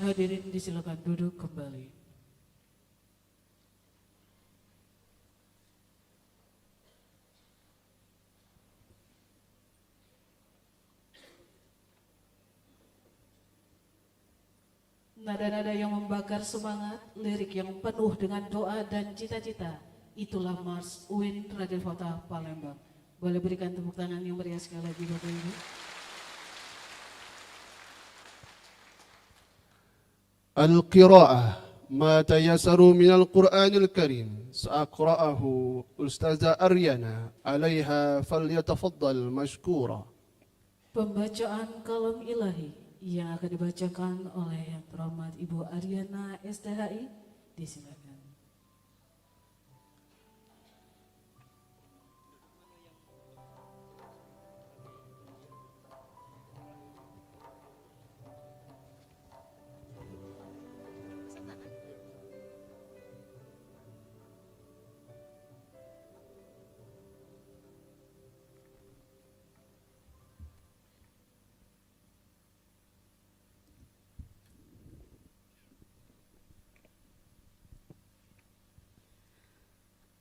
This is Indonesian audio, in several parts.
Hadirin disilakan duduk kembali. Nada-nada yang membakar semangat, lirik yang penuh dengan doa dan cita-cita. Itulah Mars UIN Raden Fatah Palembang. Boleh berikan tepuk tangan yang meriah sekali lagi Bapak Ibu. القراءة ما تيسر من القرآن الكريم سأقرأه أستاذة أريانا عليها فليتفضل مشكورا. Pembacaan kalam ilahi yang akan dibacakan oleh yang terhormat Ibu Aryana STHI, disilakan.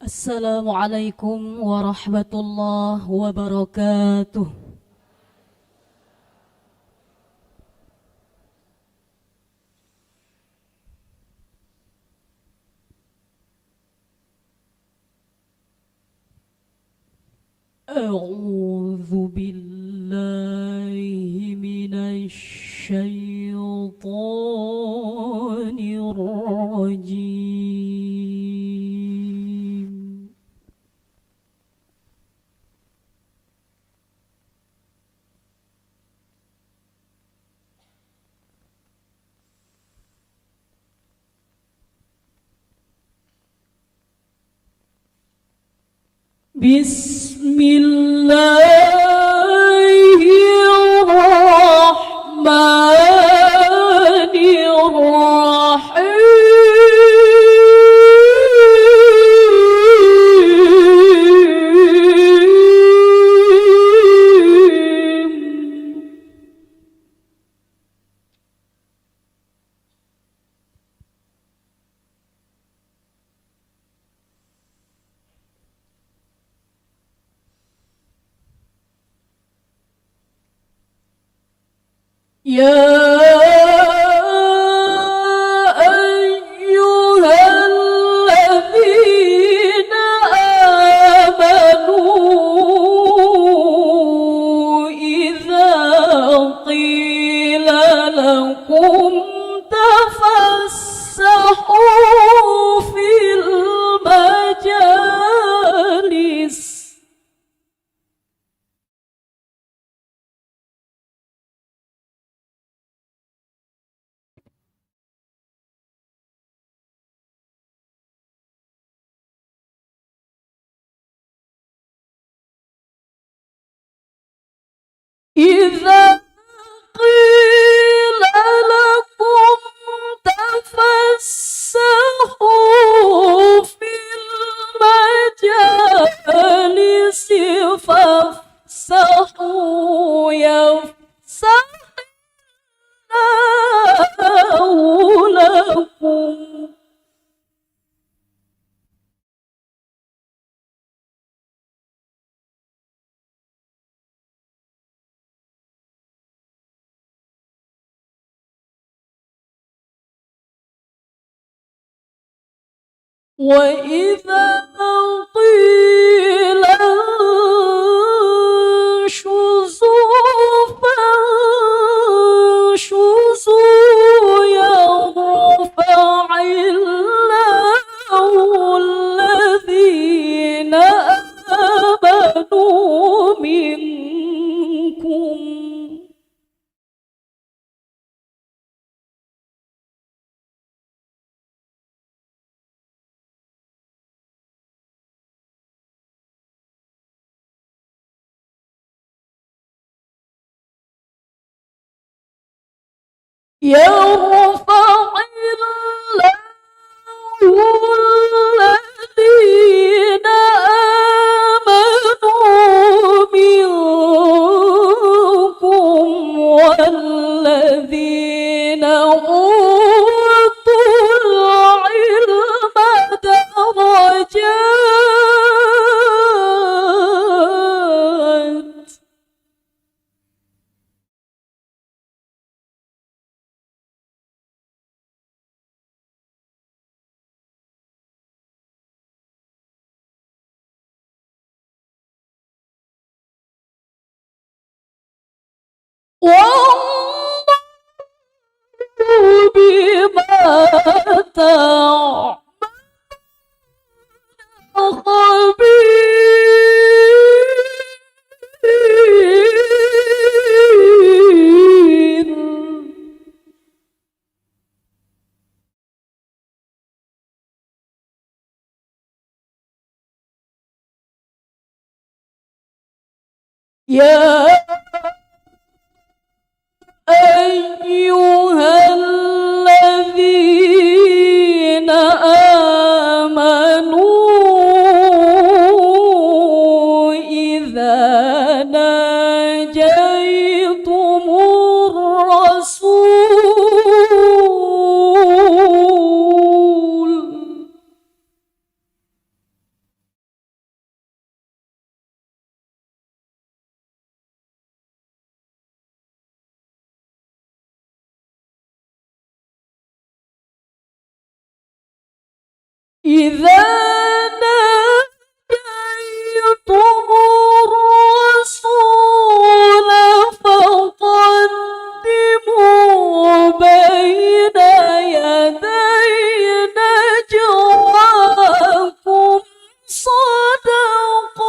Assalamualaikum warahmatullahi wabarakatuh. A'udzu billahi minasy syaithanir rajim. Bismillahirrahmanirrahim. Ya ayyuhalladzina amanu idza qila lakum tafassahu fil majalis إذا قيل لكم تفسحوا في المجالس فافسحوا يفسح الله لكم وإذا قيل انشزوا فانشزوا يرفع الله الذين آمنوا منكم يرفع الله الذين آمنوا منكم والذين أوتوا والله بما تعمل خبير. يا أيها الذين آمنوا إذا ناجيتم الرسول إذا ناجيتم الرسول فقدموا بين يدي نجواكم صدقة.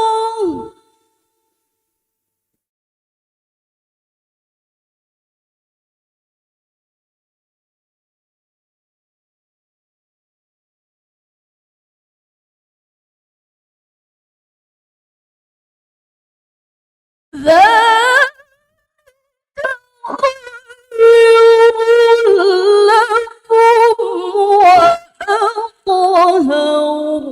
ذلك خير لكم وأطهر.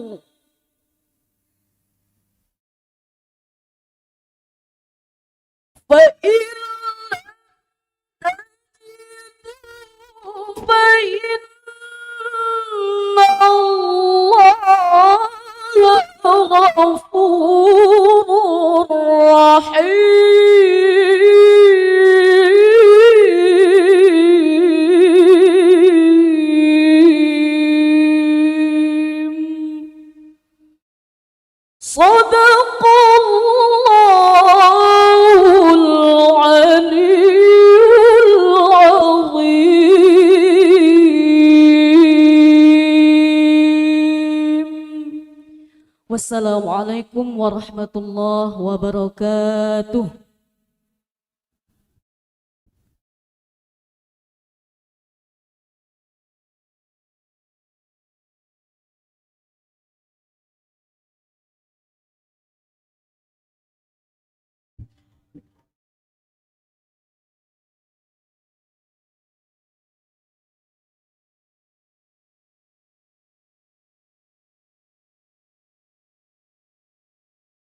فإن تجدوا فإن الله غفور رحيم. صدق الله العلي العظيم. Wassalamualaikum warahmatullahi wabarakatuh.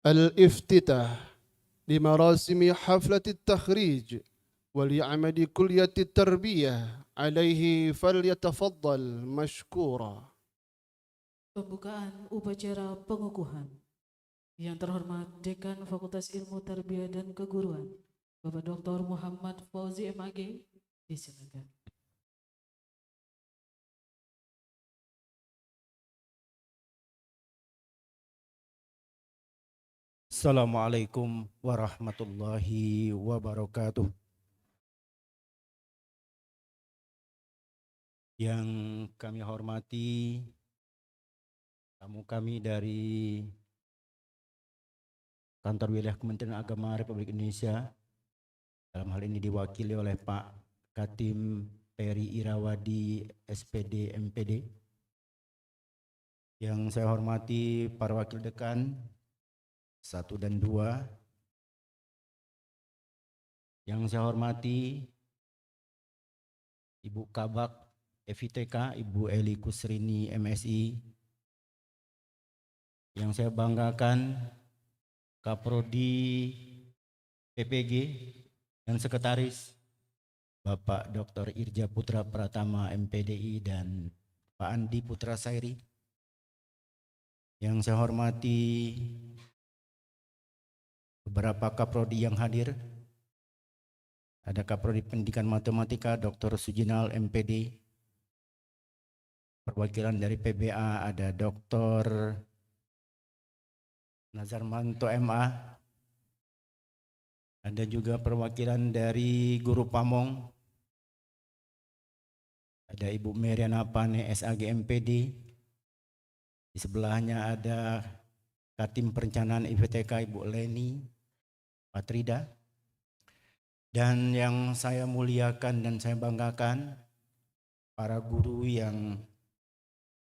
الافتتاح لمراسم حفلة التخريج ولعمل كلية التربية عليه فليتفضل مشكورا. Pembukaan upacara pengukuhan. Yang terhormat Dekan Fakultas Ilmu Tarbiyah dan Keguruan, Bapak Dr. Muhammad Fauzi MAG, disilakan. Assalamualaikum warahmatullahi wabarakatuh. Yang kami hormati tamu kami dari Kantor Wilayah Kementerian Agama Republik Indonesia, dalam hal ini diwakili oleh Pak Katim Peri Irawadi SPD MPD. Yang saya hormati para wakil dekan 1 dan 2. Yang saya hormati Ibu Kabak FITK, Ibu Eli Kusrini MSI. Yang saya banggakan Kaprodi PPG dan Sekretaris Bapak Dr. Irja Putra Pratama MPDI dan Pak Andi Putra Sairi. Yang saya hormati beberapa Kaprodi yang hadir. Ada Kaprodi Pendidikan Matematika Dr. Sujinal MPD. Perwakilan dari PBA ada Dr. Nazarmanto MA. Ada juga perwakilan dari Guru Pamong. Ada Ibu Meriana Pane SAG MPD. Di sebelahnya ada Katim Perencanaan IPTK Ibu Leni Patrida. Dan yang saya muliakan dan saya banggakan, para guru yang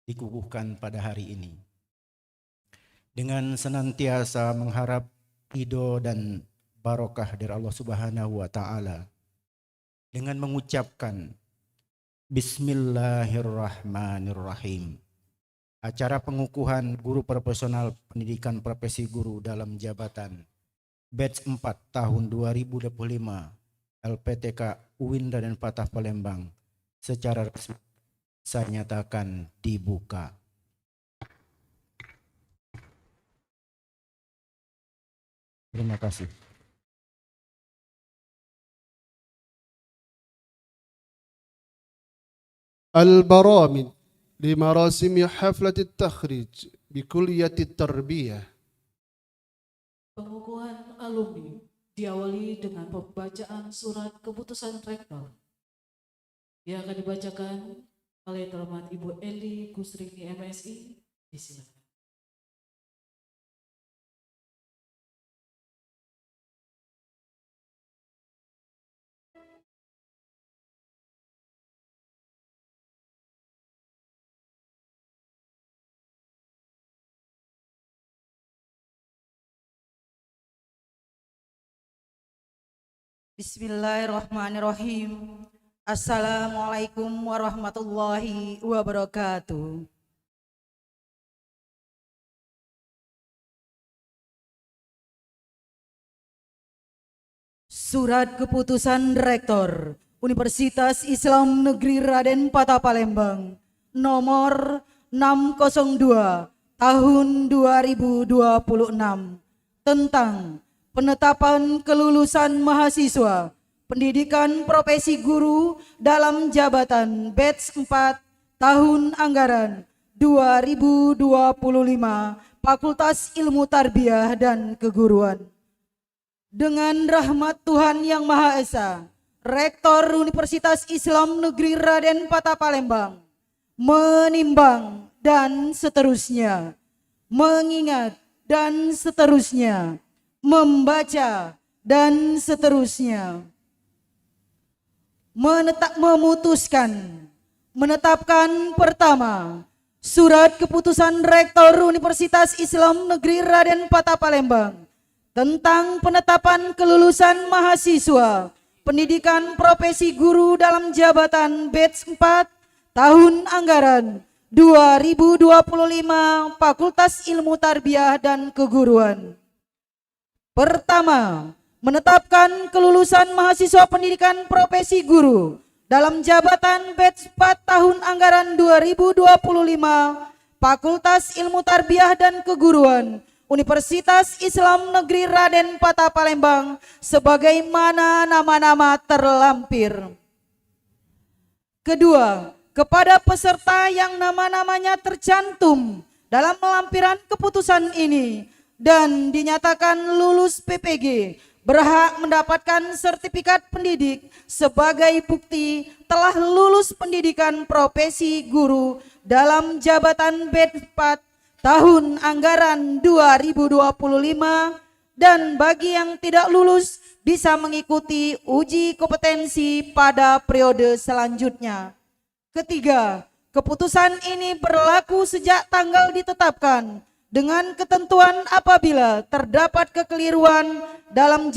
dikukuhkan pada hari ini. Dengan senantiasa mengharap ridho dan barokah dari Allah Subhanahu wa Ta'ala, dengan mengucapkan Bismillahirrahmanirrahim. Acara pengukuhan guru profesional pendidikan profesi guru dalam jabatan batch 4 tahun 2025 LPTK UIN Raden Fatah Palembang secara resmi saya nyatakan dibuka. Terima kasih. البرامج لمراسم حفلة التخريج بكلية التربية. Pengukuhan alumni diawali dengan pembacaan surat keputusan rektor yang akan dibacakan oleh yang terhormat Ibu Eli Gusrini MSI. Disilakan. Bismillahirrahmanirrahim. Assalamualaikum warahmatullahi wabarakatuh. Surat Keputusan Rektor Universitas Islam Negeri Raden Fatah Palembang nomor 602 tahun 2026 tentang penetapan kelulusan mahasiswa pendidikan profesi guru dalam jabatan batch 4 tahun anggaran 2025 Fakultas Ilmu Tarbiyah dan Keguruan. Dengan rahmat Tuhan Yang Maha Esa, Rektor Universitas Islam Negeri Raden Fatah Palembang menimbang dan seterusnya, mengingat dan seterusnya, membaca dan seterusnya, menetapkan pertama, Surat Keputusan Rektor Universitas Islam Negeri Raden Fatah Palembang tentang penetapan kelulusan mahasiswa pendidikan profesi guru dalam jabatan batch 4 tahun anggaran 2025 Fakultas Ilmu Tarbiyah dan Keguruan. Pertama, menetapkan kelulusan mahasiswa pendidikan profesi guru dalam jabatan batch 4 tahun anggaran 2025 Fakultas Ilmu Tarbiyah dan Keguruan Universitas Islam Negeri Raden Fatah Palembang sebagaimana nama-nama terlampir. Kedua, kepada peserta yang nama-namanya tercantum dalam lampiran keputusan ini dan dinyatakan lulus PPG berhak mendapatkan sertifikat pendidik sebagai bukti telah lulus pendidikan profesi guru dalam jabatan batch 4 tahun anggaran 2025 dan bagi yang tidak lulus bisa mengikuti uji kompetensi pada periode selanjutnya. Ketiga, keputusan ini berlaku sejak tanggal ditetapkan dengan ketentuan apabila terdapat kekeliruan dalam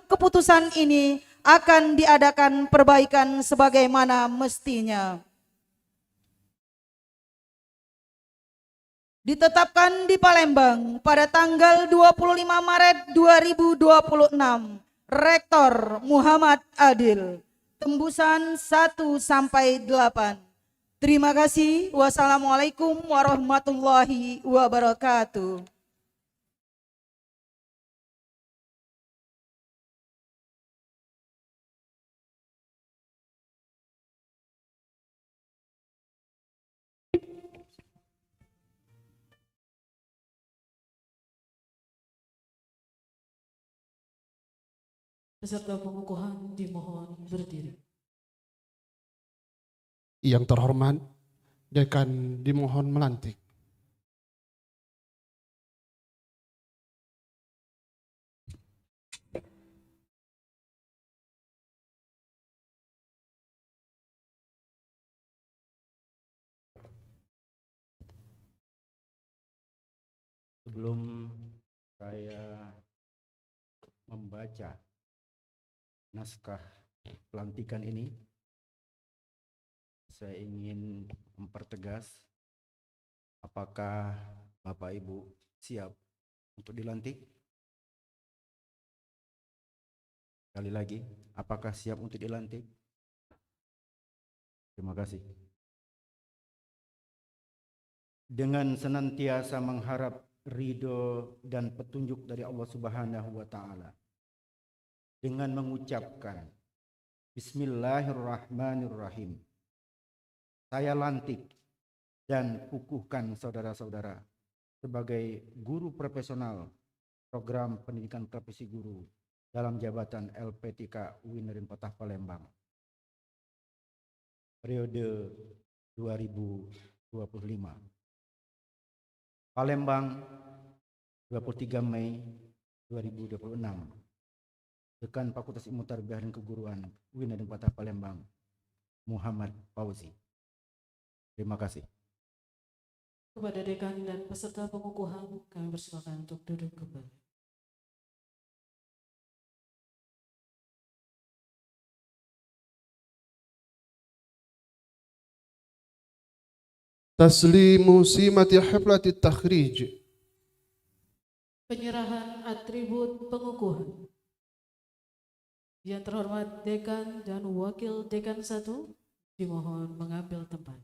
keputusan ini akan diadakan perbaikan sebagaimana mestinya. Ditetapkan di Palembang pada tanggal 25 Maret 2026, Rektor Muhammad Adil, tembusan 1 sampai 8. Terima kasih. Wassalamualaikum warahmatullahi wabarakatuh. Peserta pengukuhan dimohon berdiri. Yang terhormat, Dekan dimohon melantik. Sebelum saya membaca naskah pelantikan ini, saya ingin mempertegas apakah Bapak Ibu siap untuk dilantik? Sekali lagi, apakah siap untuk dilantik? Terima kasih. Dengan senantiasa mengharap ridho dan petunjuk dari Allah Subhanahu wa Ta'ala, dengan mengucapkan Bismillahirrahmanirrahim, saya lantik dan kukuhkan saudara-saudara sebagai guru profesional program pendidikan profesi guru dalam jabatan LPTK UIN Negeri 4 Palembang periode 2025. Palembang, 23 Mei 2026. Dekan Fakultas Ilmu Tarbiyah dan Keguruan UIN Negeri 4 Palembang, Muhammad Fauzi. Terima kasih. Kepada dekan dan peserta pengukuhan, kami persilakan untuk duduk kembali. Taslimu simati haflati takhrij. Penyerahan atribut pengukuhan. Yang terhormat dekan dan wakil dekan 1 dimohon mengambil tempat.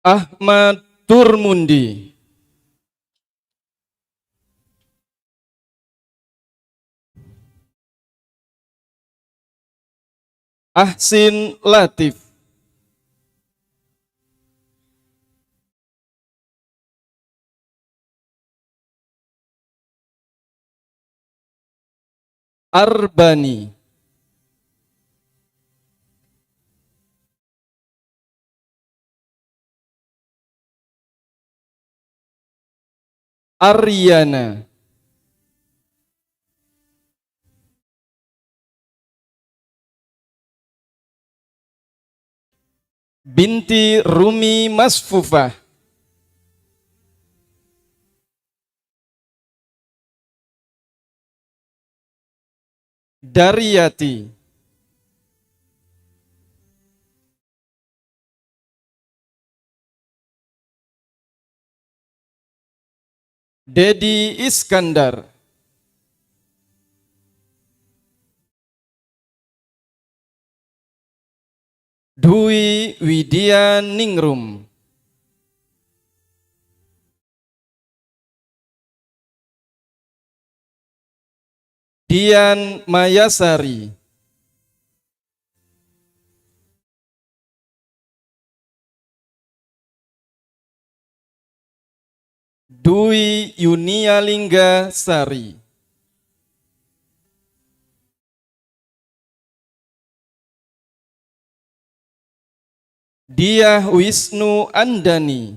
Ahmad Turmundi. Ahsin Latif. Arbani. Aryana. Binti Rumi Masfufah. Daryati. Dedi Iskandar. Dwi Widya Ningrum. Dian Mayasari. Dwi Yunialingga Sari. Diah Wisnu Andani.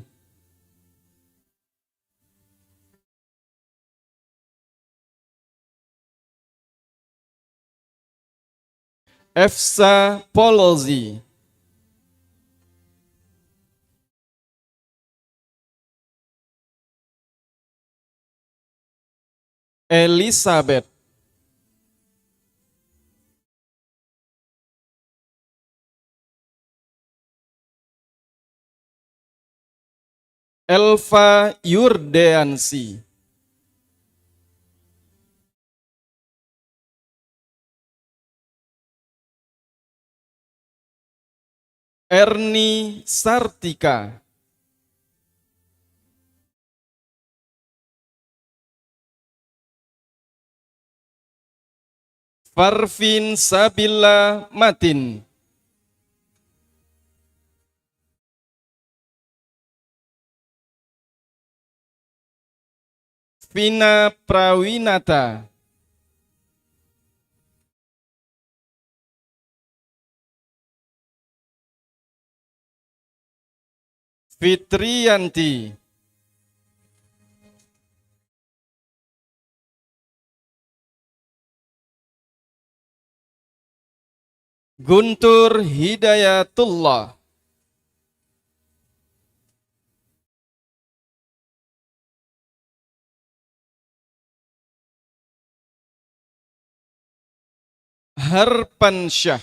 Efsa Polozi. Elizabeth. Elva Yurdeansi. Erni Sartika, Farvin Sabila Matin, Vina Prawinata, Fitriyanti, Guntur Hidayatullah, Harpansyah,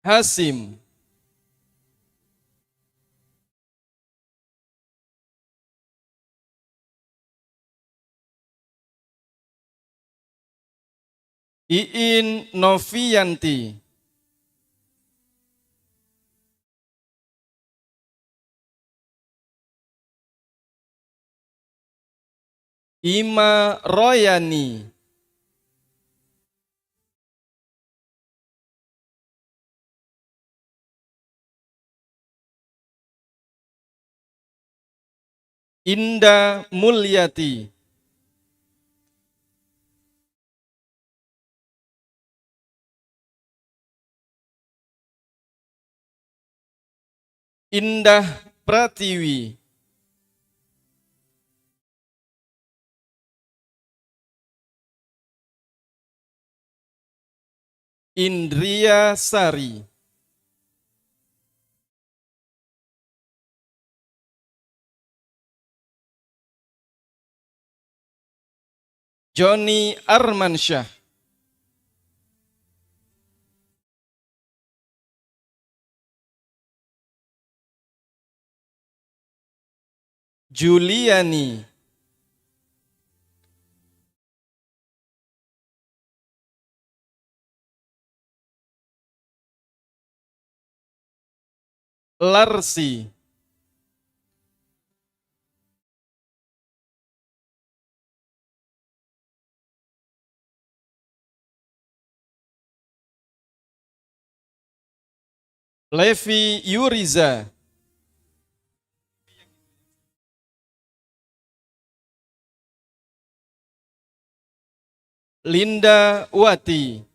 Hasim, Iin Novianti, Ima Royani, Indah Mulyati, Indah Pratiwi, Indria Sari, Joni Armansyah, Juliani, Larsi, Levi Yuriza, Linda Wati,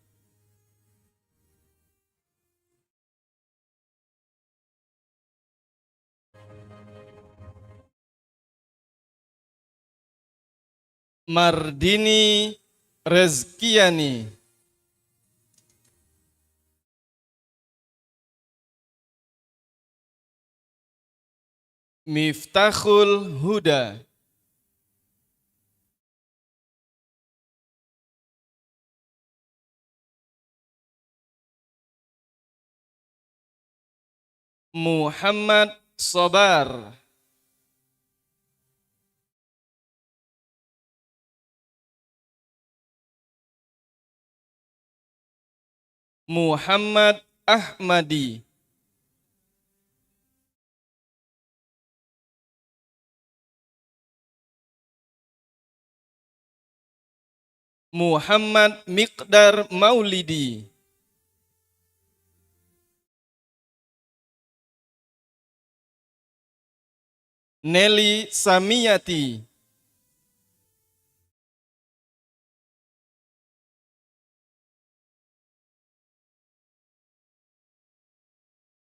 Mardini Rezkiani, Miftahul Huda, Muhammad Sobar, Muhammad Ahmadi, Muhammad Miqdar Maulidi, Nelly Samiyati,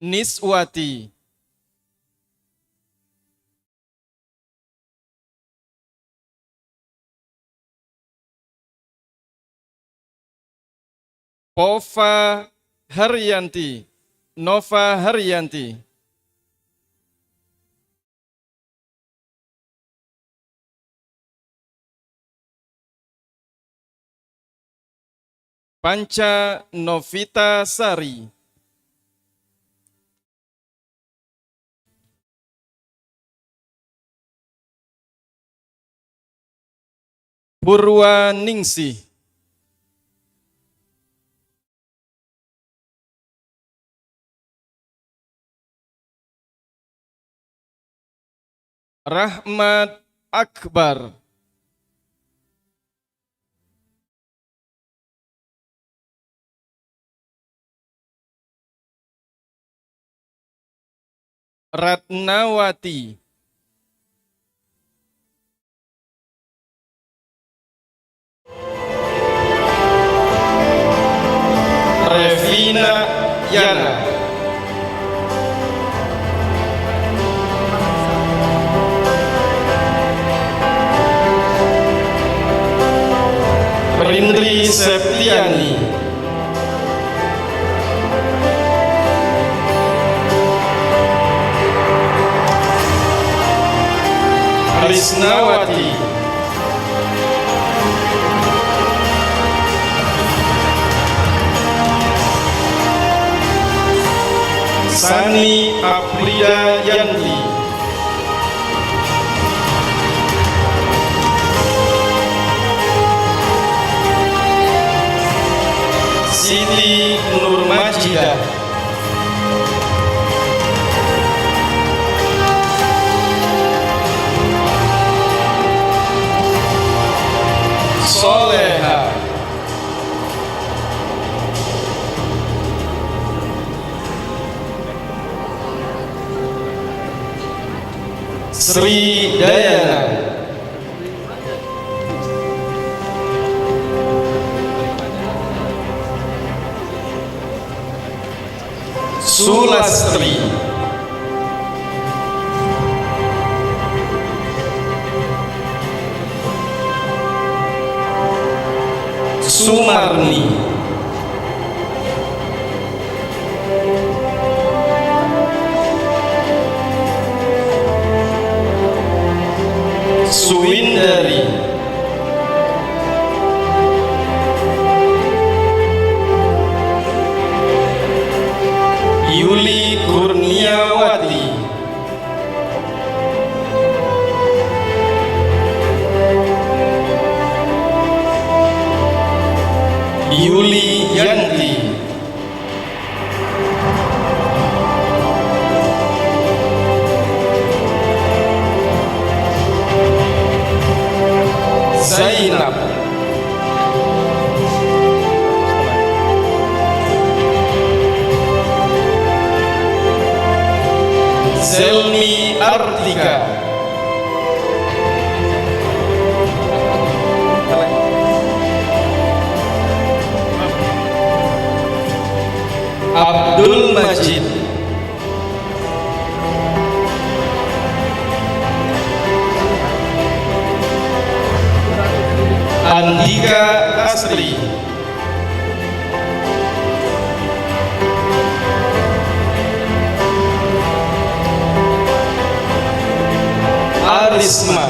Niswati, Pova Haryanti, Nova Haryanti, Panca Novita Sari, Purwaningsih, Rahmat Akbar, Ratnawati, Revina Yana, Rindri Septiani, Risnawati, Sani Apriya Yanti, Siti Nurmajidah, Soleha, Sri Dayana, Sulastri, Sumarni, Suwindari, Yuli Kurniawati, Yuli Yanti, Zainab, Zelmi Artika, Abdul Majid, Andika Astri, Arisma,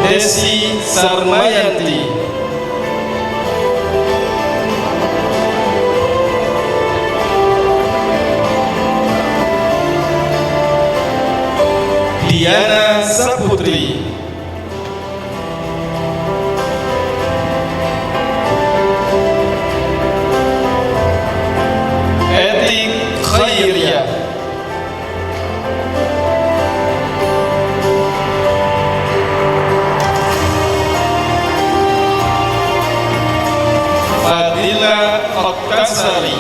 Desi Sarmayanti, Diana Saputri, Etik Khairiyah, Fadila Oktasari,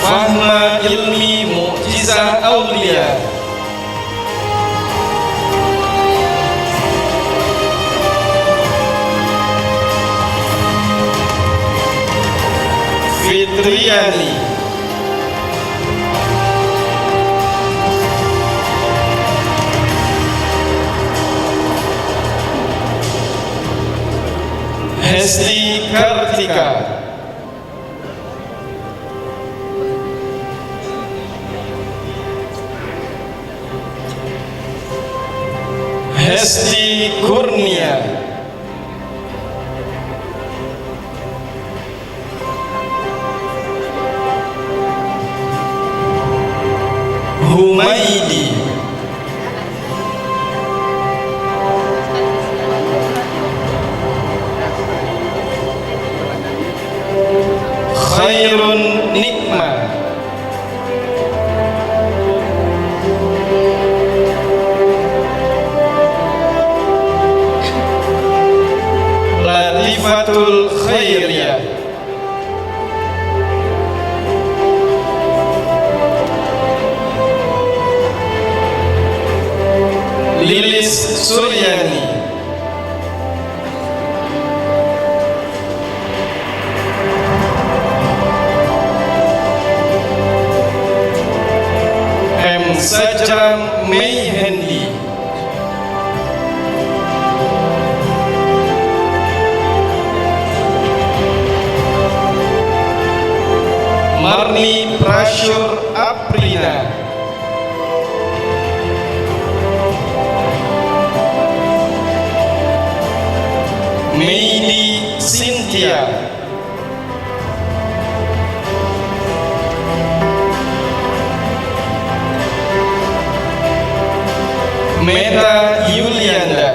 Fahma Ilmi Mu'jizah Aulia, Fitriani, Hesti Kartika, Hesti Kurnia, Humaidi, Khairun Nikmah, Latifatul Khairiyah, Lilis Suryani, M. Sajam Mei Hendi, Marni Prashur Aprina, Meidi Cynthia, Meta Yulianda,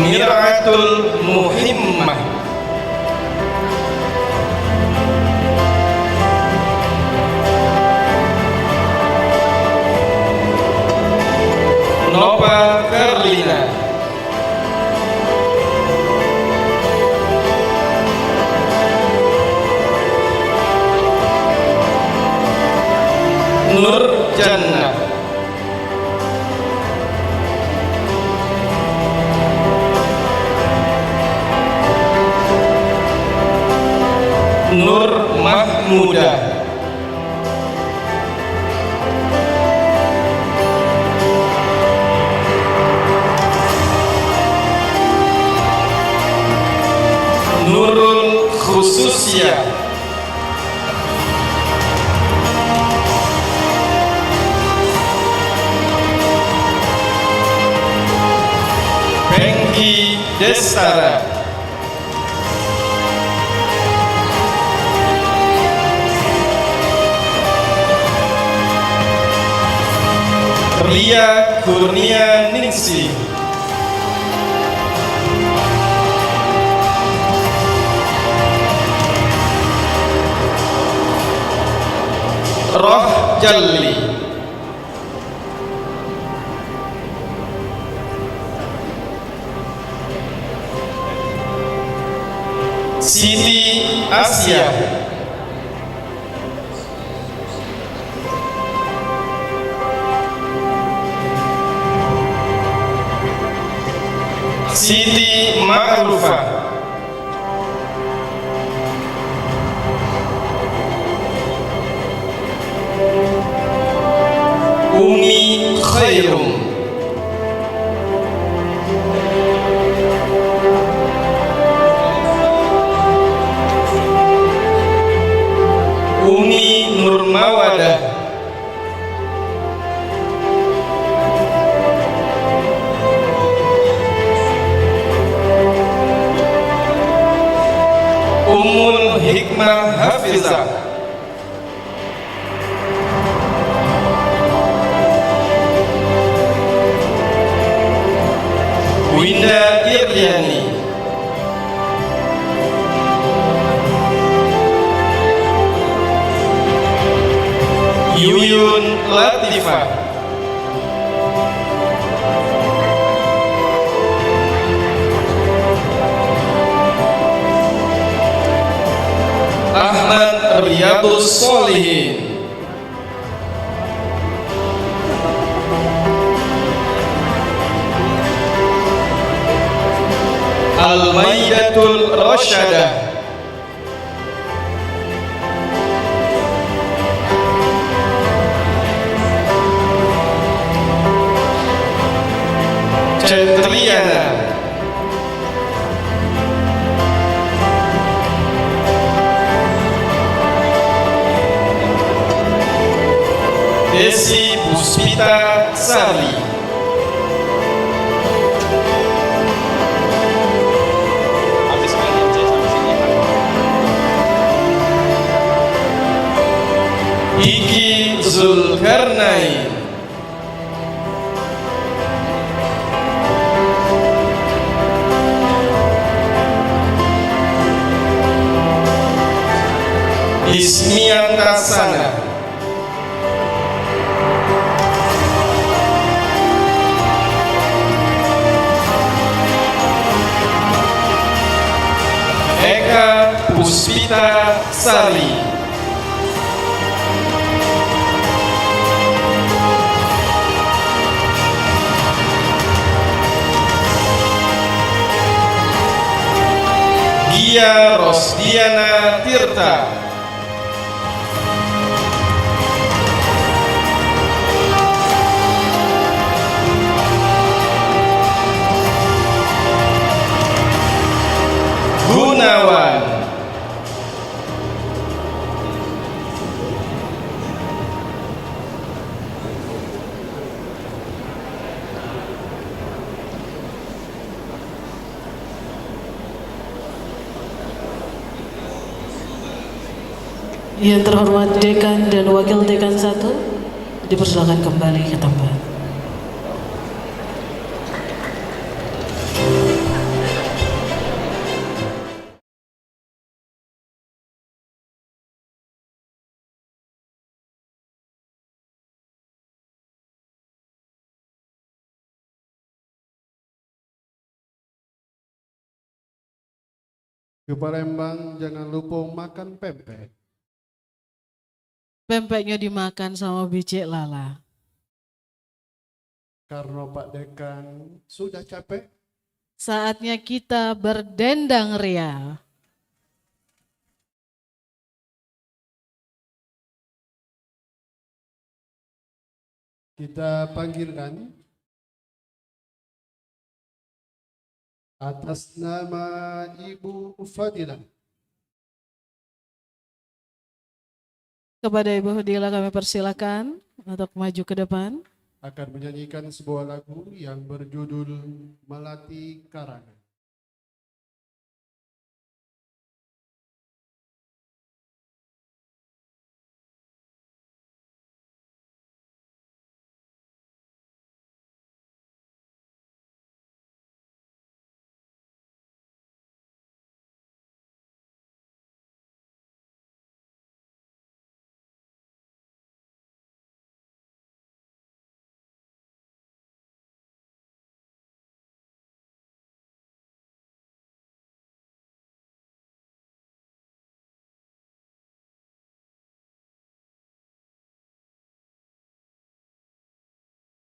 Miratul Muhimmah, Nova Carlina, Nur Jannah, Nur Mahmuda, Nurul Khususiyah, Pengki Destara, Ria Kurnia Ningsi, Roh Jalli, Siti Asia, Siti Ma'rufah, Umi Khairum, Umi Nurmawadah, Ummul Hikmah Hafizah, Winda Iryani, Yuyun Latifah, Ahmad Riyadus Solihin, Al-Maidatul Rasyadah, Cetriana, Puspita Sari. Iki Zulkarnain. Ismiantasana. Eka Puspita Sari. Dia Rosdiana Tirta. Gunawan. Yang terhormat Dekan dan Wakil Dekan 1 dipersilakan kembali ke tempat. Ke Palembang jangan lupa makan pempek. Pempeknya dimakan sama biji lala. Karena Pak Dekan sudah capek. Saatnya kita berdendang ria. Kita panggilkan atas nama Ibu Fadilah. Kepada Ibu Fadilah kami persilakan untuk maju ke depan. Akan menyanyikan sebuah lagu yang berjudul Melati Karangan.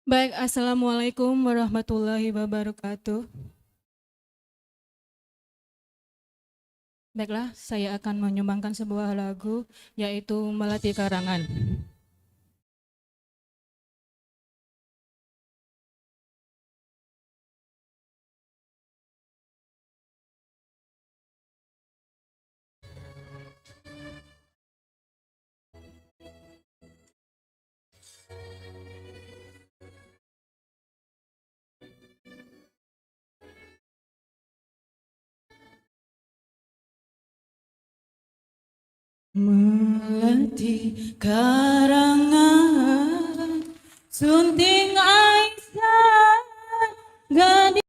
Baik, Assalamualaikum warahmatullahi wabarakatuh. Baiklah, saya akan menyumbangkan sebuah lagu, yaitu Melati Karangan. Melati karangan sunting Aisyah gadis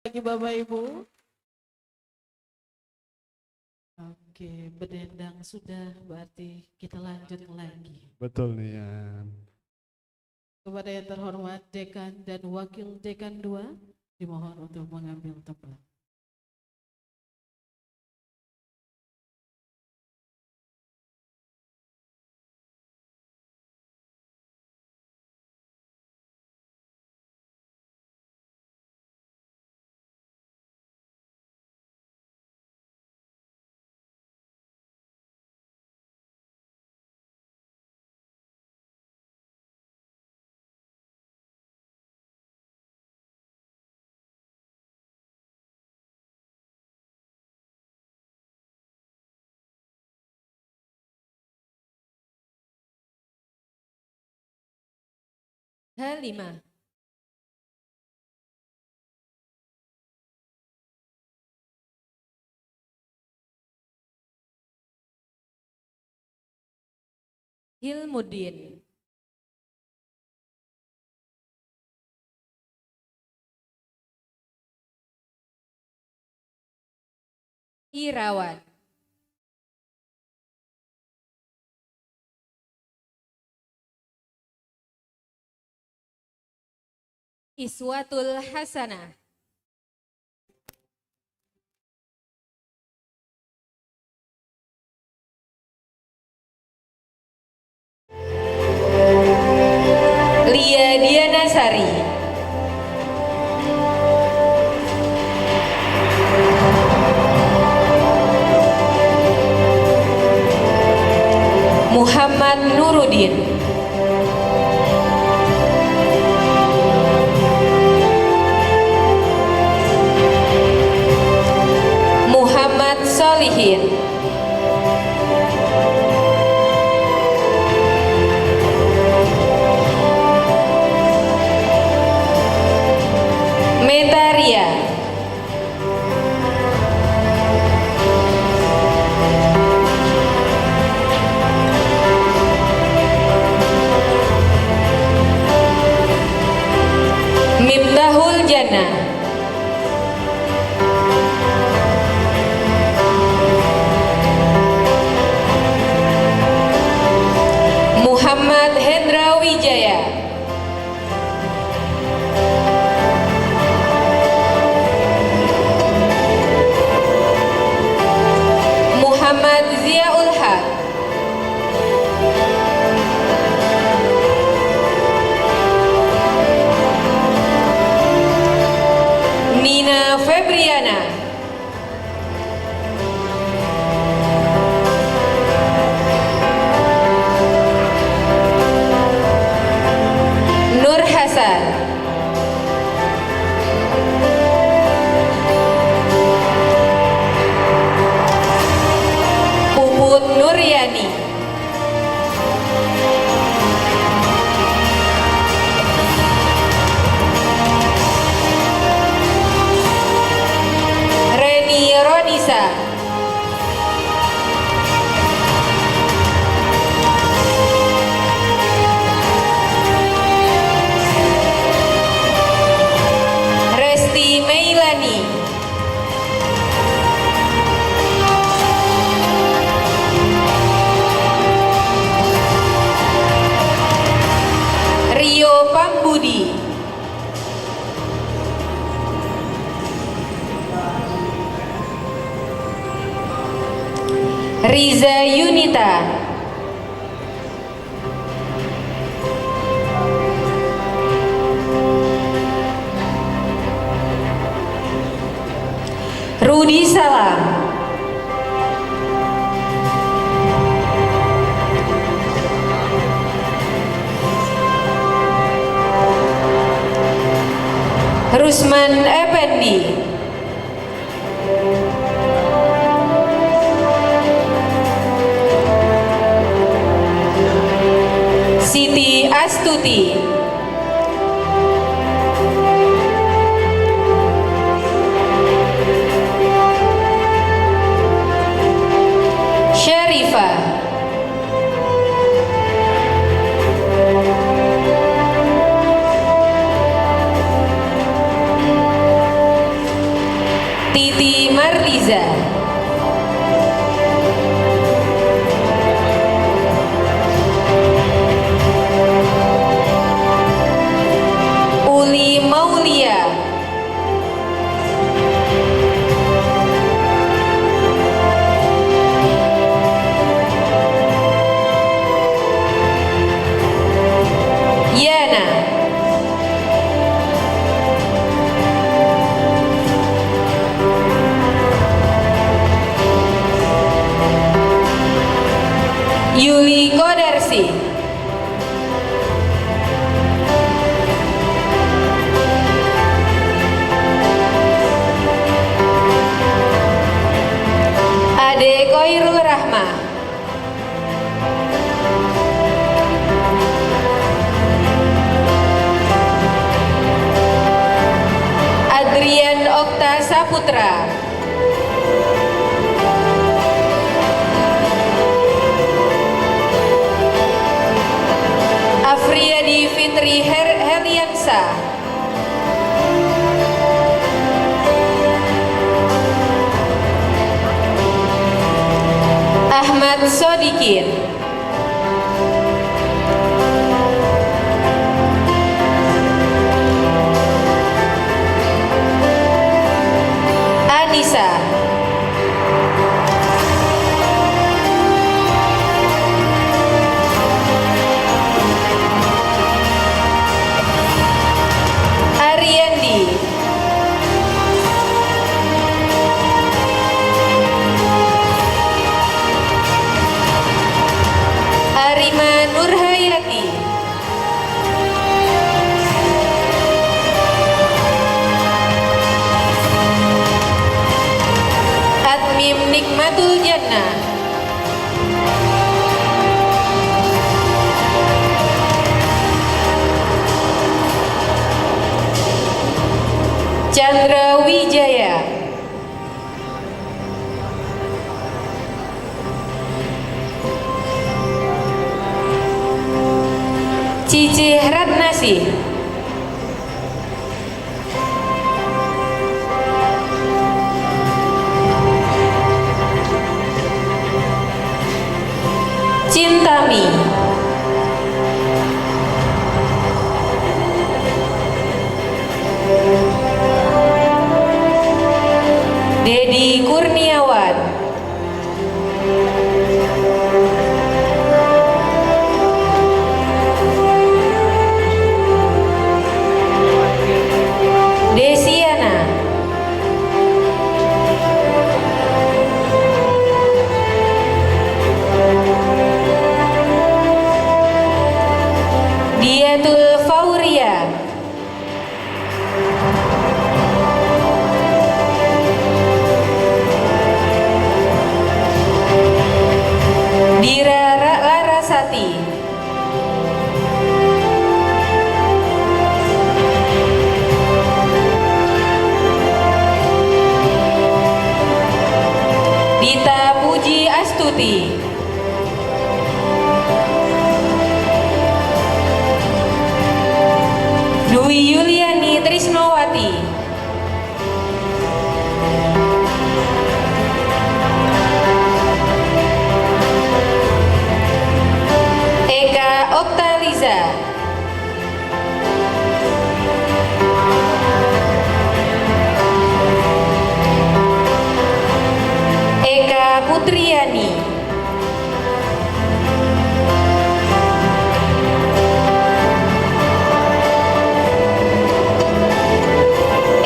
lagi Bapak Ibu. Oke, berdendang sudah, berarti kita lanjut lagi. Betul nih ya. Kepada yang terhormat Dekan dan Wakil Dekan 2, dimohon untuk mengambil tempat. H5. Hilmuddin. Irawan. Iswatul Hasanah. Lia Dianasari. Muhammad Nuruddin. Muhammad Solihin. Metaria. Miftahul Jannah. Muhammad Hendra Wijaya. Muhammad Ziaul Haq. Nina Febriana. Nur Hasan. Puput Nuryani. Reni Ronisa. Resti Meilani. Rio Pambudi. Riza Yunita. Rudi Salam. Rusman Effendi. Siti Astuti. Syarifah. Putra. Afriyadi Fitri Heliansa. Ahmad Sodikin. Anissa. Ariandi. Arima Nurhayati. Admim Nikmatul Jannah. Chandra Wijaya. Cici Ratnasi. Cintami. Dedi Kurniawan. Desiana. Diatul Fauria. Dira Larasati. Dita Puji Astuti. Dwi Yuliani Trisnowati. Eka Oktaliza. Eka Putriani.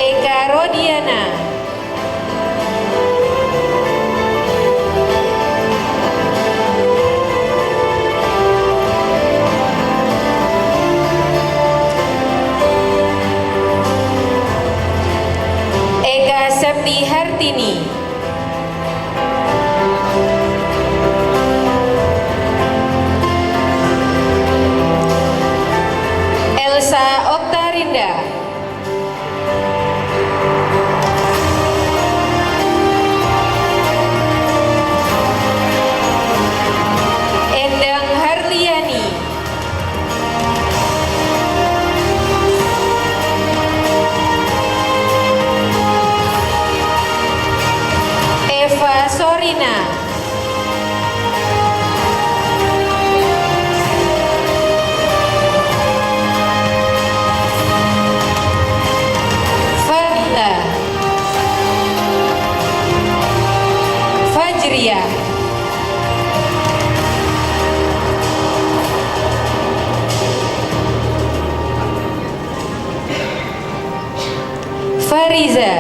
Eka Rodiana. Eka Septi Hartini. Elsa Oktarinda. Endang Harliani. Eva Sorina. Fadila. Fajria. Fariza.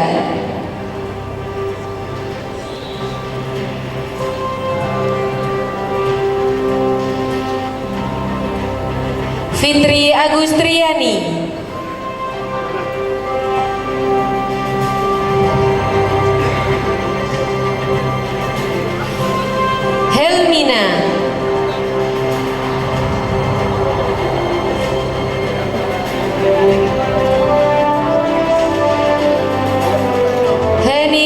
Fitri Agustriani. Helmina. Hani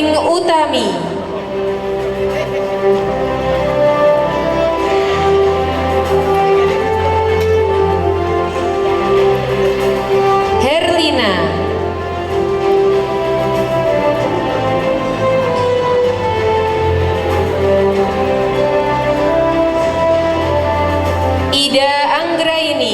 Anggraini.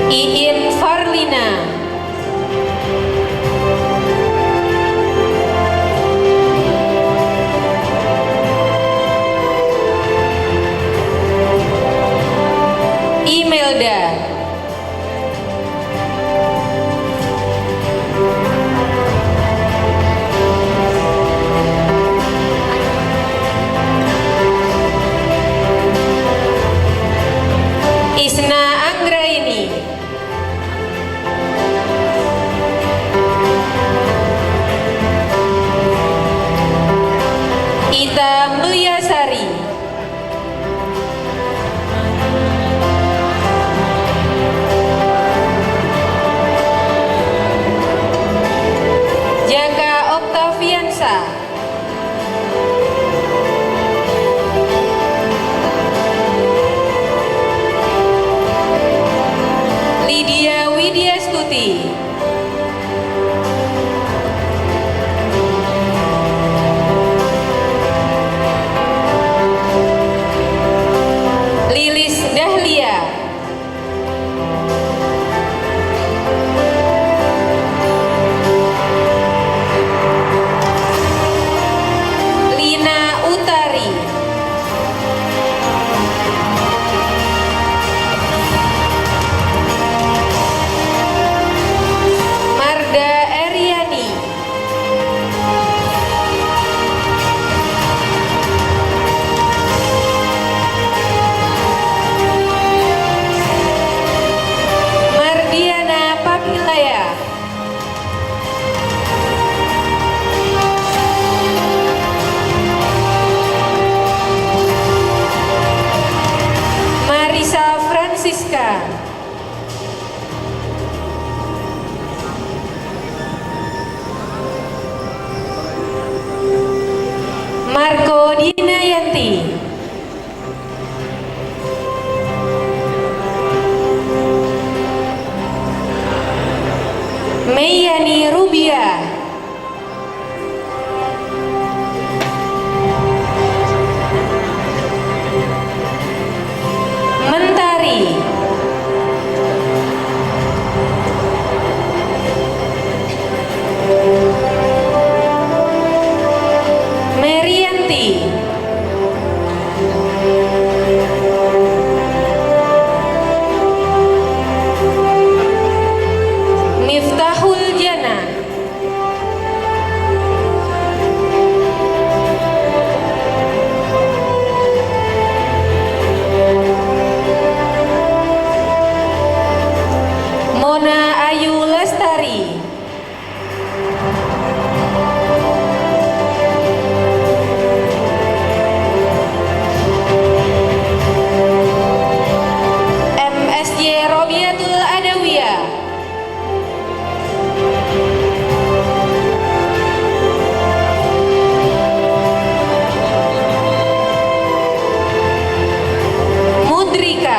Iin Farlina. Imelda. Isna Anggraini. Ita Mulyasari. Jaka Oktaviansa. Lydia Widyastuti. Lilis Dahlia. Lina Utari. Marda Eriani. Mardiana Papilaya. Marisa Francisca. Marco Dinayanti. Meyani Rubia. Mentari. Merianti. Miftahul Jana. Mona Ayu Lestari. MSJ Robiatul Adawiyah. Mudrika.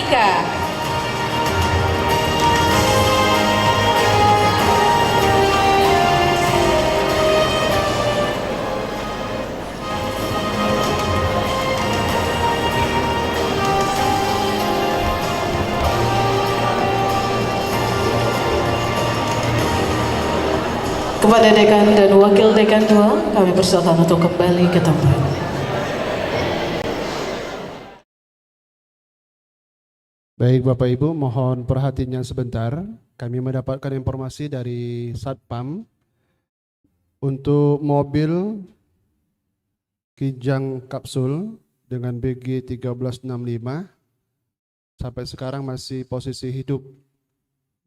Jessica. Kepada dekan dan wakil dekan 2, kami persilakan untuk kembali ke tempat. Baik Bapak Ibu, mohon perhatiannya sebentar. Kami mendapatkan informasi dari Satpam untuk mobil Kijang Kapsul dengan BG 1365 sampai sekarang masih posisi hidup.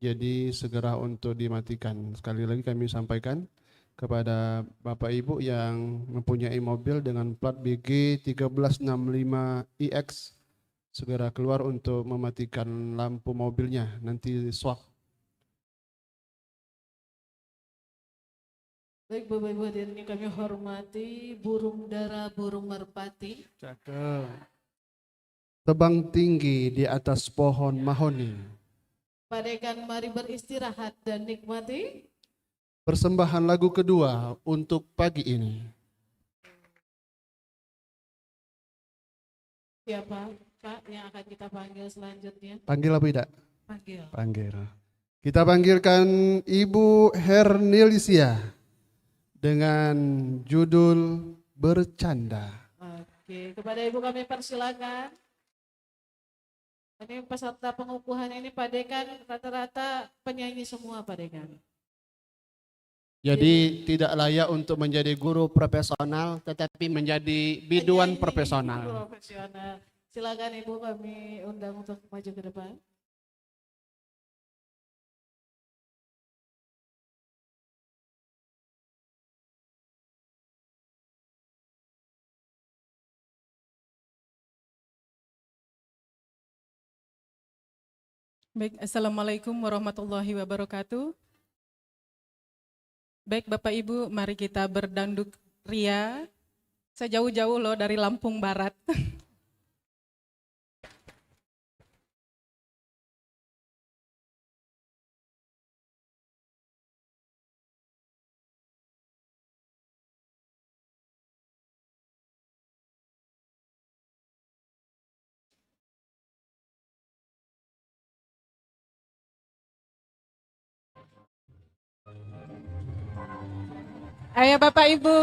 Jadi segera untuk dimatikan. Sekali lagi kami sampaikan kepada Bapak Ibu yang mempunyai mobil dengan plat BG 1365IX segera keluar untuk mematikan lampu mobilnya, nanti swap. Baik Bapak Ibu hadirin yang kami hormati, burung dara, burung merpati. Cakep. Tebang tinggi di atas pohon mahoni. Pak Dekan mari beristirahat dan nikmati. Persembahan lagu kedua untuk pagi ini. Siapa Pak yang akan kita panggil selanjutnya? Panggil apa tidak? Panggil. Panggil. Kita panggilkan Ibu Hernilisia dengan judul Bercanda. Oke, kepada Ibu kami persilakan. Ini peserta pengukuhan ini Pak Dekan rata-rata penyanyi semua Pak Dekan. Jadi tidak layak untuk menjadi guru profesional tetapi menjadi biduan profesional. Profesional. Silakan Ibu kami undang untuk maju ke depan. Baik, Assalamualaikum warahmatullahi wabarakatuh. Baik Bapak Ibu, mari kita berdanduk ria. Sejauh-jauh loh dari Lampung Barat. Ayo Bapak Ibu.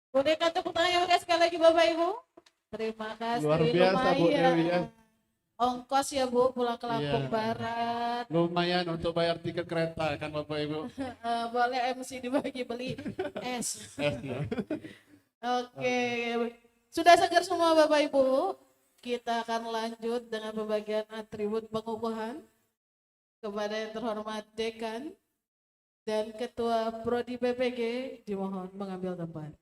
Berikan tepuk tangan yang meriah sekali lagi Bapak Ibu. Terima kasih. Luar biasa Bu lumayan. Dewi ya. Ongkos ya Bu pulang ke Lampung Iya. Barat. Lumayan untuk bayar tiket kereta kan Bapak Ibu. Boleh MC dibagi beli es. Oke, sudah segar semua Bapak Ibu. Kita akan lanjut dengan pembagian atribut pengukuhan kepada yang terhormat Dekan dan Ketua Prodi PPG dimohon mengambil tempat.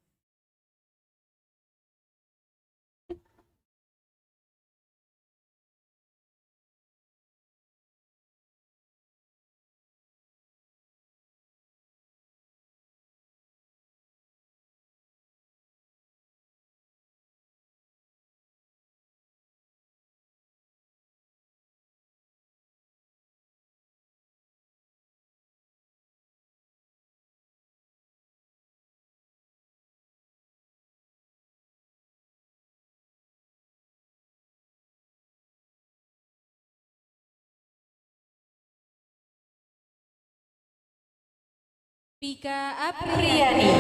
Pika Apriyani.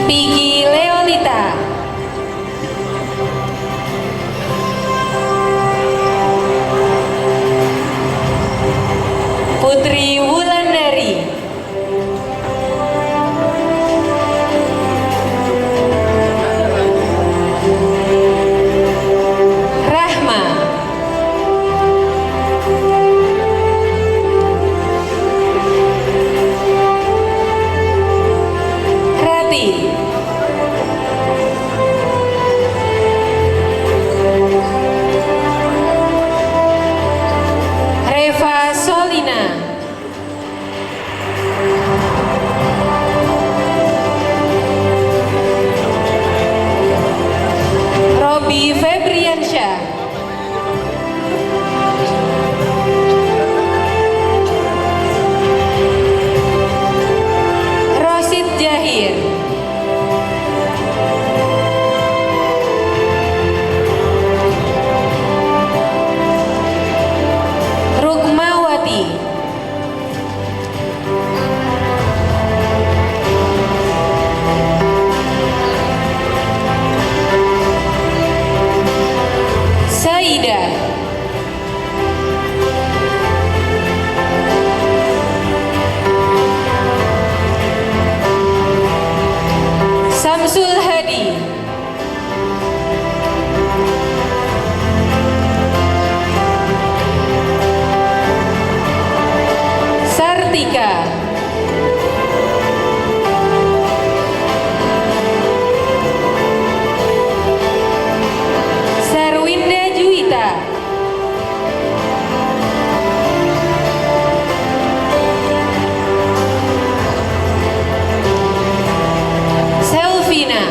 Piki Leolita. Putri Wulandari. Rahma. Rati. Reva Solina. Robi Febriansyah. Rosid Jahir. Rukmawati. Saida. Samsul Hadi. Sartika. Sarwinda Juwita. Selvina.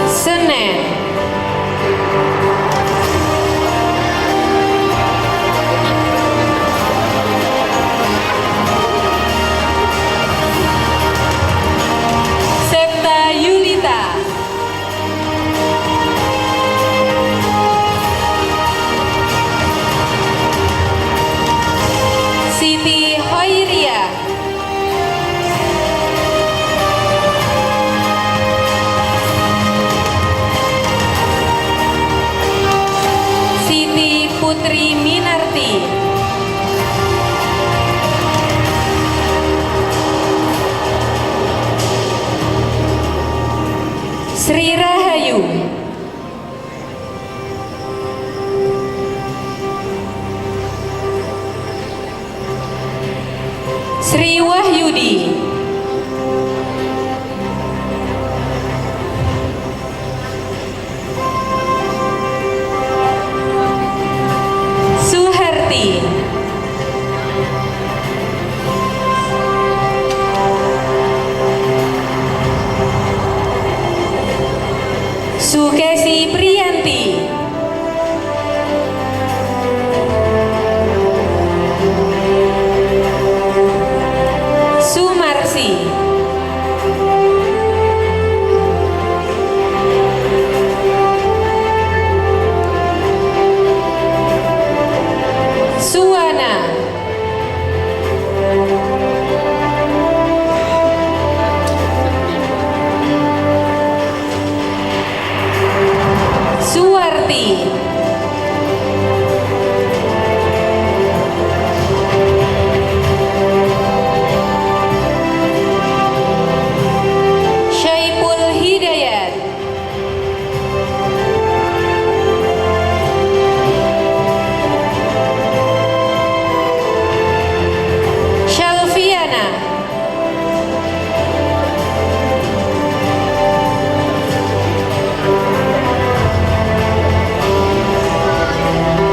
Senen. Septa Yulita. Siti Hoiria. Siti Putri Minarti. Sri Rahayu. Sri Wahyudi. Suharti. Sukesi Priyanti. Sumarsi. Sumarti, Syaiful Hidayat, Shalviana,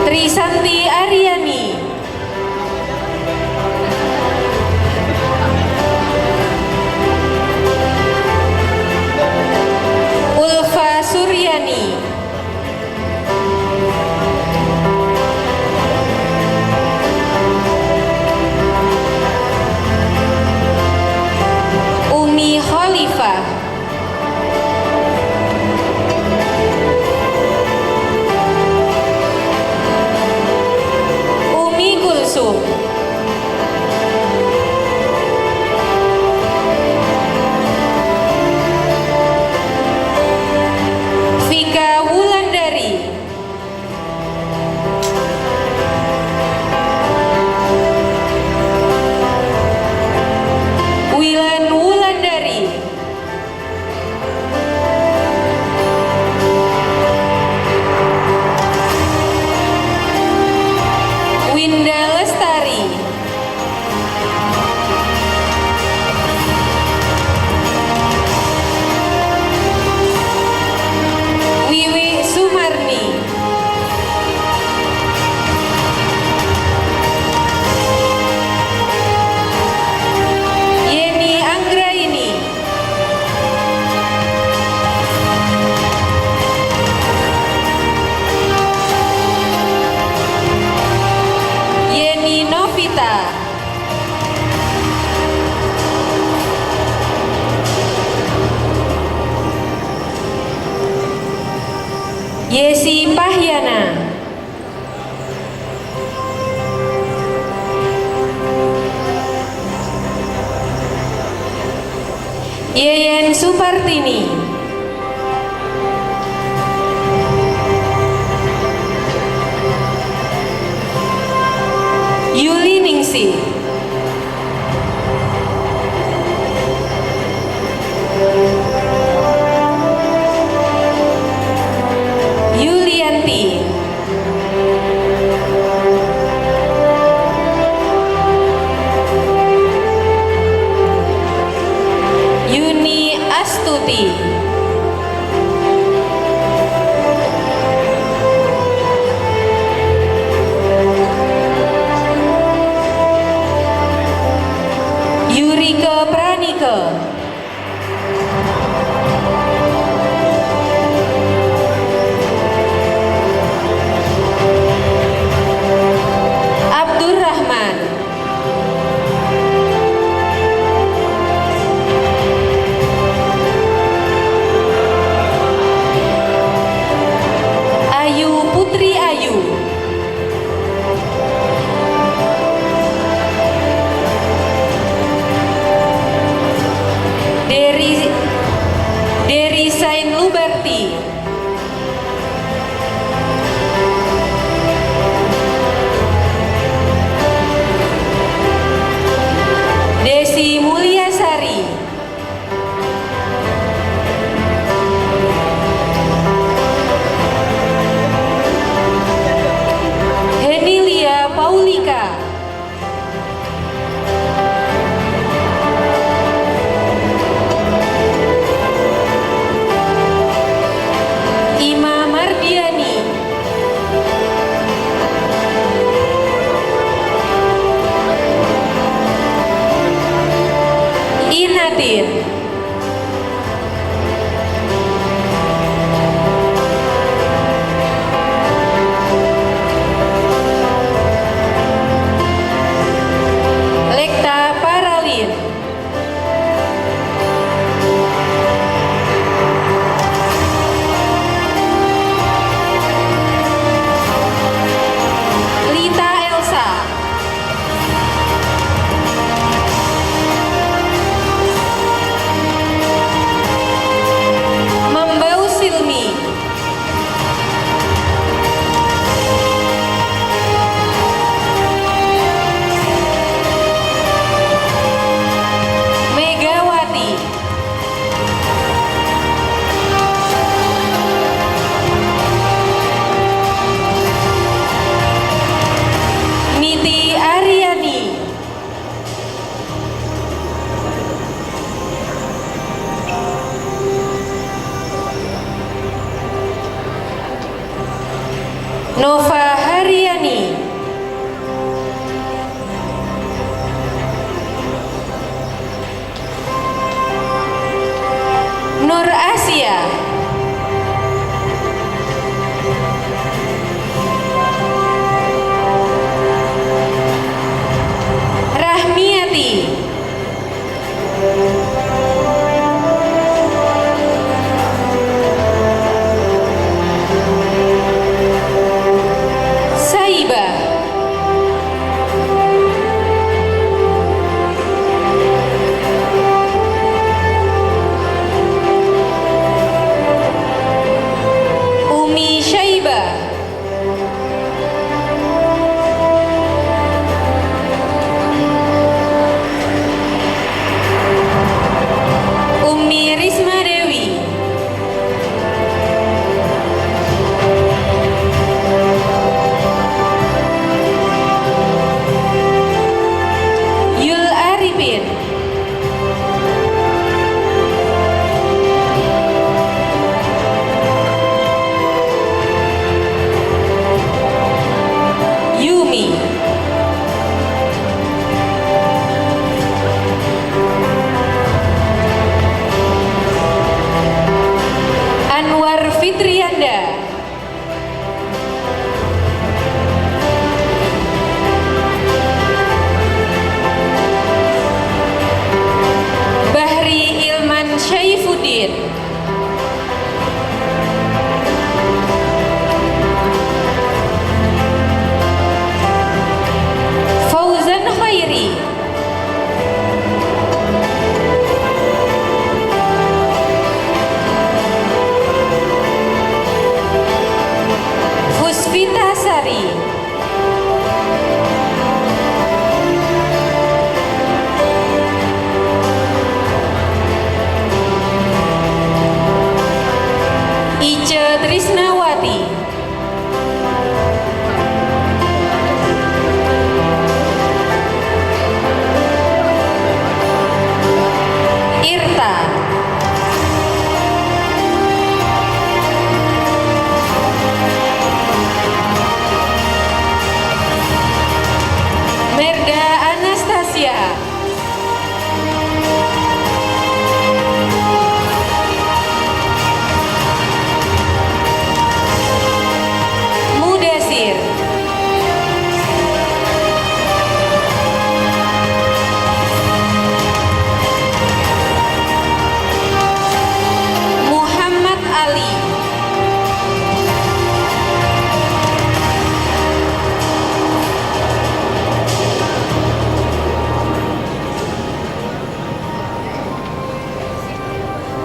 Trisanti Aryani, Ulfa Suryani, Umi Khalifah, Umi Kulsum, Vika Wulandari, Wilan Wulandari, Winda Lestari, Wiwi Sumarni, Yeni Anggraini, Yeni Novita, Yesi Pahyana, Yeyen Supartini, Yuli Ningsih, Yulianti, Yuni Astuti, Afiah, Mudasir, Muhammad Ali,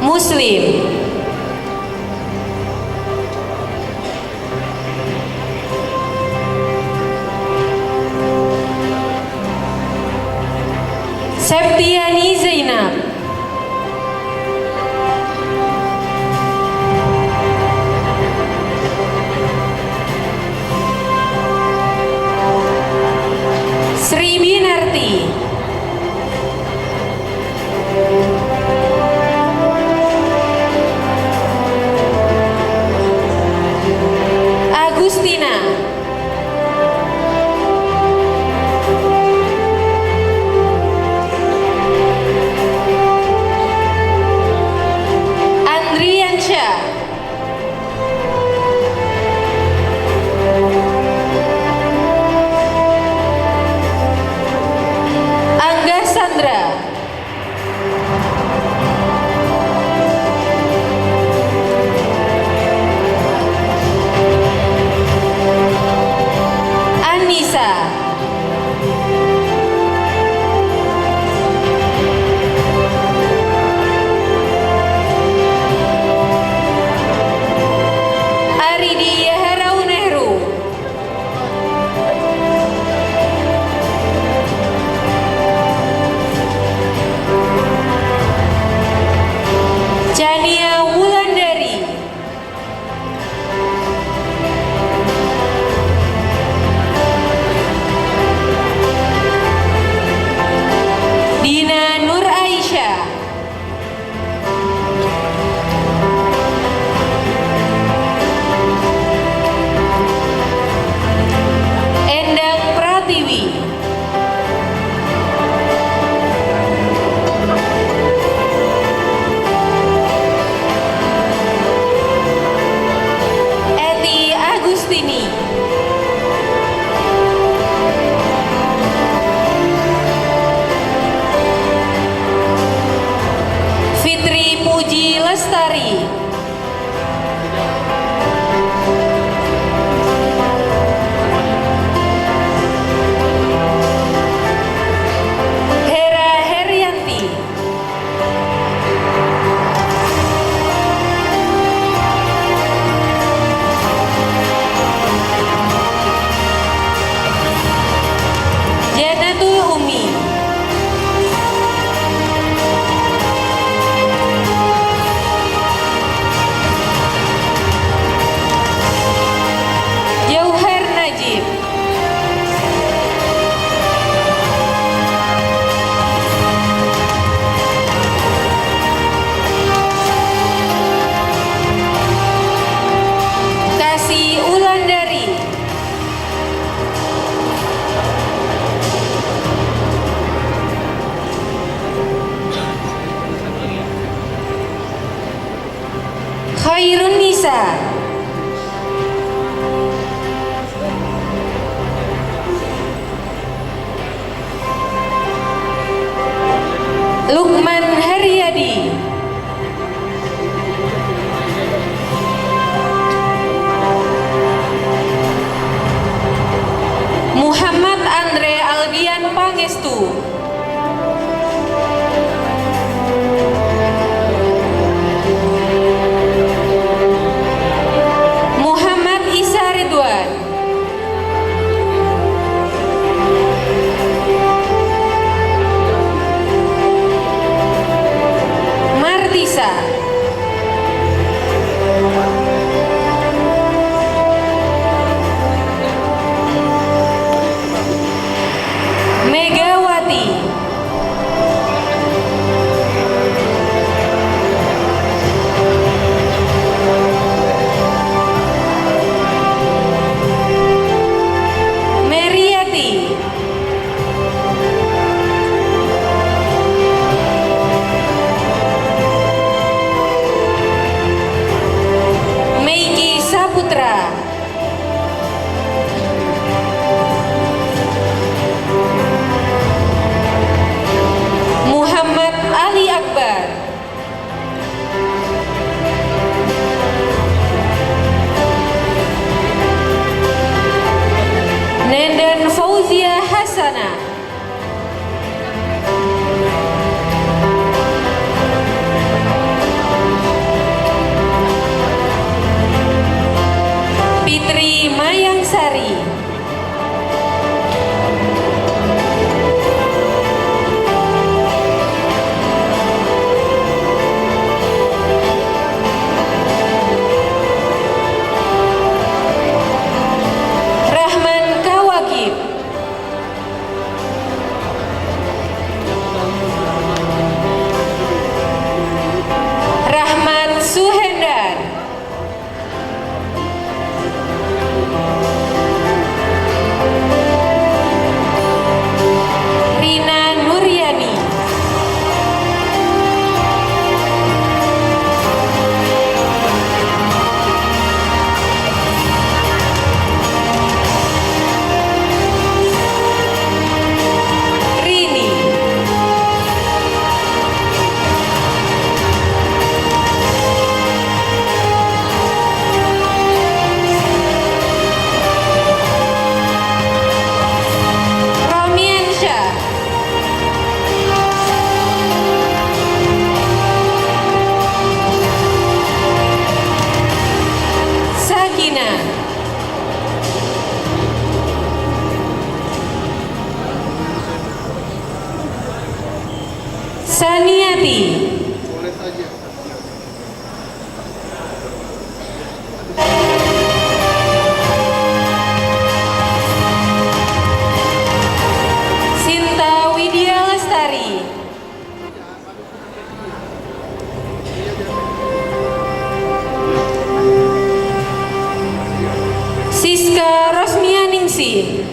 Muslim, Septiani Zainab, Sri Binarti, Agustina, Andriansyah, Angga Sandra, Anissa, Aridi Harau Nehru, Chania Wulandari, Dina Nur Aisyah, Endang Pratiwi, Eti Agustini, Fitri Puji Lestari, Hera Herianti, Janatul Umi, Jauhar Najib, Kasih Ulandari, Khairun Nisa, Lukman Haryadi, Muhammad Andre Aldian Pangestu, Muhammad Isa Ridwan, Martisa, Megawati, Saniati, Sinta Widya Lestari, Siska Rosmianingsi,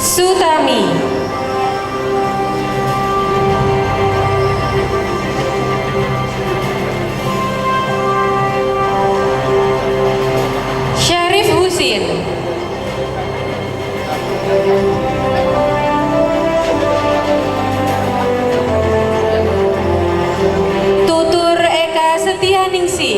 Sutami, Syarif Husin, Tutur Eka Setianingsi,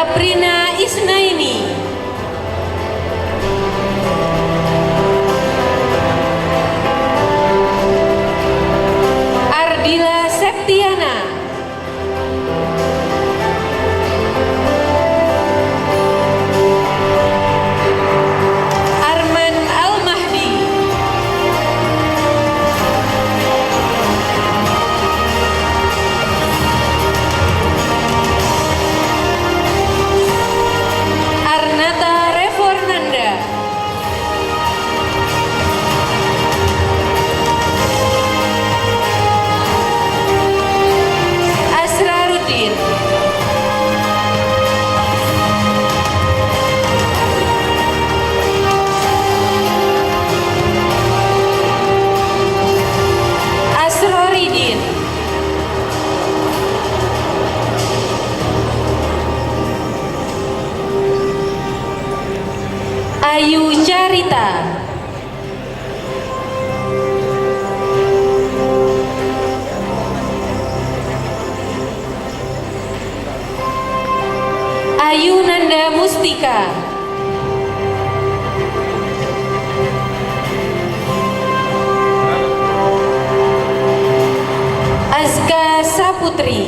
Aprina Isnaini, Ardila Septiana, Arman Al-Mahdi, Arnata Revornanda, Asraruddin, Asroridin, Ayu Carita, Ayu Nanda Mustika, Azka Saputri,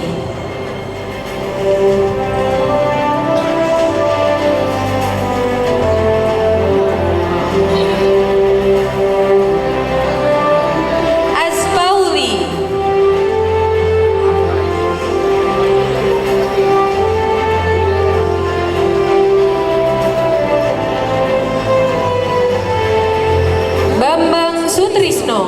Azpauli, Bambang Sutrisno,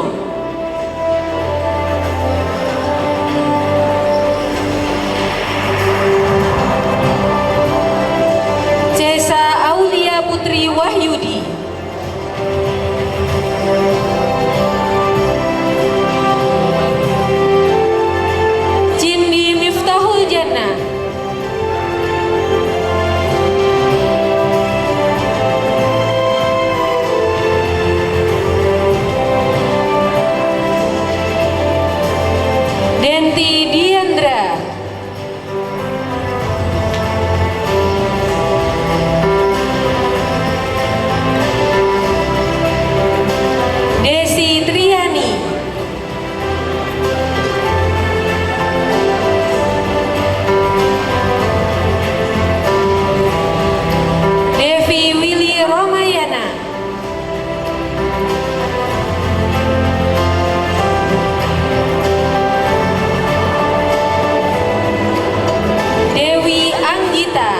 Cesa Aulia Putri Wahyudi, Cindi Miftahul Jannah, Denti Diandra, Desi Triani, Devi Willy Ramayana, Dewi Anggita,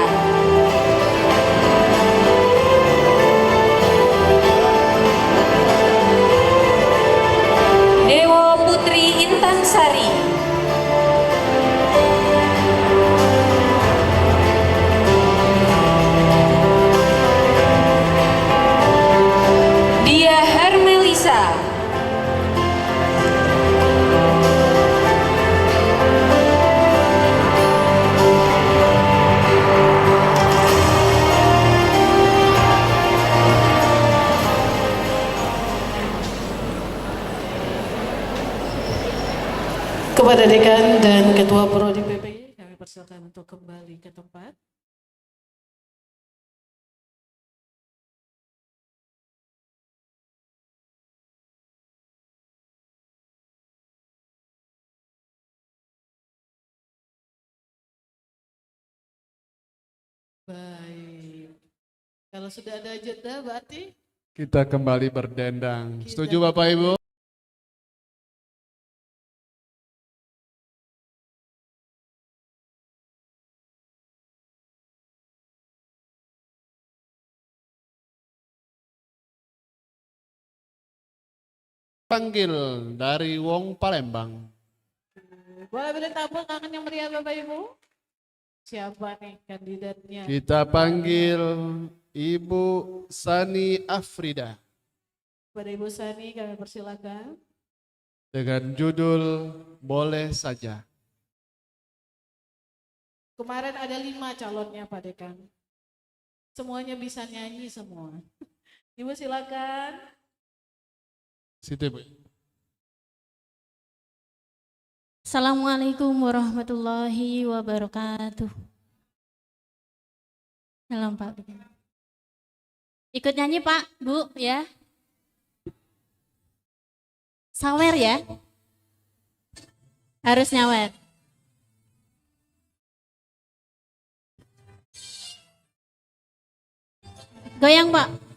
Dewo Putri Intan Sari, Dia Hermelisa, Kepada Dekan dan Ketua Prodi PPI, kami persilakan untuk kembali ke tempat. Baik. Kalau sudah ada jeda berarti Kita kembali berdendang. Setuju Bapak Ibu? Panggil dari Wong Palembang. boleh beri tepuk tangan yang meriah Bapak Ibu. Siapa nih kandidatnya? Kita panggil Ibu Sani Afrida Pada Ibu Sani kami persilakan. dengan judul Boleh Saja. Kemarin ada 5 calonnya Pak Dekan. Semuanya bisa nyanyi semua. Ibu silakan. Situ Bu. Assalamualaikum warahmatullahi wabarakatuh. Salam Pak. Ikut nyanyi Pak, Bu ya. Sawer ya. Harus nyawer. Goyang Pak.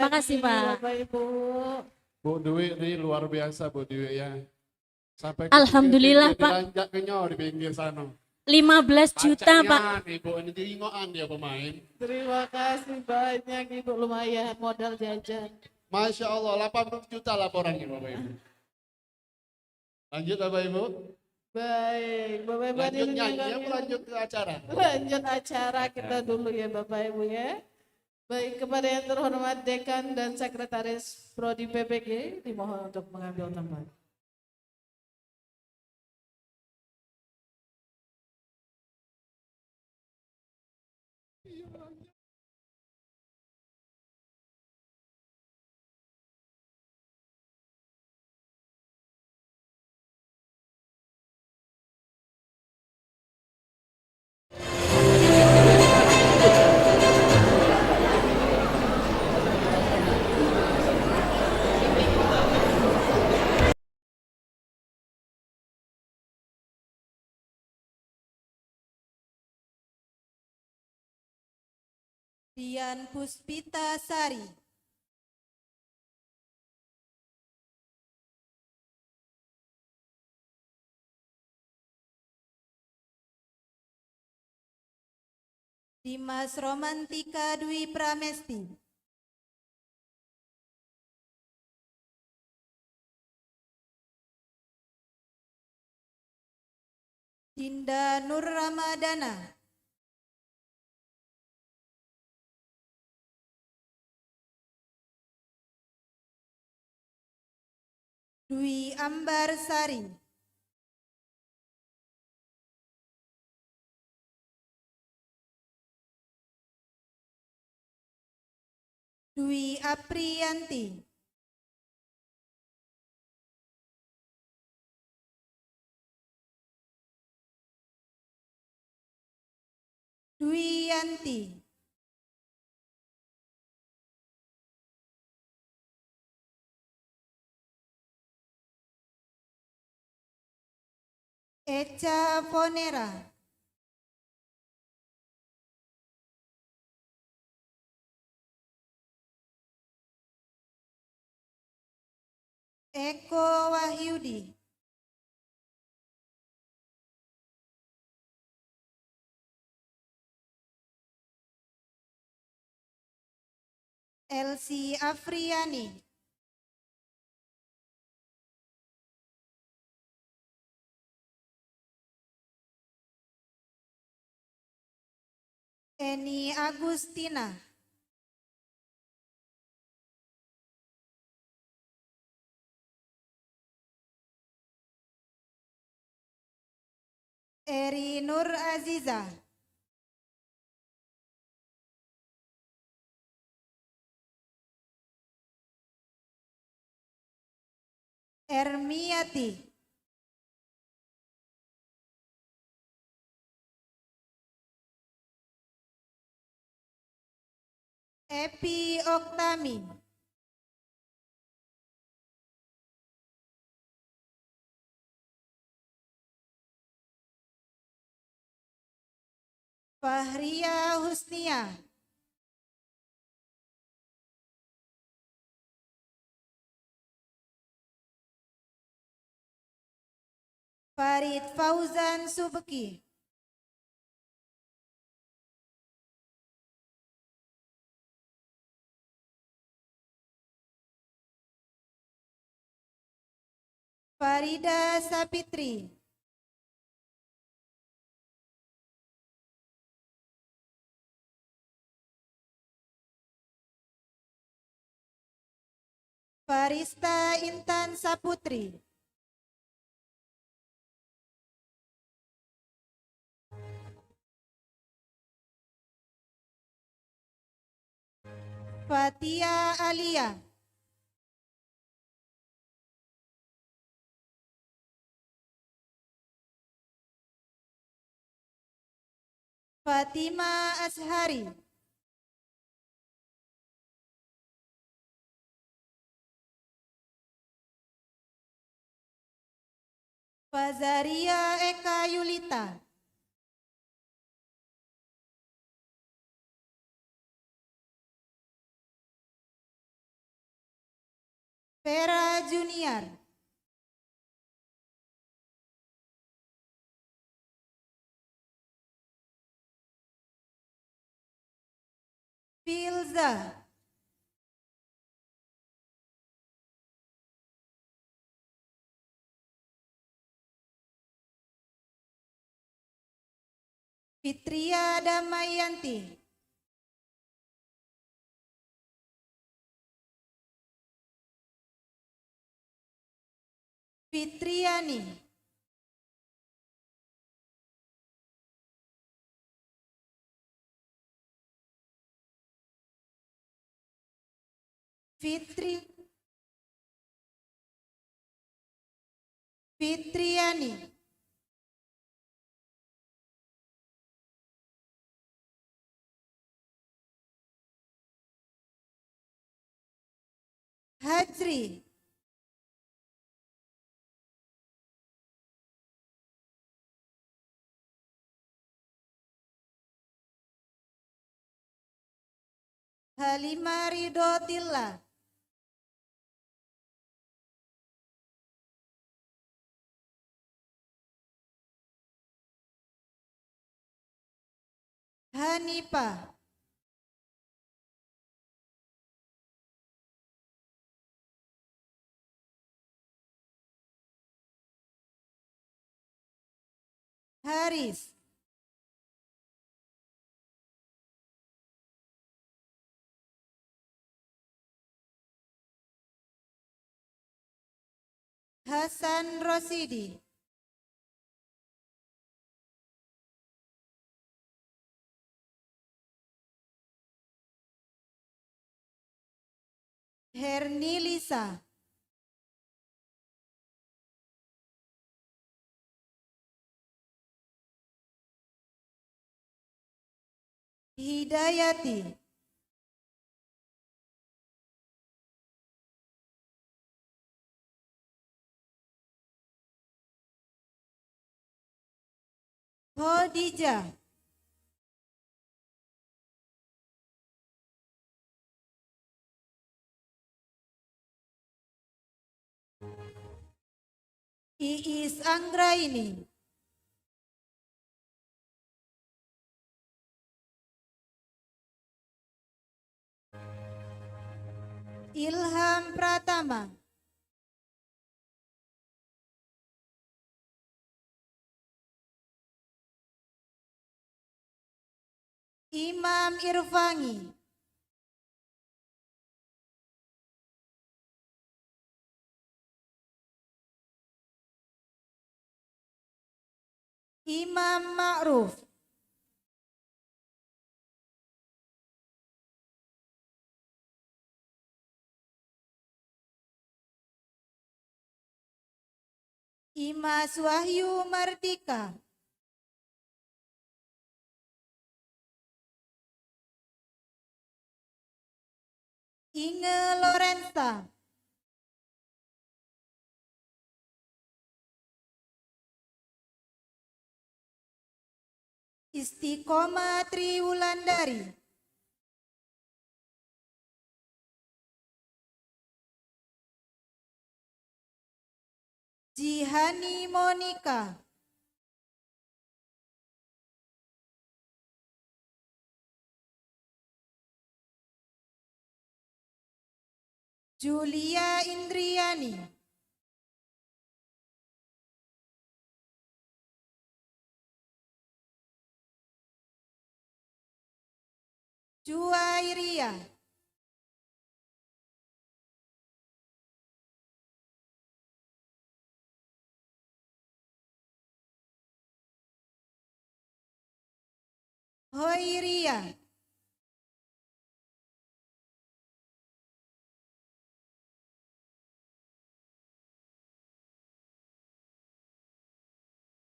Terima kasih, Pak. Bapak Ibu. Bu Dwi ini luar biasa Bu Dwi ya. Sampai Alhamdulillah, pinggir, Pak. dilanjak kenyor di pinggir sana. 15 juta, Pak. Bacanya, Ibu ini diingoan dia pemain. Terima kasih banyak Ibu, lumayan modal jajan. Masya Allah, 80 juta laporannya Bapak Ibu. Lanjut Bapak Ibu. Baik, Bapak Ibu Lanjut hadirin yang nyanyi kami- apa lanjut ke acara? Lanjut acara kita dulu ya Bapak Ibu ya. Baik, kepada yang terhormat Dekan dan Sekretaris Prodi PPG dimohon untuk mengambil tempat. Dian Puspita Sari. Dimas Romantika Dwi Pramesti. Dinda Nur Ramadana. Dwi Ambar Sari. Dwi Apriyanti. Dwi Yanti. Echa Fonera. Eko Wahyudi. Elsie Afriani. Eni Agustina. Eri Nur Aziza. Ermiati. Epi Oktami. Fahria Husnia. Farid Fauzan Subeki. Farida Sapitri. Farista Intan Saputri. Fatia Alia. Fatima Ashari. Fazaria Eka Yulita. Vera Junior, Filza, Fitria Damayanti, Fitriani, Fitriani, Hajri, Halimah Ridotilla, Hanifah, Haris, Hasan Rosidi, Herni Lisa, Hidayati, Khadijah, Iis Anggraini, Ilham Pratama, Imam Irfangi, Imam Ma'ruf, Imas Wahyu Mardika, Inge Lorenza, Istiqomah Triwulandari, Jihani Monika, Julia Indriani, Juwairia, Hoiria,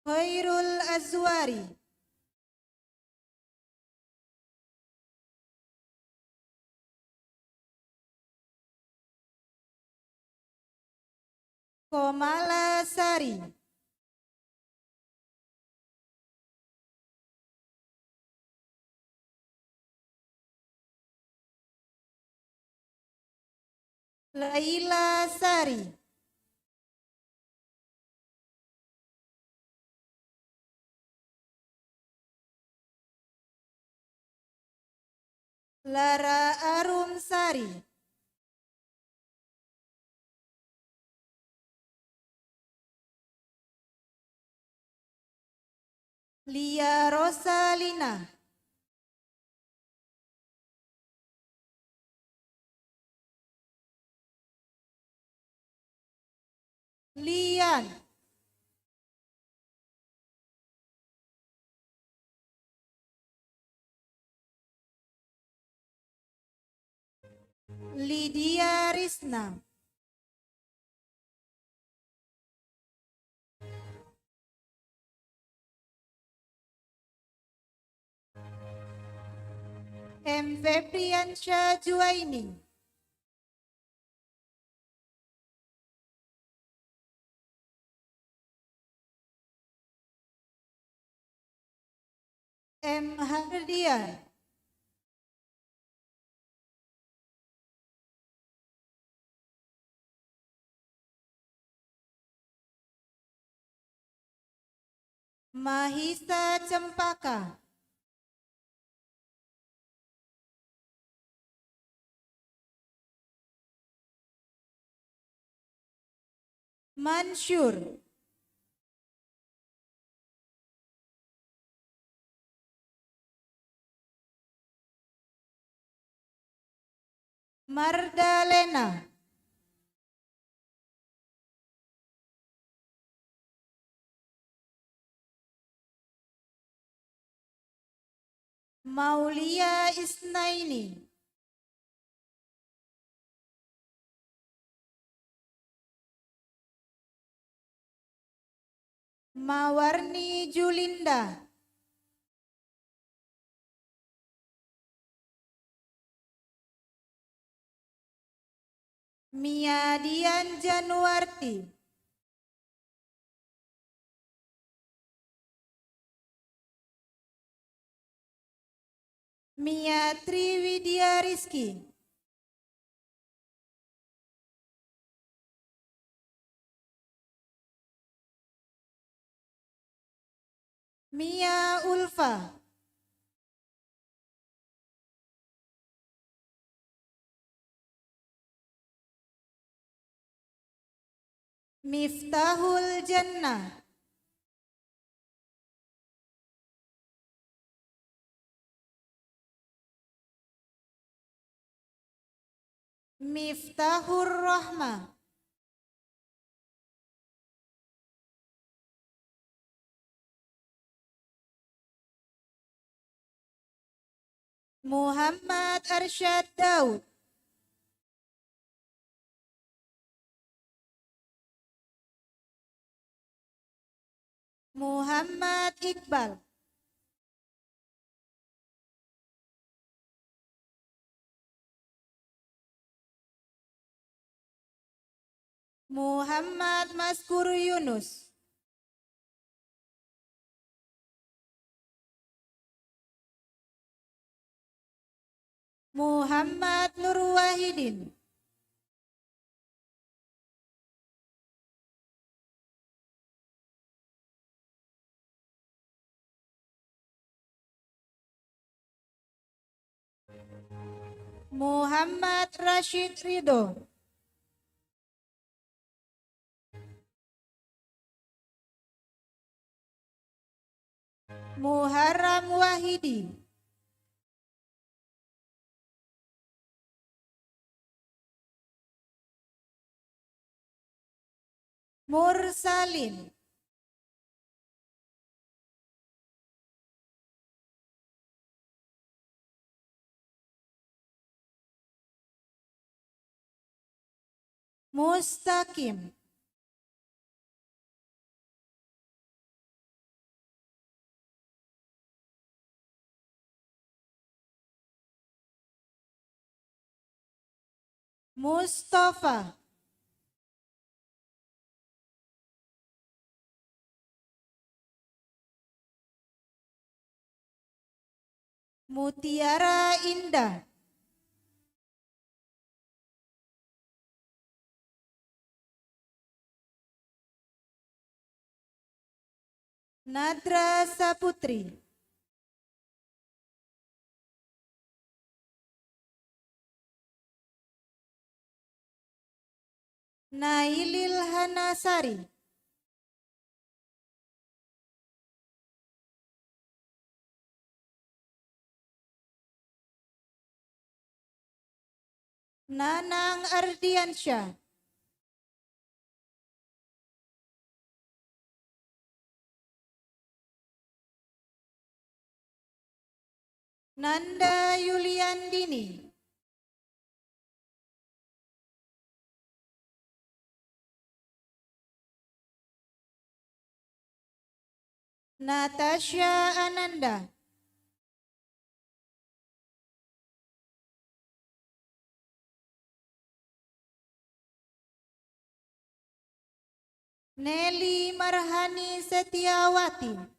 Khairul Azwari, Komala Sari, Laila Sari, Lara Arum Sari, Lia Rosalina, Lian, Lydia Risna, M. Febriansyah Juwaini, M. Hardian, Mahisa Cempaka, Mansyur, Mardalena, Maulia Isnaini, Mawarni Julinda, Mia Dian Januarti, Mia Triwidya Rizky, Mia Ulfa, Miftahul Jannah, Miftahur Rahmah, Muhammad Arsyad Daud, Muhammad Iqbal, Muhammad Maskur Yunus, Muhammad Nur Wahidin, Muhammad Rashid Ridho, Muharram Wahidi, Mursalin, Mustaqim, Mustafa, Mutiara Indah, Nadra Saputri, Nailil Hanasari, Nanang Ardiansyah, Nanda Yuliandini, Natasha Ananda, Nelly Marhani Setiawati,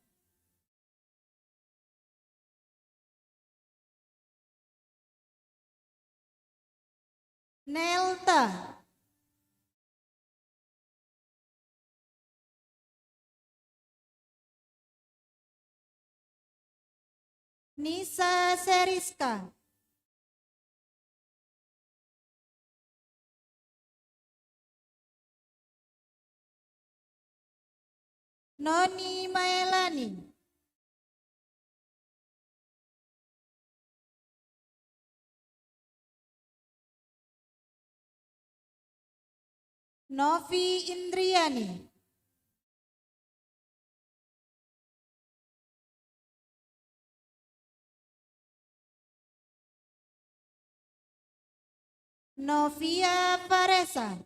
Nelta, Nisa Seriska, Noni Maelani, Novi Indriani, Novia Faresa,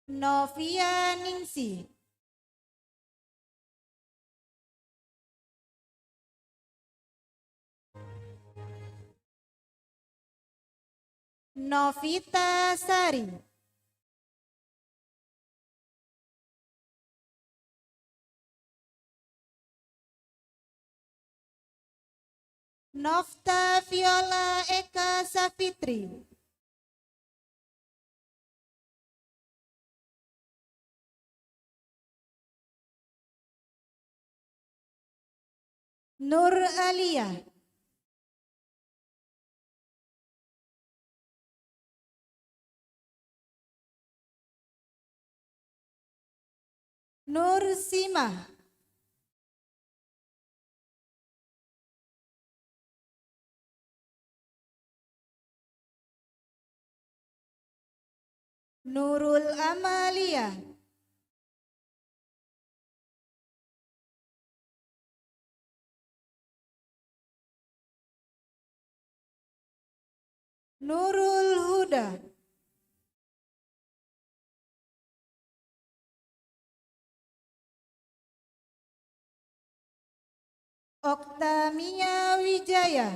Novia Ningsi, Novita Sari, Nofta Viola Eka Safitri, Nur Alia, Nur Simah, Nurul Amalia, Nurul Huda, Oktamia Wijaya,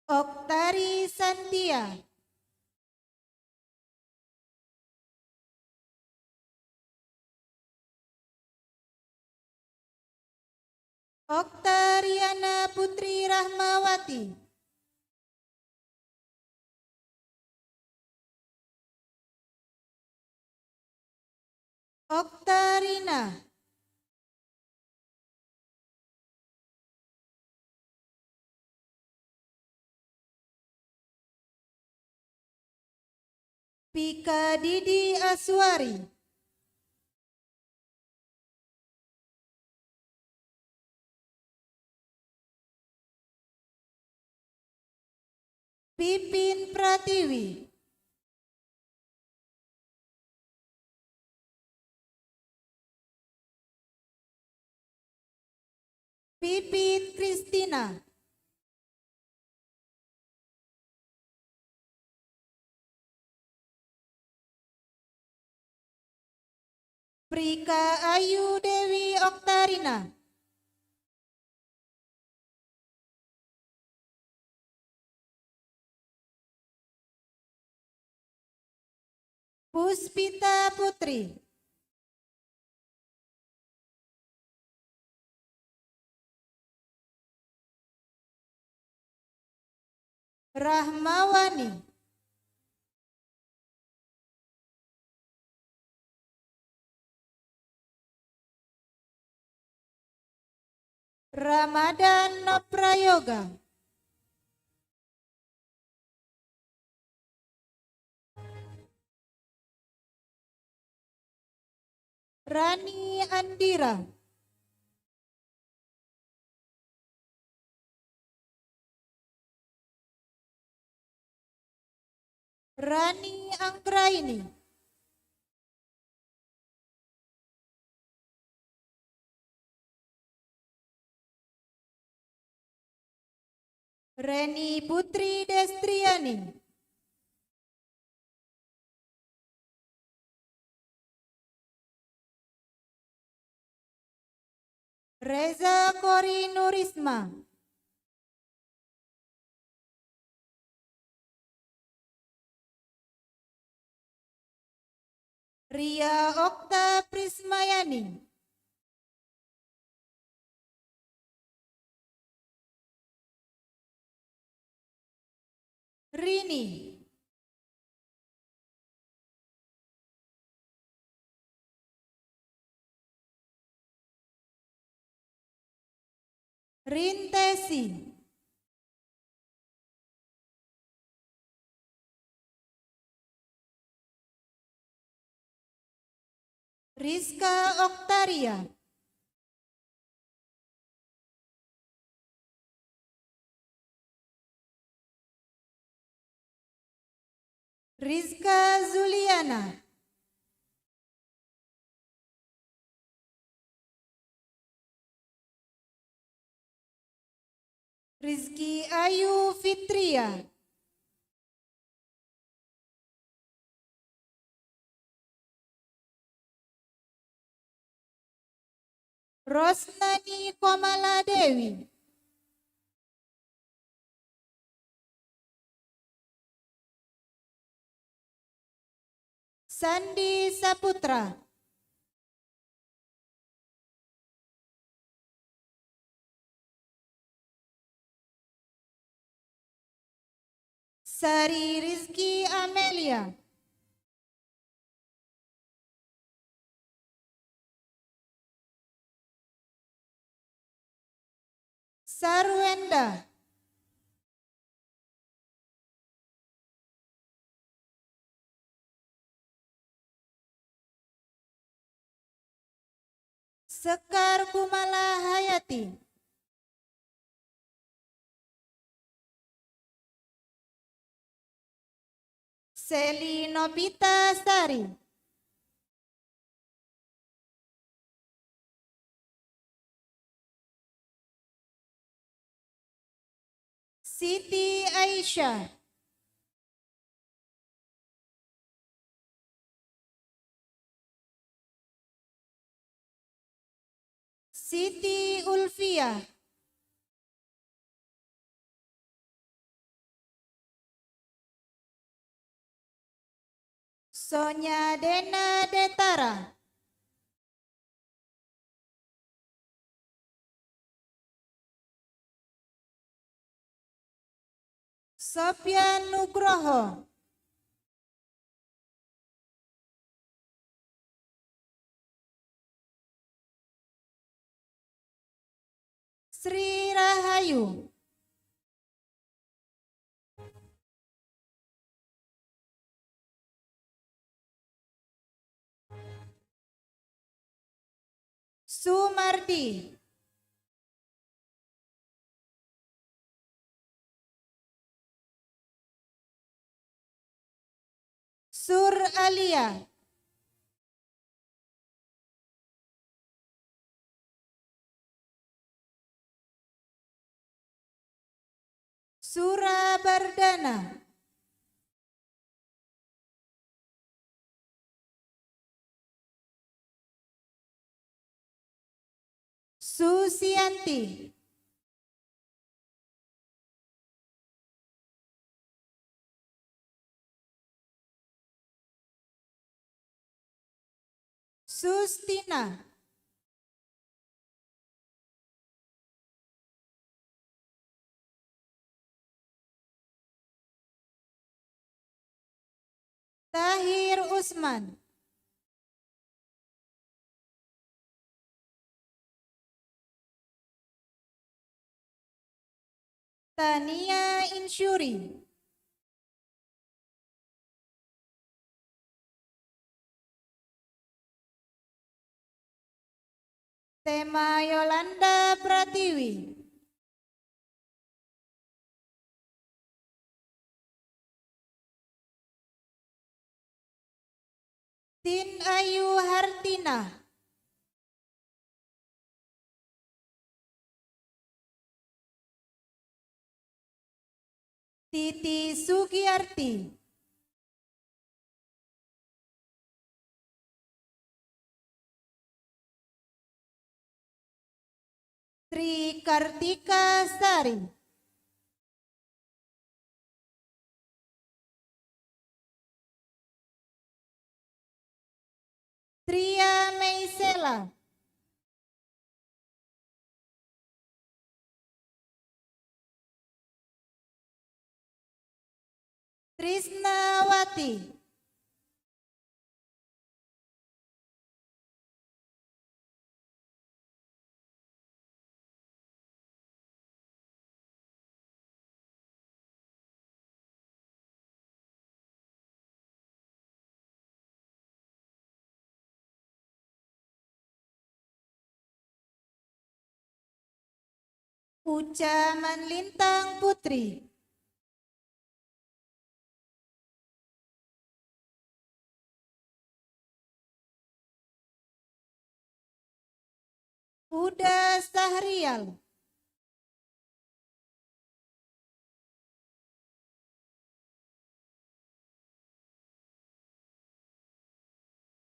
Oktari Santia, Oktariana Putri Rahmawati, Oktarina, Pika Didi Aswari, Pipin Pratiwi, Pipit Kristina, Prika Ayu Dewi Oktarina, Puspita Putri, Rahmawani, Ramadan Prayoga, Rani Andira, Rani Anggraini, Reni Putri Destriani, Reza Kori Nurisma, Ria Okta Prismayani, Rini, Rintesi, Rizka Oktaria, Rizka Zuliana, Rizki Ayu Fitria, Rosnani Komala Dewi, Sandi Saputra, Sari Rizki Amelia, Sarwenda, Sekar Kumala Hayati, Seli Nobita Sari, Siti Aisyah, Siti Ulfia, Sonya Dena Detara, Sofyan Nugroho, Sri Rahayu, Sumardi, Sur Alia, Surabardana, Susianti, Sustina, Tahir Usman, Tania Insyuri, Tema Yolanda Pratiwi, Tin Ayu Hartina, Titi Sugiyarti, Tri Kartika Sari, Tria Meisela, Trisnawati, Uca Manlintang Putri, Huda Sahrial,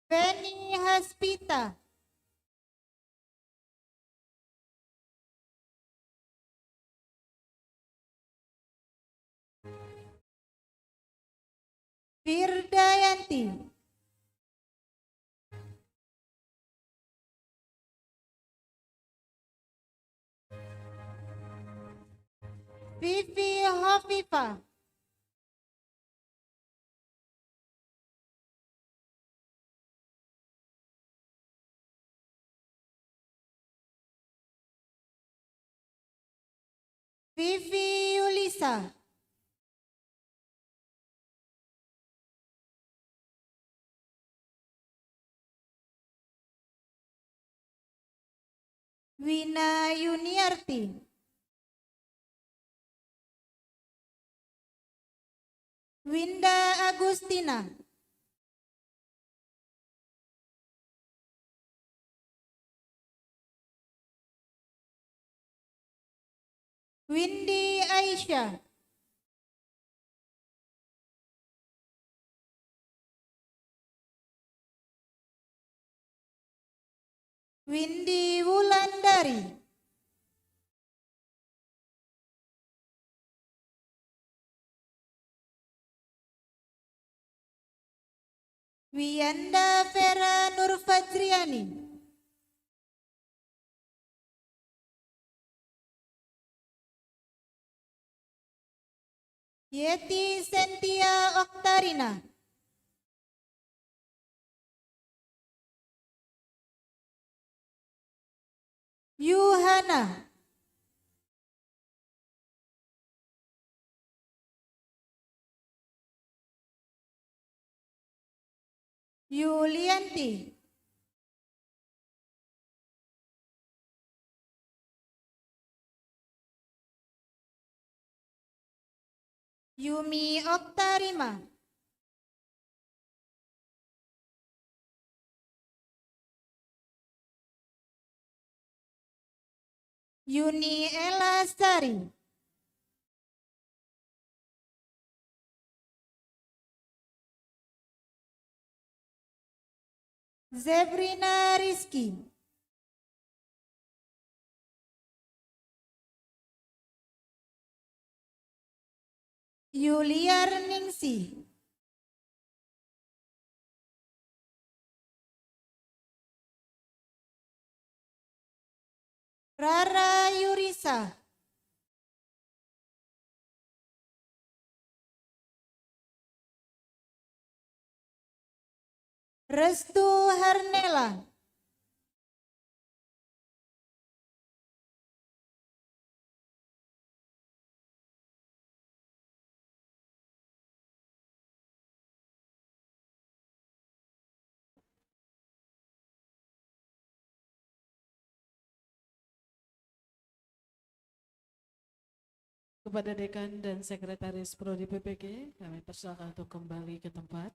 Feni Haspita, Firdayanti, Vivi Hovifa, Vivi Yulisa, Wina Yuniarti, Winda Agustina, Windy Aisyah, Windy Wulandari, Wiyanda Vera Nurfajriani, Yeti Sentia Oktarina, Yuhana, Yulianti, Yumi Oktarima, Yuni Elasari, Zebrina Rizky, Yuliar Ningsi, Rara Yurisa, Restu Hernela. Kepada Dekan dan Sekretaris Prodi PPG, kami persilakan untuk kembali ke tempat.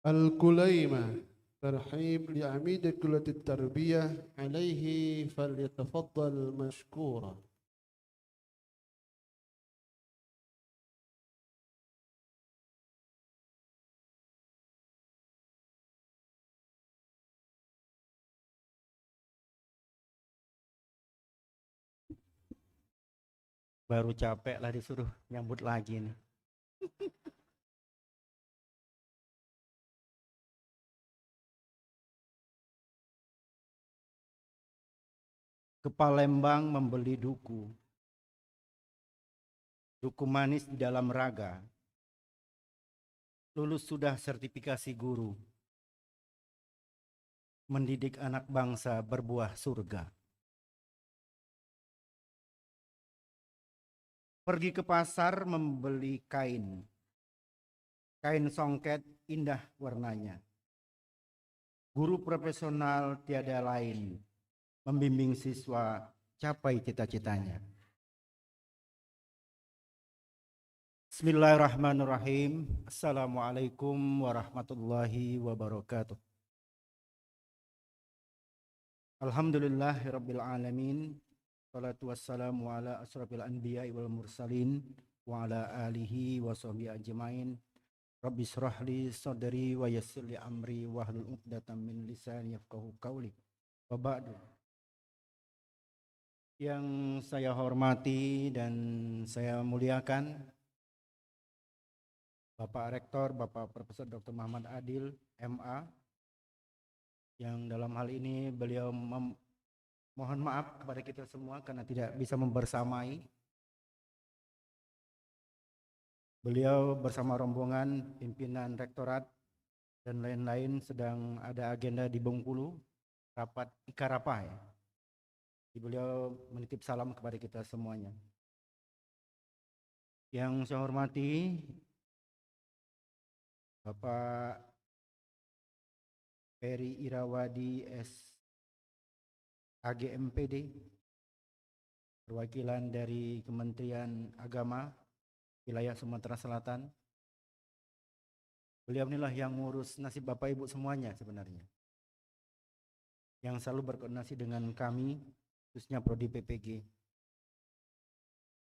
الكليمة ترحيب لعميد كلية التربية عليه فليتفضل مشكورا. Baru capek lah disuruh nyambut lagi nih. Ke Palembang membeli duku. Duku manis di dalam raga. Lulus sudah sertifikasi guru. Mendidik anak bangsa berbuah surga. Pergi ke pasar membeli kain. Kain songket indah warnanya. Guru profesional tiada lain. Membimbing siswa capai cita-citanya. Bismillahirrahmanirrahim. Assalamualaikum warahmatullahi wabarakatuh. Alhamdulillahirabbil alamin. Salatu wassalamu ala asrafil anbiya'i wal mursalin wa ala alihi wa sahbihi ajmain. Rabbi shrah li sadri wa yassir li amri wahlul 'uqdatam min lisani yafqahu qawli. Wa ba'du. Yang saya hormati dan saya muliakan Bapak Rektor, Bapak Profesor Dr. Muhammad Adil, MA, yang dalam hal ini beliau mohon maaf kepada kita semua karena tidak bisa membersamai. Beliau bersama rombongan pimpinan rektorat dan lain-lain sedang ada agenda di Bengkulu, rapat Ikarapa ya. Beliau menitip salam kepada kita semuanya. Yang saya hormati Bapak Peri Irawadi AGMPD, perwakilan dari Kementerian Agama wilayah Sumatera Selatan. Beliau inilah yang ngurus nasib Bapak Ibu semuanya sebenarnya, yang selalu berkoordinasi dengan kami, khususnya Prodi PPG.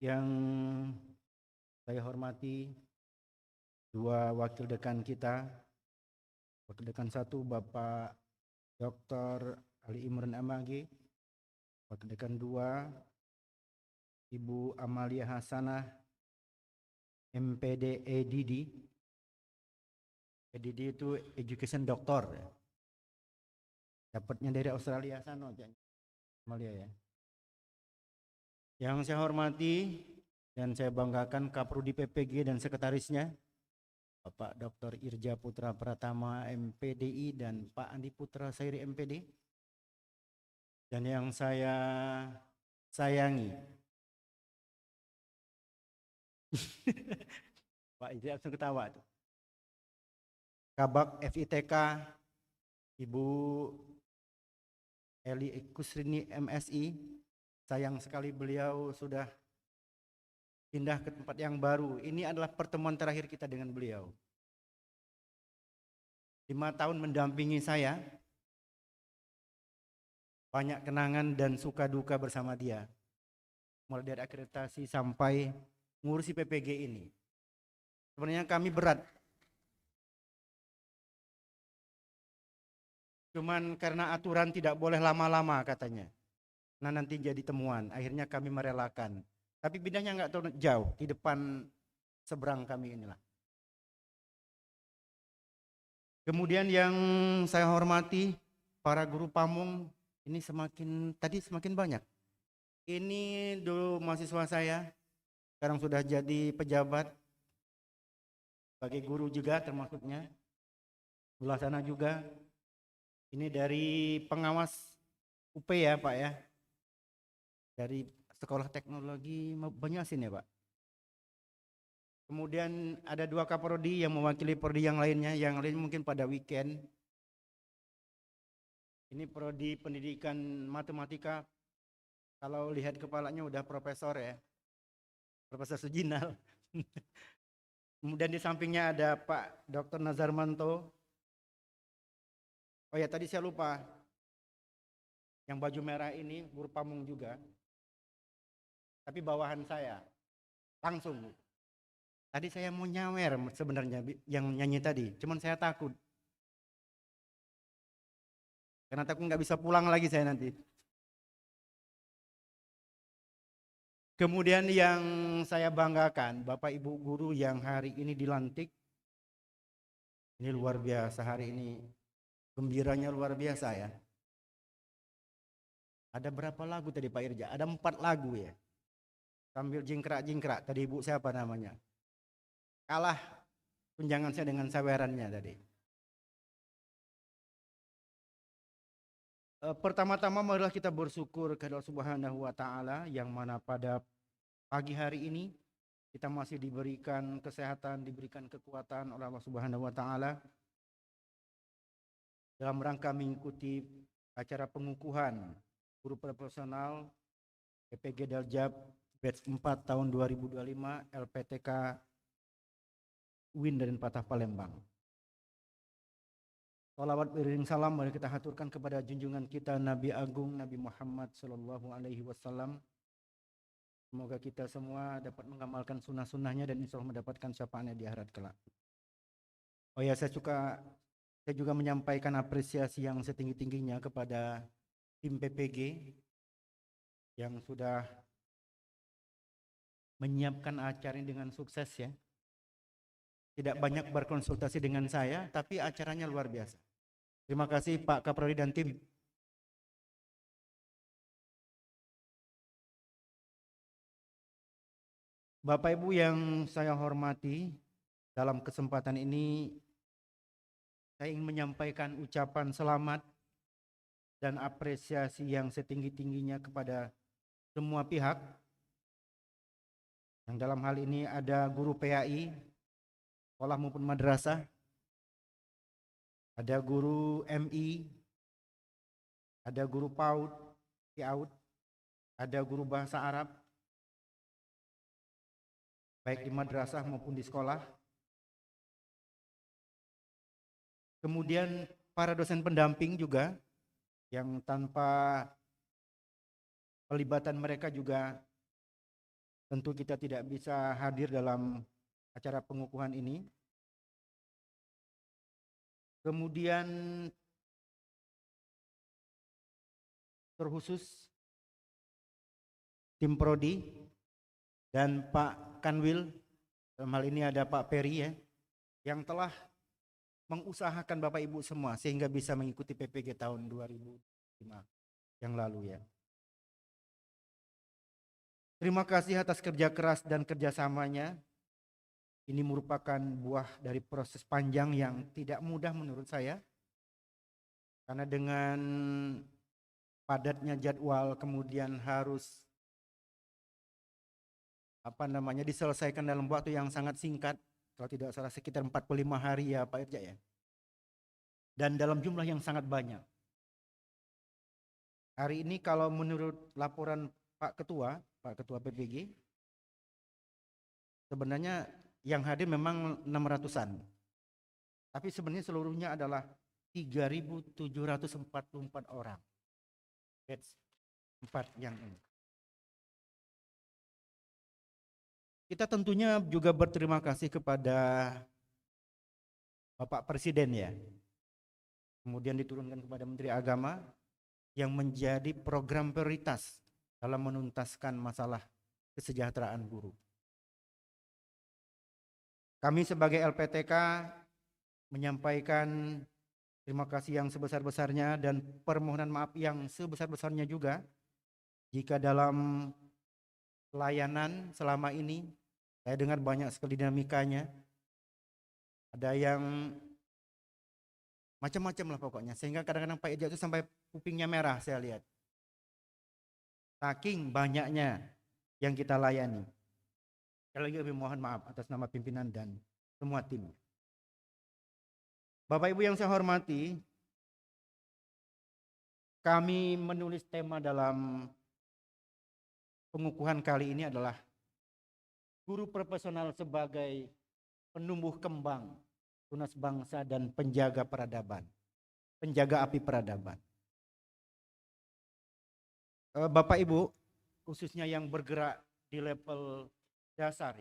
Yang saya hormati dua wakil dekan kita. Wakil dekan satu Bapak Dr. Ali Imran MAG, wakil dekan 2 Ibu Amalia Hasanah MPD EDD. EDD itu Education Doctor ya. Dapatnya dari Australia sana Amalia ya. Yang saya hormati dan saya banggakan Kaprodi PPG dan sekretarisnya Bapak Dr. Irja Putra Pratama MPDI dan Pak Andi Putra Sairi MPD. Dan yang saya sayangi Pak Irja langsung ketawa tuh. Kabak FITK Ibu Eli Kusrini MSI. Sayang sekali beliau sudah pindah ke tempat yang baru. Ini adalah pertemuan terakhir kita dengan beliau. 5 tahun mendampingi saya. Banyak kenangan dan suka duka bersama dia. Mulai dari akreditasi sampai ngurusi PPG ini. Sebenarnya kami berat. Cuman karena aturan tidak boleh lama-lama katanya. nah nanti jadi temuan. Akhirnya kami merelakan. Tapi bidangnya nggak terlalu jauh, di depan seberang kami inilah. Kemudian yang saya hormati, para guru pamong, ini semakin banyak. Ini dulu mahasiswa saya, sekarang sudah jadi pejabat, sebagai guru juga termasuknya. Sebelah sana juga, ini dari pengawas UP ya Pak ya, dari Sekolah Teknologi Banyasin ya Pak. Kemudian ada 2 kaprodi yang mewakili prodi yang lainnya, yang lain mungkin pada weekend. Ini prodi pendidikan matematika, kalau lihat kepalanya udah profesor ya, Profesor Sujinal. Kemudian di sampingnya ada Pak Dr. Nazarmanto. Oh ya tadi saya lupa, yang baju merah ini guru pamong juga, tapi bawahan saya langsung. Tadi saya mau nyawer sebenarnya yang nyanyi tadi, cuman saya takut. Karena takut nggak bisa pulang lagi saya nanti. Kemudian yang saya banggakan, Bapak Ibu guru yang hari ini dilantik. Ini luar biasa hari ini, gembiranya luar biasa ya. Ada berapa lagu tadi Pak Irja? Ada 4 lagu ya. Sambil jingkrak-jingkrak, tadi ibu siapa namanya? Kalah tunjangan saya dengan sawerannya tadi. Pertama-tama marilah kita bersyukur kepada Allah Subhanahu wa taala yang mana pada pagi hari ini kita masih diberikan kesehatan, diberikan kekuatan oleh Allah Subhanahu wa taala dalam rangka mengikuti acara pengukuhan guru profesional PPG Daljab batch 4 tahun 2025 LPTK UIN dan Patah Palembang. Salawat beriring salam mari kita haturkan kepada junjungan kita Nabi Agung Nabi Muhammad Sallallahu Alaihi Wasallam. Semoga kita semua dapat mengamalkan sunnah-sunnahnya dan insya Allah mendapatkan syafaatnya di akhirat kelak. Oh ya, saya juga menyampaikan apresiasi yang setinggi-tingginya kepada tim PPG yang sudah menyiapkan acara ini dengan sukses ya. Tidak banyak berkonsultasi dengan saya, tapi acaranya luar biasa. Terima kasih Pak Kaprodi dan tim. Bapak Ibu yang saya hormati, dalam kesempatan ini saya ingin menyampaikan ucapan selamat dan apresiasi yang setinggi-tingginya kepada semua pihak. Yang dalam hal ini ada guru PAI, sekolah maupun madrasah, ada guru MI, ada guru PAUD, ada guru bahasa Arab, baik di madrasah maupun di sekolah. Kemudian para dosen pendamping juga, yang tanpa pelibatan mereka juga tentu kita tidak bisa hadir dalam acara pengukuhan ini. Kemudian terkhusus tim Prodi dan Pak Kanwil, dalam hal ini ada Pak Peri ya, yang telah mengusahakan Bapak Ibu semua sehingga bisa mengikuti PPG tahun 2005 yang lalu ya. Terima kasih atas kerja keras dan kerjasamanya. Ini merupakan buah dari proses panjang yang tidak mudah menurut saya. Karena dengan padatnya jadwal kemudian harus diselesaikan dalam waktu yang sangat singkat. Kalau tidak salah sekitar 45 hari ya Pak Irja ya. Dan dalam jumlah yang sangat banyak. Hari ini kalau menurut laporan Pak Ketua PPG, sebenarnya yang hadir memang 600-an. Tapi sebenarnya seluruhnya adalah 3.744 orang. Batch 4 yang ini. Kita tentunya juga berterima kasih kepada Bapak Presiden ya. Kemudian diturunkan kepada Menteri Agama yang menjadi program prioritas dalam menuntaskan masalah kesejahteraan guru. Kami sebagai LPTK menyampaikan terima kasih yang sebesar-besarnya dan permohonan maaf yang sebesar-besarnya juga jika dalam pelayanan selama ini saya dengar banyak sekali dinamikanya. Ada yang macam-macam lah pokoknya, sehingga kadang-kadang Pak Irja itu sampai kupingnya merah saya lihat. Saking banyaknya yang kita layani. Sekali lagi kami mohon maaf atas nama pimpinan dan semua tim. Bapak Ibu yang saya hormati, kami menulis tema dalam pengukuhan kali ini adalah guru profesional sebagai penumbuh kembang tunas bangsa dan penjaga peradaban, penjaga api peradaban. Bapak Ibu, khususnya yang bergerak di level dasar,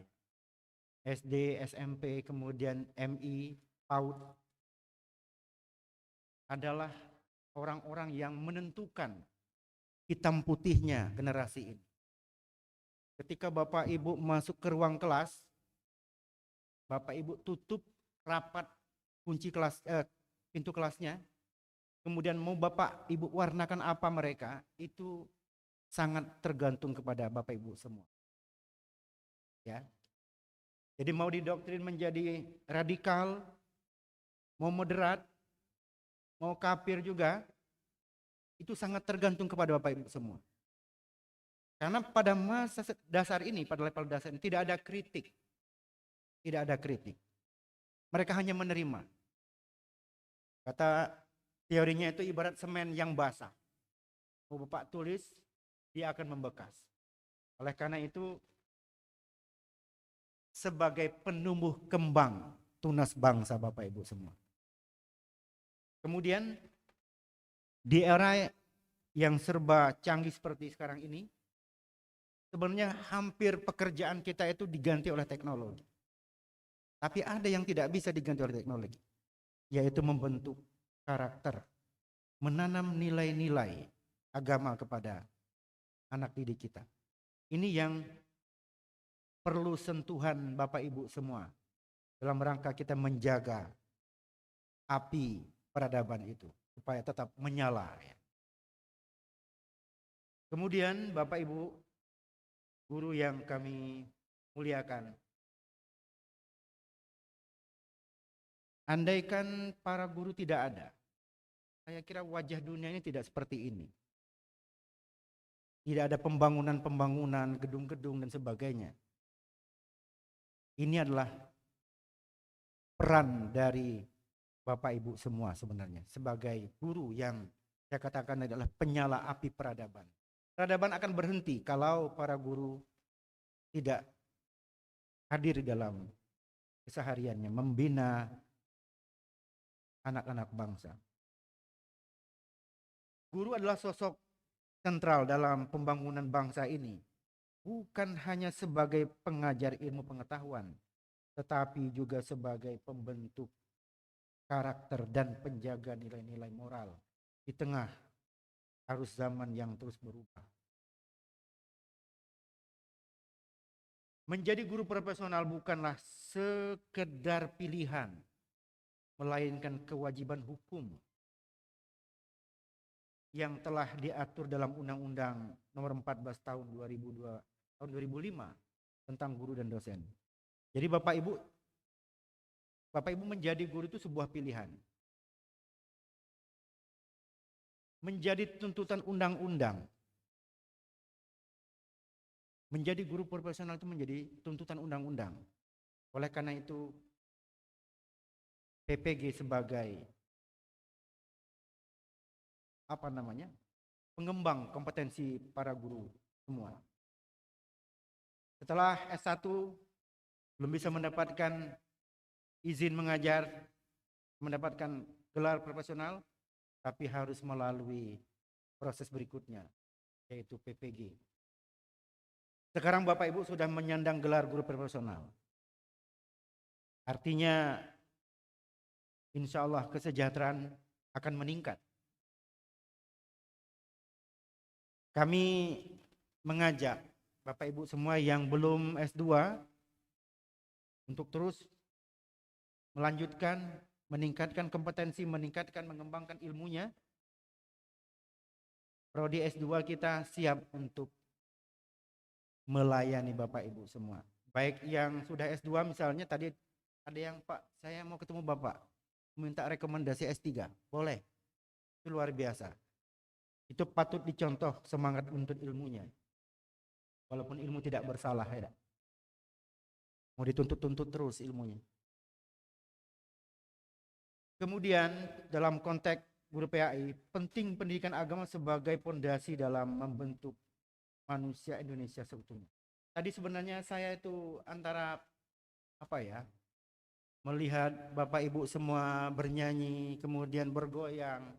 SD, SMP, kemudian MI, PAUD, adalah orang-orang yang menentukan hitam putihnya generasi ini. Ketika Bapak Ibu masuk ke ruang kelas, Bapak Ibu tutup rapat kunci kelas, pintu kelasnya, kemudian mau Bapak Ibu warnakan apa mereka, itu sangat tergantung kepada Bapak Ibu semua. Ya. Jadi mau didoktrin menjadi radikal, mau moderat, mau kafir juga, itu sangat tergantung kepada Bapak Ibu semua. Karena pada masa dasar ini, pada level dasar ini tidak ada kritik. Tidak ada kritik. Mereka hanya menerima. Kata teorinya itu ibarat semen yang basah. Mau Bapak tulis, dia akan membekas. Oleh karena itu, sebagai penumbuh kembang tunas bangsa Bapak Ibu semua. Kemudian di era yang serba canggih seperti sekarang ini, sebenarnya hampir pekerjaan kita itu diganti oleh teknologi. Tapi ada yang tidak bisa diganti oleh teknologi, yaitu membentuk karakter, menanam nilai-nilai agama kepada anak didik kita. Ini yang perlu sentuhan Bapak Ibu semua dalam rangka kita menjaga api peradaban itu supaya tetap menyala. Kemudian Bapak Ibu guru yang kami muliakan, andaikan para guru tidak ada, saya kira wajah dunia ini tidak seperti ini. Tidak ada pembangunan-pembangunan, gedung-gedung dan sebagainya. Ini adalah peran dari Bapak Ibu semua sebenarnya sebagai guru yang saya katakan adalah penyala api peradaban. Peradaban akan berhenti kalau para guru tidak hadir dalam kesehariannya membina anak-anak bangsa. Guru adalah sosok sentral dalam pembangunan bangsa ini. Bukan hanya sebagai pengajar ilmu pengetahuan, tetapi juga sebagai pembentuk karakter dan penjaga nilai-nilai moral di tengah arus zaman yang terus berubah. Menjadi guru profesional bukanlah sekedar pilihan, melainkan kewajiban hukum yang telah diatur dalam Undang-Undang Nomor 14 Tahun 2005 tentang guru dan dosen. Jadi Bapak Ibu menjadi guru itu sebuah pilihan. Menjadi tuntutan undang-undang. Menjadi guru profesional itu menjadi tuntutan undang-undang. Oleh karena itu PPG sebagai pengembang kompetensi para guru semua. Setelah S1 belum bisa mendapatkan izin mengajar, mendapatkan gelar profesional, tapi harus melalui proses berikutnya, yaitu PPG. Sekarang Bapak Ibu sudah menyandang gelar guru profesional. Artinya insya Allah kesejahteraan akan meningkat. kami mengajak Bapak Ibu semua yang belum S2 untuk terus melanjutkan, meningkatkan kompetensi, meningkatkan, mengembangkan ilmunya. Prodi S2 kita siap untuk melayani Bapak Ibu semua. Baik yang sudah S2 misalnya, tadi ada yang, Pak, saya mau ketemu Bapak, minta rekomendasi S3, boleh. Itu luar biasa. Itu patut dicontoh semangat untuk ilmunya. Walaupun ilmu tidak bersalah, ya. Mau dituntut-tuntut terus ilmunya. Kemudian dalam konteks guru PAI, penting pendidikan agama sebagai pondasi dalam membentuk manusia Indonesia seutuhnya. Tadi sebenarnya saya itu antara melihat Bapak Ibu semua bernyanyi kemudian bergoyang.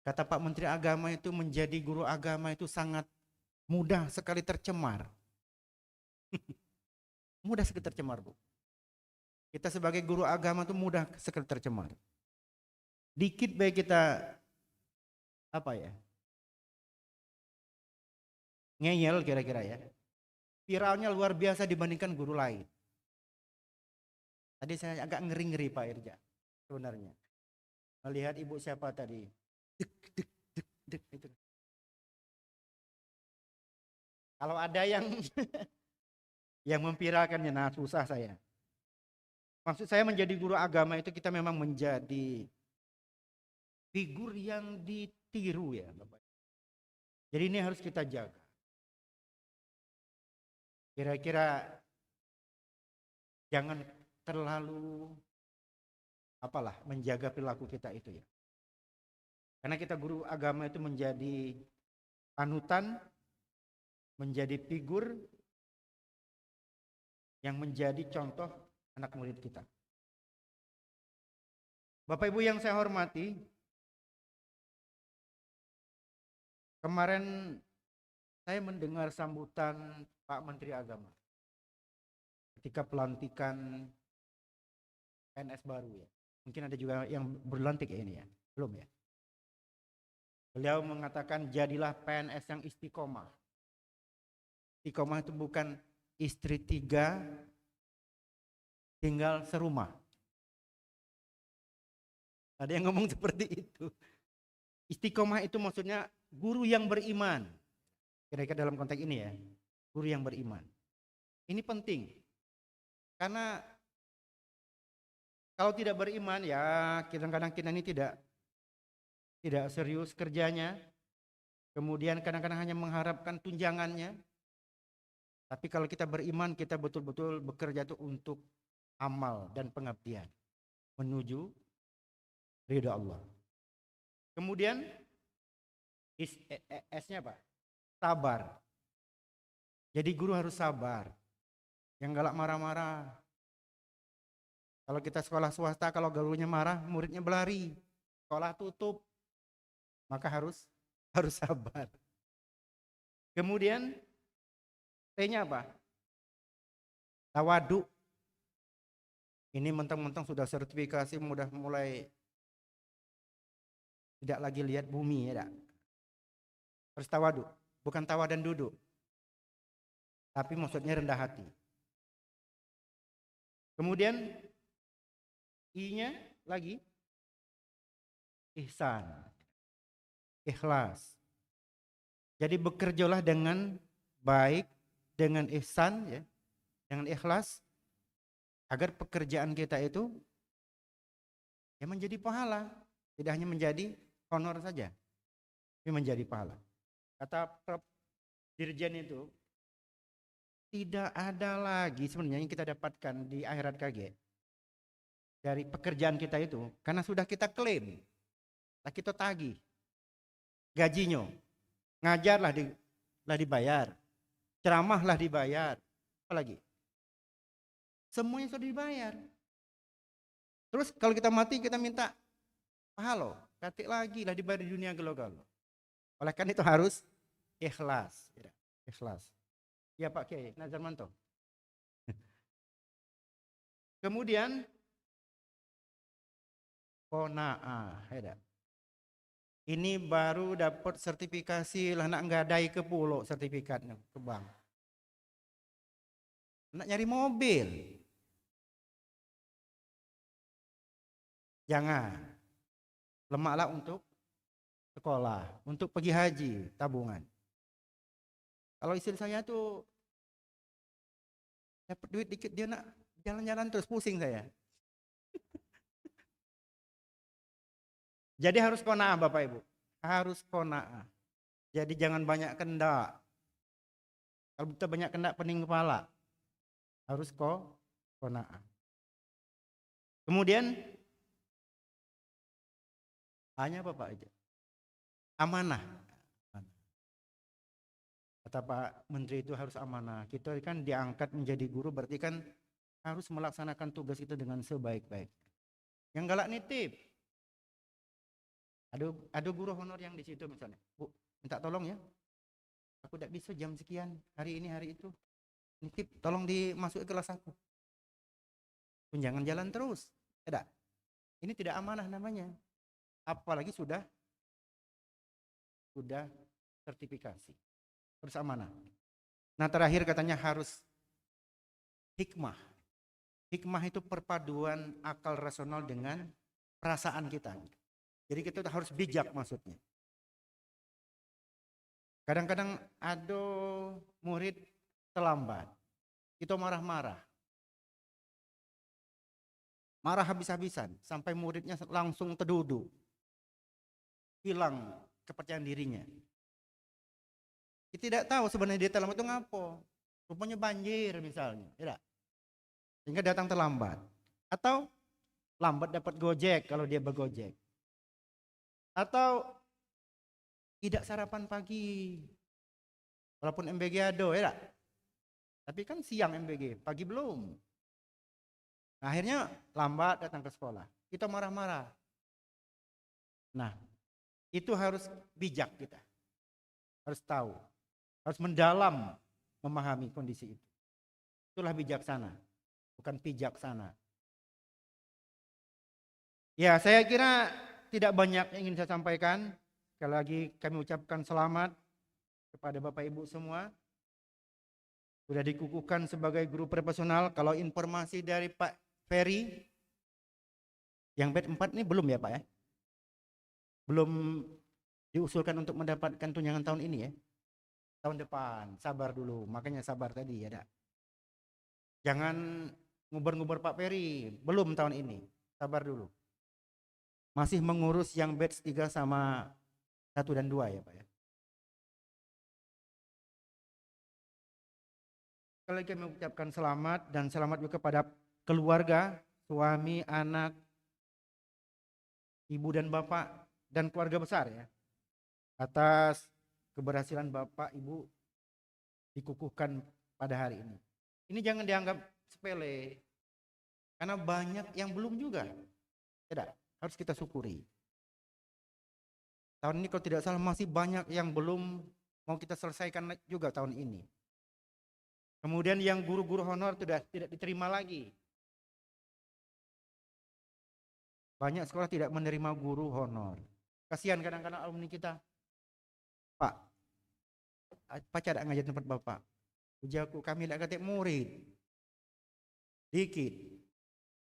Kata Pak Menteri Agama itu menjadi guru agama itu sangat mudah sekali tercemar. Mudah sekali tercemar, Bu. Kita sebagai guru agama itu mudah sekali tercemar. Dikit baik kita ngeyel kira-kira ya. Viralnya luar biasa dibandingkan guru lain. Tadi saya agak ngeri-ngeri Pak Irja sebenarnya. Melihat ibu siapa tadi? Dek itu. Kalau ada yang yang memviralkannya, nah susah saya. Maksud saya menjadi guru agama itu kita memang menjadi figur yang ditiru ya Bapak. Jadi ini harus kita jaga. Kira-kira jangan terlalu menjaga perilaku kita itu ya. Karena kita guru agama itu menjadi panutan, menjadi figur yang menjadi contoh anak murid kita. Bapak Ibu yang saya hormati, kemarin saya mendengar sambutan Pak Menteri Agama ketika pelantikan PNS baru ya. Mungkin ada juga yang berlantik ya ini ya, belum ya. Beliau mengatakan jadilah PNS yang istiqomah. Istiqomah itu bukan istri 3 tinggal serumah. Ada yang ngomong seperti itu. Istiqomah itu maksudnya guru yang beriman. Kira-kira dalam konteks ini ya, guru yang beriman. Ini penting. Karena kalau tidak beriman ya kadang-kadang kita ini tidak serius kerjanya. Kemudian kadang-kadang hanya mengharapkan tunjangannya. Tapi kalau kita beriman, kita betul-betul bekerja itu untuk amal dan pengabdian menuju ridha Allah. Kemudian S-nya apa? Sabar. Jadi guru harus sabar. Yang galak marah-marah. Kalau kita sekolah swasta, kalau gurunya marah, muridnya berlari. Sekolah tutup. Maka harus sabar. Kemudian T-nya apa? Tawadu. Ini mentang-mentang sudah sertifikasi, mudah mulai tidak lagi lihat bumi ya. Harus tawadu, bukan tawa dan duduk. Tapi maksudnya rendah hati. Kemudian I-nya lagi ihsan. Ikhlas. Jadi bekerjalah dengan baik, dengan ihsan ya, dengan ikhlas agar pekerjaan kita itu ya menjadi pahala, tidak hanya menjadi honor saja, tapi menjadi pahala. Kata Prof. Dirjen itu tidak ada lagi sebenarnya yang kita dapatkan di akhirat kaget dari pekerjaan kita itu karena sudah kita klaim, kita tagih gajinya, ngajarlah dibayar, ceramahlah dibayar, apalagi semuanya sudah dibayar. Terus kalau kita mati kita minta pahala, katik lagi lah dibayar di dunia gelo-gelo. Oleh karena itu harus ikhlas, ikhlas. Ya Pak Kiai Nazarmanto. Kemudian qanaah, Ini baru dapat sertifikasi lah, nak nggadai ke pulau sertifikatnya ke bank. Nak nyari mobil. Jangan. Lemaklah untuk sekolah, untuk pergi haji, tabungan. Kalau istri saya tuh dapat duit dikit, dia nak jalan-jalan terus, pusing saya. Jadi harus qanaah Bapak Ibu, harus qanaah. Jadi jangan banyak kendak. Kalau kita banyak kendak pening kepala, harus qanaah. Kemudian hanya apa Pak aja? Amanah. Kata Pak Menteri itu harus amanah. Kita kan diangkat menjadi guru, berarti kan harus melaksanakan tugas itu dengan sebaik-baik. Yang galak nitip. Ada guru honor yang di situ misalnya, Bu, minta tolong ya, aku tidak bisa jam sekian, hari ini hari itu, nitip, tolong dimasuk ke kelas aku. Jangan jalan terus, tidak. Ini tidak amanah namanya. Apalagi sudah sertifikasi, harus amanah. Nah terakhir katanya harus hikmah. Hikmah itu perpaduan akal rasional dengan perasaan kita. Jadi kita harus bijak maksudnya. Kadang-kadang ada murid terlambat, kita marah-marah. Marah habis-habisan, sampai muridnya langsung terduduk. Hilang kepercayaan dirinya. Kita tidak tahu sebenarnya dia terlambat itu ngapo. Rupanya banjir misalnya, tidak. Sehingga datang terlambat. Atau lambat dapat gojek kalau dia bergojek. Atau tidak sarapan pagi. Walaupun MBG ada, ya. Tapi kan siang MBG, pagi belum. Nah, akhirnya lambat datang ke sekolah. Kita marah-marah. Nah, itu harus bijak kita. Harus tahu. Harus mendalam memahami kondisi itu. Itulah bijaksana, bukan pijaksana. Ya, saya kira tidak banyak yang ingin saya sampaikan. Sekali lagi kami ucapkan selamat kepada Bapak Ibu semua. Sudah dikukuhkan sebagai guru profesional. Kalau informasi dari Pak Ferry, yang batch 4 ini belum ya Pak ya? Belum diusulkan untuk mendapatkan tunjangan tahun ini ya? Tahun depan, sabar dulu. Makanya sabar tadi ya. Jangan ngubar-ngubar Pak Ferry, belum tahun ini. Sabar dulu. Masih mengurus yang batch 3 sama 1 dan 2 ya Pak ya. Sekali lagi kami ucapkan selamat dan selamat juga kepada keluarga, suami, anak, ibu dan bapak dan keluarga besar ya. Atas keberhasilan Bapak Ibu dikukuhkan pada hari ini. Ini jangan dianggap sepele. Karena banyak yang belum juga. Tidak. Harus kita syukuri. Tahun ini kalau tidak salah masih banyak yang belum mau kita selesaikan juga tahun ini. Kemudian yang guru-guru honor sudah tidak diterima lagi. Banyak sekolah tidak menerima guru honor. Kasihan kadang-kadang alumni kita. Pak, pacar tidak ngajar tempat Bapak. Ujaku kami tidak kata murid. Dikit.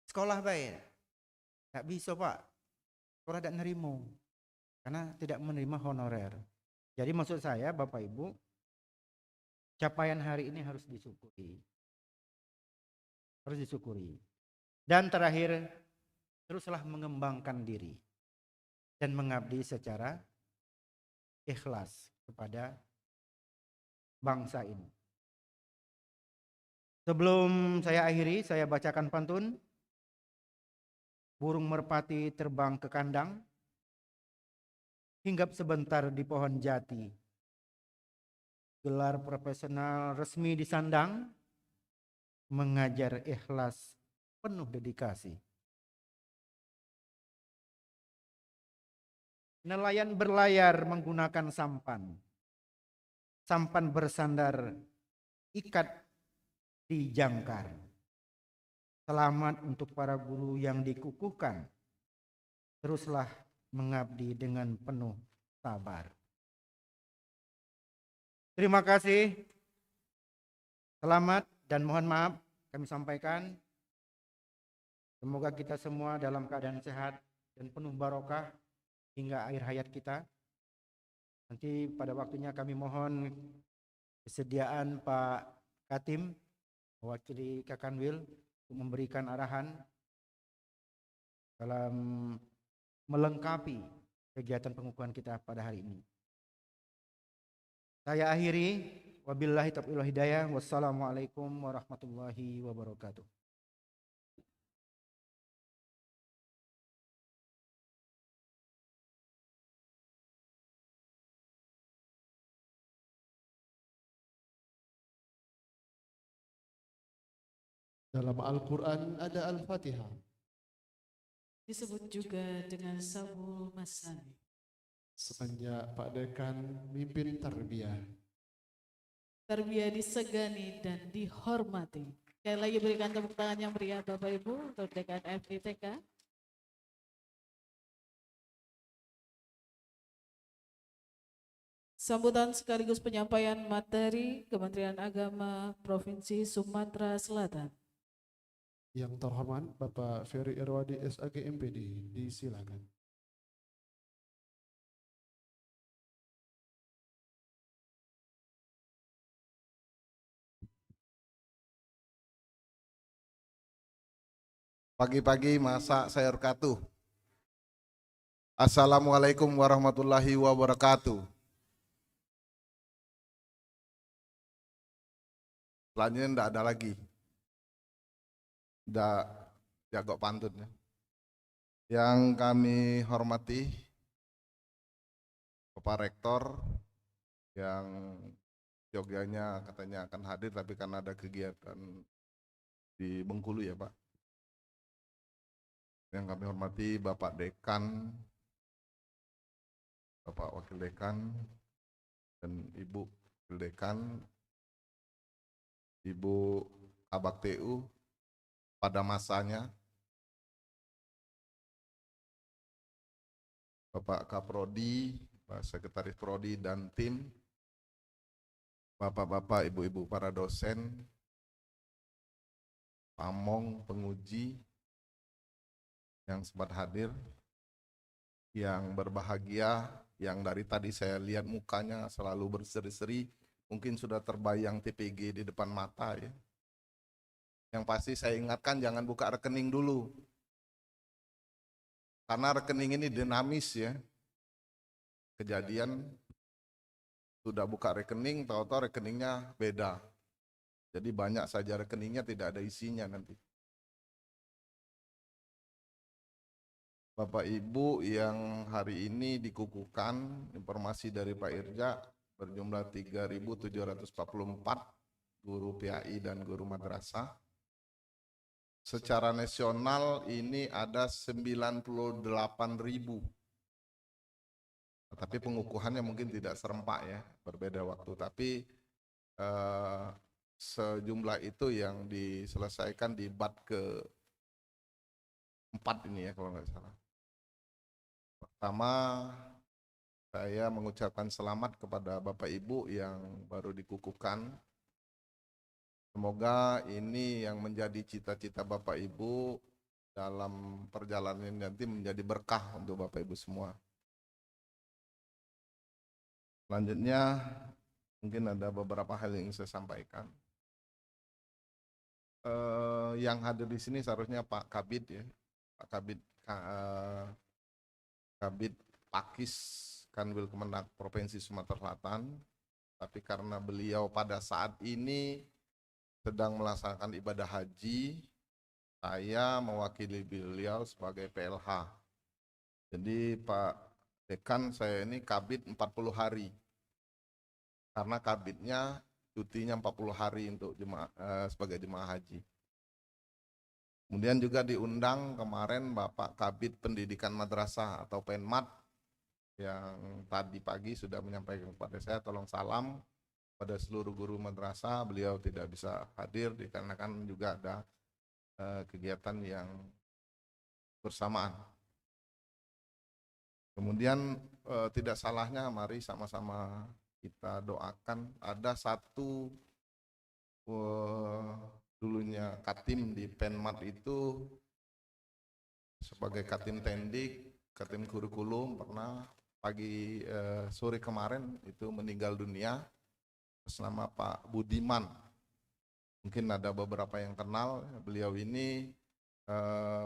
Sekolah baik. Tidak bisa Pak. Sekolah tidak menerima. Karena tidak menerima honorer. Jadi maksud saya Bapak Ibu, capaian hari ini harus disyukuri. Harus disyukuri. Dan terakhir, teruslah mengembangkan diri. Dan mengabdi secara ikhlas kepada bangsa ini. Sebelum saya akhiri, saya bacakan pantun. Burung merpati terbang ke kandang, hinggap sebentar di pohon jati. Gelar profesional resmi disandang, mengajar ikhlas penuh dedikasi. Nelayan berlayar menggunakan sampan. Sampan bersandar, ikat di jangkar. Selamat untuk para guru yang dikukuhkan. Teruslah mengabdi dengan penuh sabar. Terima kasih. Selamat dan mohon maaf kami sampaikan. Semoga kita semua dalam keadaan sehat dan penuh barokah hingga akhir hayat kita. Nanti pada waktunya kami mohon kesediaan Pak Katim, mewakili Kakanwil, untuk memberikan arahan dalam melengkapi kegiatan pengukuhan kita pada hari ini. Saya akhiri, wabillahi taufiq wal hidayah, wassalamualaikum warahmatullahi wabarakatuh. Dalam Al-Quran ada Al-Fatihah. Disebut juga dengan Sabul Masani. Semenjak Pak Dekan mimpin tarbiyah. Tarbiyah disegani dan dihormati. Sekali lagi berikan tepuk tangan yang meriah Bapak Ibu untuk Dekan FITK. Sambutan sekaligus penyampaian materi Kementerian Agama Provinsi Sumatera Selatan. Yang terhormat Bapak Ferry Irwadi SAG MPD, disilakan. Pagi-pagi masa saya berkatuh. Assalamualaikum warahmatullahi wabarakatuh. Selanjutnya tidak ada lagi. Tidak jago pantunnya. Yang kami hormati Bapak Rektor yang Jogjanya katanya akan hadir tapi karena ada kegiatan di Bengkulu ya Pak. Yang kami hormati Bapak Dekan, Bapak Wakil Dekan, dan Ibu Wakil Dekan, Ibu Kabak TU pada masanya, Bapak Kaprodi, Pak Sekretaris Prodi dan tim, Bapak-bapak, Ibu-ibu para dosen, pamong, penguji yang sempat hadir, yang berbahagia, yang dari tadi saya lihat mukanya selalu berseri-seri, mungkin sudah terbayang TPG di depan mata ya. Yang pasti saya ingatkan jangan buka rekening dulu. Karena rekening ini dinamis ya. Kejadian sudah buka rekening, tahu-tahu rekeningnya beda. Jadi banyak saja rekeningnya tidak ada isinya nanti. Bapak Ibu yang hari ini dikukuhkan, informasi dari Pak Irja berjumlah 3.744 guru PAI dan guru madrasah. Secara nasional ini ada 98.000. Tapi pengukuhannya mungkin tidak serempak ya, berbeda waktu. Tapi sejumlah itu yang diselesaikan di bat ke-4 ini ya kalau nggak salah. Pertama, saya mengucapkan selamat kepada Bapak Ibu yang baru dikukuhkan. Semoga ini yang menjadi cita-cita Bapak Ibu dalam perjalanan nanti menjadi berkah untuk Bapak Ibu semua. Selanjutnya, mungkin ada beberapa hal yang ingin saya sampaikan. Yang hadir di sini seharusnya Pak Kabid ya, Pak Kabid Kabid Pakis Kanwil Kemenag Provinsi Sumatera Selatan, tapi karena beliau pada saat ini sedang melaksanakan ibadah haji, saya mewakili beliau sebagai PLH. Jadi Pak Dekan saya ini kabid 40 hari. Karena kabidnya cutinya 40 hari untuk sebagai jemaah haji. Kemudian juga diundang kemarin Bapak Kabid Pendidikan Madrasah atau Penmat yang tadi pagi sudah menyampaikan kepada saya tolong salam pada seluruh guru madrasah, beliau tidak bisa hadir dikarenakan juga ada kegiatan yang bersamaan. Kemudian tidak salahnya mari sama-sama kita doakan. Ada satu dulunya Katim di Penmat itu sebagai Katim Tendik, Katim Kurikulum pernah pagi sore kemarin itu meninggal dunia atas nama Pak Budiman. Mungkin ada beberapa yang kenal, beliau ini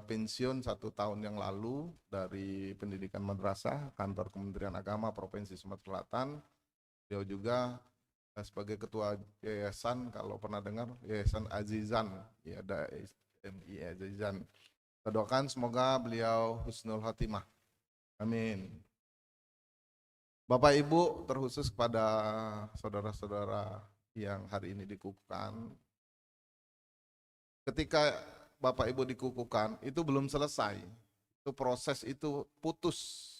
pensiun 1 tahun yang lalu dari pendidikan madrasah kantor Kementerian Agama Provinsi Sumatera Selatan. Beliau juga sebagai ketua yayasan, kalau pernah dengar Yayasan Azizan, ya ada MI Azizan. Kita doakan semoga beliau husnul khotimah. Amin. Bapak Ibu, terkhusus kepada saudara-saudara yang hari ini dikukuhkan. Ketika Bapak Ibu dikukuhkan, itu belum selesai. Itu proses itu putus,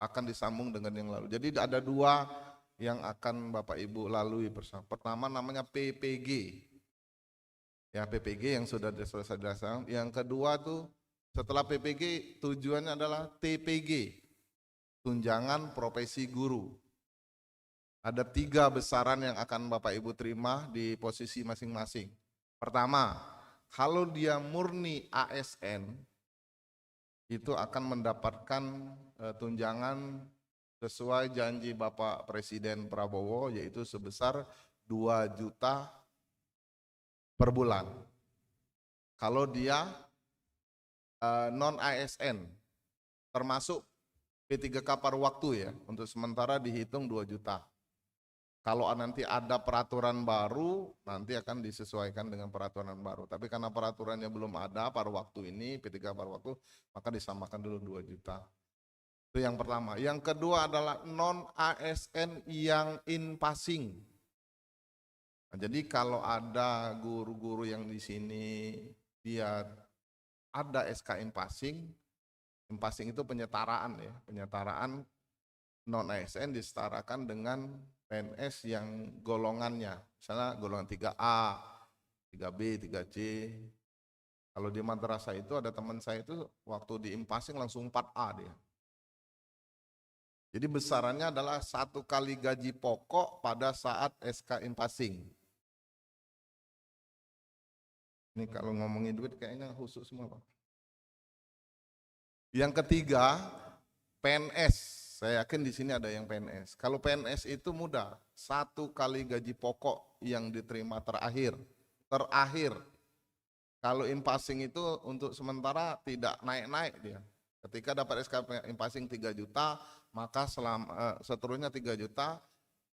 akan disambung dengan yang lalu. Jadi ada 2 yang akan Bapak Ibu lalui bersama. Pertama namanya PPG. Ya, PPG yang sudah selesai dilaksanakan. Yang kedua tuh setelah PPG tujuannya adalah TPG. Tunjangan Profesi Guru. Ada 3 besaran yang akan Bapak Ibu terima di posisi masing-masing. Pertama, kalau dia murni ASN, itu akan mendapatkan tunjangan sesuai janji Bapak Presiden Prabowo, yaitu sebesar 2 juta per bulan. Kalau dia non-ASN, termasuk P3K paruh waktu ya, untuk sementara dihitung 2 juta. Kalau nanti ada peraturan baru, nanti akan disesuaikan dengan peraturan baru. Tapi karena peraturannya belum ada paruh waktu ini, P3 paruh waktu, maka disamakan dulu 2 juta. Itu yang pertama. Yang kedua adalah non-ASN yang in passing. Nah, jadi kalau ada guru-guru yang di sini, dia ada SK in passing itu penyetaraan ya, penyetaraan non-ASN disetarakan dengan PNS yang golongannya, misalnya golongan 3A, 3B, 3C. Kalau di madrasah itu ada teman saya itu waktu di impasing langsung 4A dia. Jadi besarannya adalah 1 kali gaji pokok pada saat SK impasing. Ini kalau ngomongin duit kayaknya khusus semua Pak. Yang ketiga, PNS. Saya yakin di sini ada yang PNS. Kalau PNS itu mudah, 1 kali gaji pokok yang diterima terakhir. Kalau impasing itu untuk sementara tidak naik-naik dia. Ketika dapat SK impasing 3 juta, maka seterusnya 3 juta,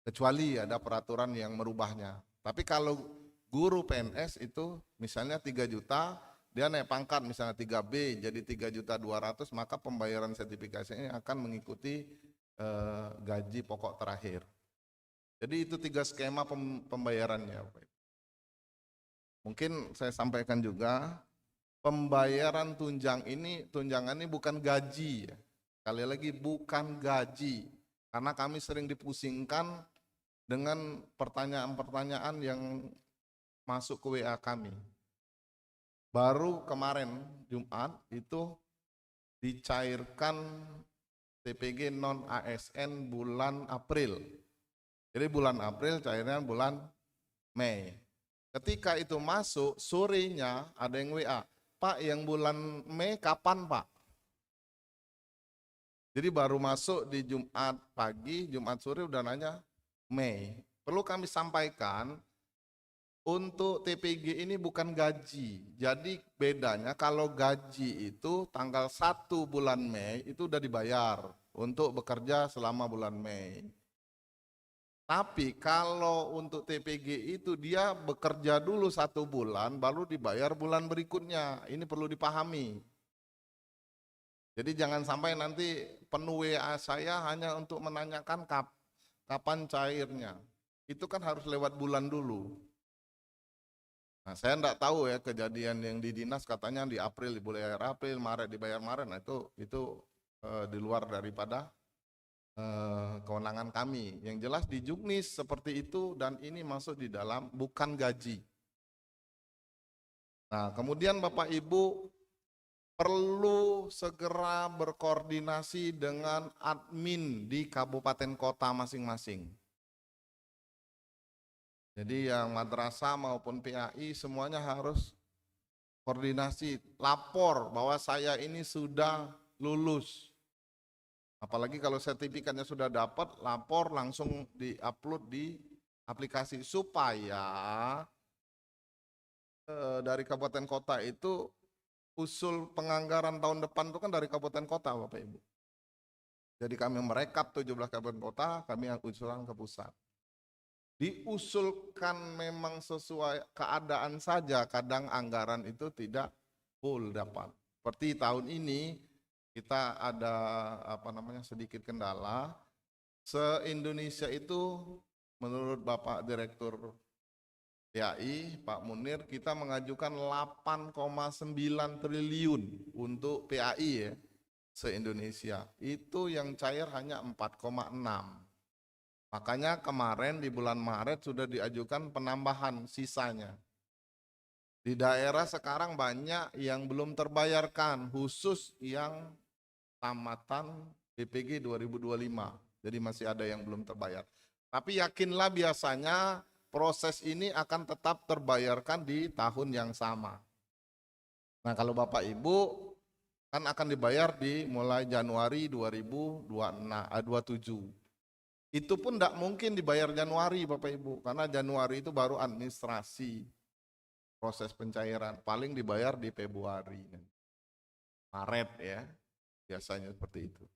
kecuali ada peraturan yang merubahnya. Tapi kalau guru PNS itu misalnya 3 juta, dia naik pangkat misalnya 3B jadi 3.200.000, maka pembayaran sertifikasinya akan mengikuti gaji pokok terakhir. Jadi itu 3 skema pembayarannya. Mungkin saya sampaikan juga, pembayaran tunjangan ini bukan gaji ya. Sekali lagi bukan gaji, karena kami sering dipusingkan dengan pertanyaan-pertanyaan yang masuk ke WA kami. Baru kemarin Jumat itu dicairkan TPG non ASN bulan April. Jadi bulan April cairnya bulan Mei. Ketika itu masuk, sorenya ada yang WA, Pak yang bulan Mei kapan Pak? Jadi baru masuk di Jumat pagi, Jumat sore udah nanya Mei. Perlu kami sampaikan, untuk TPG ini bukan gaji. Jadi bedanya kalau gaji itu tanggal 1 bulan Mei itu udah dibayar untuk bekerja selama bulan Mei. Tapi kalau untuk TPG itu dia bekerja dulu 1 bulan baru dibayar bulan berikutnya. Ini perlu dipahami. Jadi jangan sampai nanti penuh WA saya hanya untuk menanyakan kapan cairnya. Itu kan harus lewat bulan dulu. Nah, saya enggak tahu ya kejadian yang di dinas katanya di April dibayar April, Maret dibayar Maret. Nah itu di luar daripada kewenangan kami. Yang jelas di Juknis seperti itu dan ini masuk di dalam bukan gaji. Nah, kemudian Bapak Ibu perlu segera berkoordinasi dengan admin di kabupaten kota masing-masing. Jadi yang madrasah maupun PAI semuanya harus koordinasi, lapor bahwa saya ini sudah lulus. Apalagi kalau sertifikatnya sudah dapat, lapor langsung di-upload di aplikasi supaya dari kabupaten kota itu usul penganggaran tahun depan itu kan dari kabupaten kota, Bapak Ibu. Jadi kami merekap 17 kabupaten kota, kami usulan ke pusat. Diusulkan memang sesuai keadaan saja, kadang anggaran itu tidak full dapat. Seperti tahun ini kita ada sedikit kendala. Se-Indonesia itu menurut Bapak Direktur PAI, Pak Munir, kita mengajukan 8,9 triliun untuk PAI ya, se-Indonesia. Itu yang cair hanya 4,6. Makanya kemarin di bulan Maret sudah diajukan penambahan sisanya. Di daerah sekarang banyak yang belum terbayarkan, khusus yang tamatan BPG 2025. Jadi masih ada yang belum terbayar. Tapi yakinlah biasanya proses ini akan tetap terbayarkan di tahun yang sama. Nah kalau Bapak Ibu kan akan dibayar di mulai Januari 2027. Itu pun tidak mungkin dibayar Januari Bapak Ibu, karena Januari itu baru administrasi proses pencairan, paling dibayar di Februari, Maret ya, biasanya seperti itu.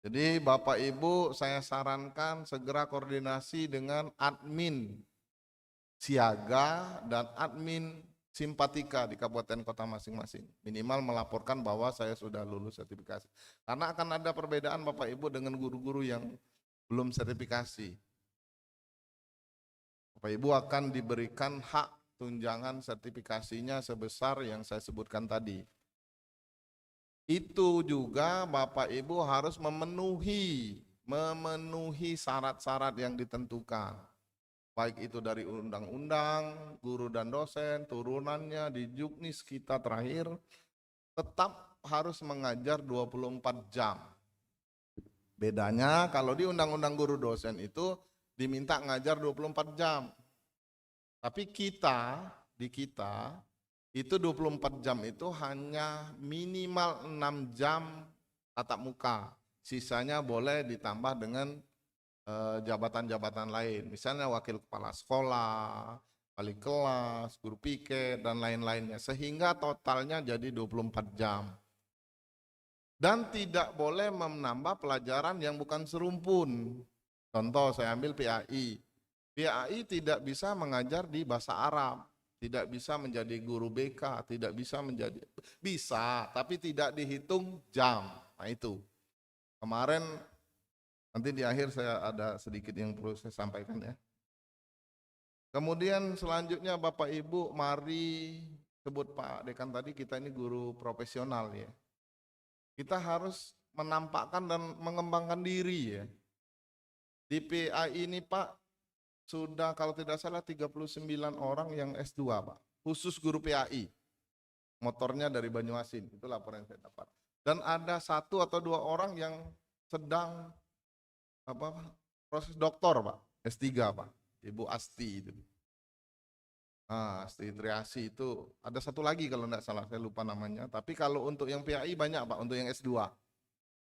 Jadi Bapak Ibu saya sarankan segera koordinasi dengan admin siaga dan admin simpatika di kabupaten kota masing-masing. Minimal melaporkan bahwa saya sudah lulus sertifikasi. Karena akan ada perbedaan Bapak Ibu dengan guru-guru yang belum sertifikasi. Bapak Ibu akan diberikan hak tunjangan sertifikasinya sebesar yang saya sebutkan tadi. Itu juga Bapak Ibu harus memenuhi syarat-syarat yang ditentukan. Baik itu dari undang-undang, guru dan dosen, turunannya di Juknis kita terakhir, tetap harus mengajar 24 jam. Bedanya kalau di undang-undang guru dosen itu diminta ngajar 24 jam. Tapi di kita itu 24 jam itu hanya minimal 6 jam tatap muka. Sisanya boleh ditambah dengan jabatan-jabatan lain. Misalnya wakil kepala sekolah, wali kelas, guru piket, dan lain-lainnya. Sehingga totalnya jadi 24 jam. Dan tidak boleh menambah pelajaran yang bukan serumpun. Contoh saya ambil PAI. PAI tidak bisa mengajar di bahasa Arab, tidak bisa menjadi guru BK, tidak bisa bisa, tapi tidak dihitung jam. Nah itu. Kemarin nanti di akhir saya ada sedikit yang perlu saya sampaikan ya. Kemudian selanjutnya Bapak Ibu mari sebut Pak Dekan tadi kita ini guru profesional ya. Kita harus menampakkan dan mengembangkan diri ya. Di PAI ini Pak, sudah kalau tidak salah 39 orang yang S2 Pak. Khusus guru PAI. Motornya dari Banyuasin, itu laporan yang saya dapat. Dan ada 1 atau 2 orang yang sedang proses doktor Pak, S3 Pak. Ibu Asti itu. Nah, Asti Triasi itu ada 1 lagi kalau tidak salah, saya lupa namanya. Tapi kalau untuk yang PAI banyak Pak, untuk yang S2.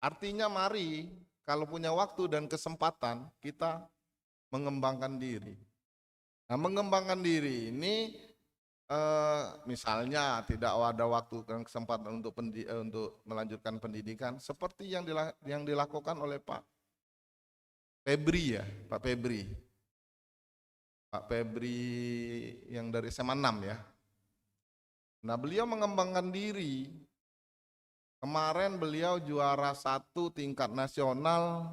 Artinya mari kalau punya waktu dan kesempatan kita mengembangkan diri. Nah, mengembangkan diri ini misalnya tidak ada waktu dan kesempatan untuk melanjutkan pendidikan seperti yang dilakukan oleh Pak Febri ya, Pak Febri. Pak Febri yang dari SMA 6 ya. Nah beliau mengembangkan diri. Kemarin beliau juara 1 tingkat nasional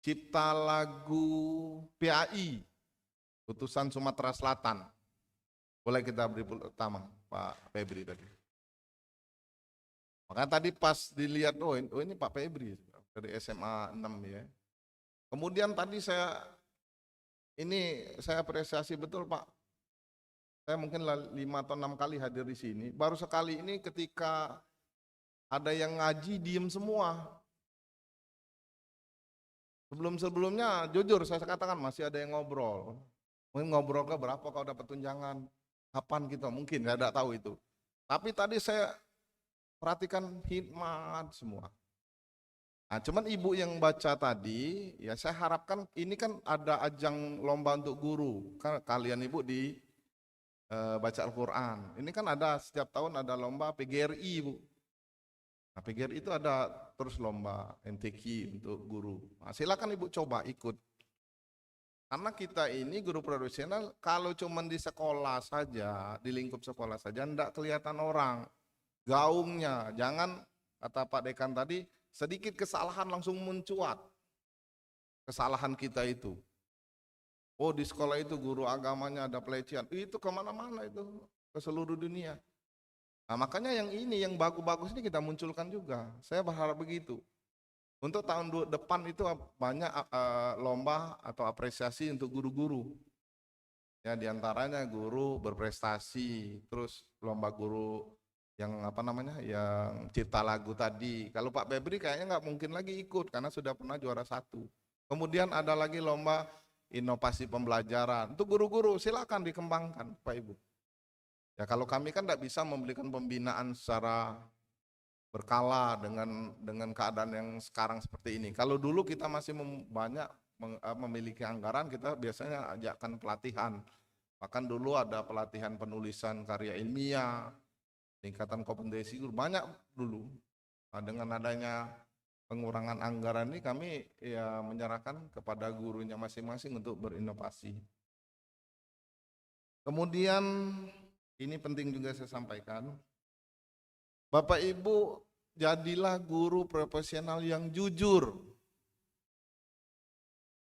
cipta lagu PAI, Utusan Sumatera Selatan. Boleh kita beri pertama Pak Febri tadi. Makanya tadi pas dilihat, oh ini Pak Febri dari SMA 6 ya. Kemudian tadi saya apresiasi betul Pak Saya mungkin 5 atau 6 kali hadir di sini. Baru sekali ini ketika ada yang ngaji diem semua. Sebelum-sebelumnya jujur saya katakan masih ada yang ngobrol. Mungkin ngobrol ke berapa kau dapat tunjangan, kapan gitu, mungkin saya tidak tahu itu. Tapi tadi saya perhatikan hikmat semua. Nah, cuman ibu yang baca tadi, ya saya harapkan ini kan ada ajang lomba untuk guru. Kan kalian ibu di baca Al-Quran. Ini kan ada setiap tahun ada lomba PGRI Bu. Nah, PGRI itu ada terus lomba MTQ untuk guru. Nah, silakan ibu coba ikut. Karena kita ini guru profesional kalau cuma di sekolah saja, di lingkup sekolah saja, enggak kelihatan orang. Gaungnya, jangan kata Pak Dekan tadi, sedikit kesalahan langsung mencuat. Kesalahan kita itu. Oh di sekolah itu guru agamanya ada pelecehan, itu kemana-mana itu, ke seluruh dunia. Nah makanya yang ini, yang bagus-bagus ini kita munculkan juga, saya berharap begitu. Untuk tahun depan itu banyak lomba atau apresiasi untuk guru-guru. Ya diantaranya guru berprestasi, terus lomba guru yang yang cipta lagu tadi. Kalau Pak Febri kayaknya nggak mungkin lagi ikut karena sudah pernah juara 1. Kemudian ada lagi lomba inovasi pembelajaran. Untuk guru-guru silakan dikembangkan Pak Ibu. Ya kalau kami kan tidak bisa memberikan pembinaan secara berkala dengan keadaan yang sekarang seperti ini. Kalau dulu kita masih banyak memiliki anggaran, kita biasanya ajakkan pelatihan. Bahkan dulu ada pelatihan penulisan karya ilmiah, tingkatan kompetensi guru, banyak dulu. Nah, dengan adanya pengurangan anggaran ini kami ya menyerahkan kepada gurunya masing-masing untuk berinovasi. Kemudian ini penting juga saya sampaikan, Bapak Ibu jadilah guru profesional yang jujur.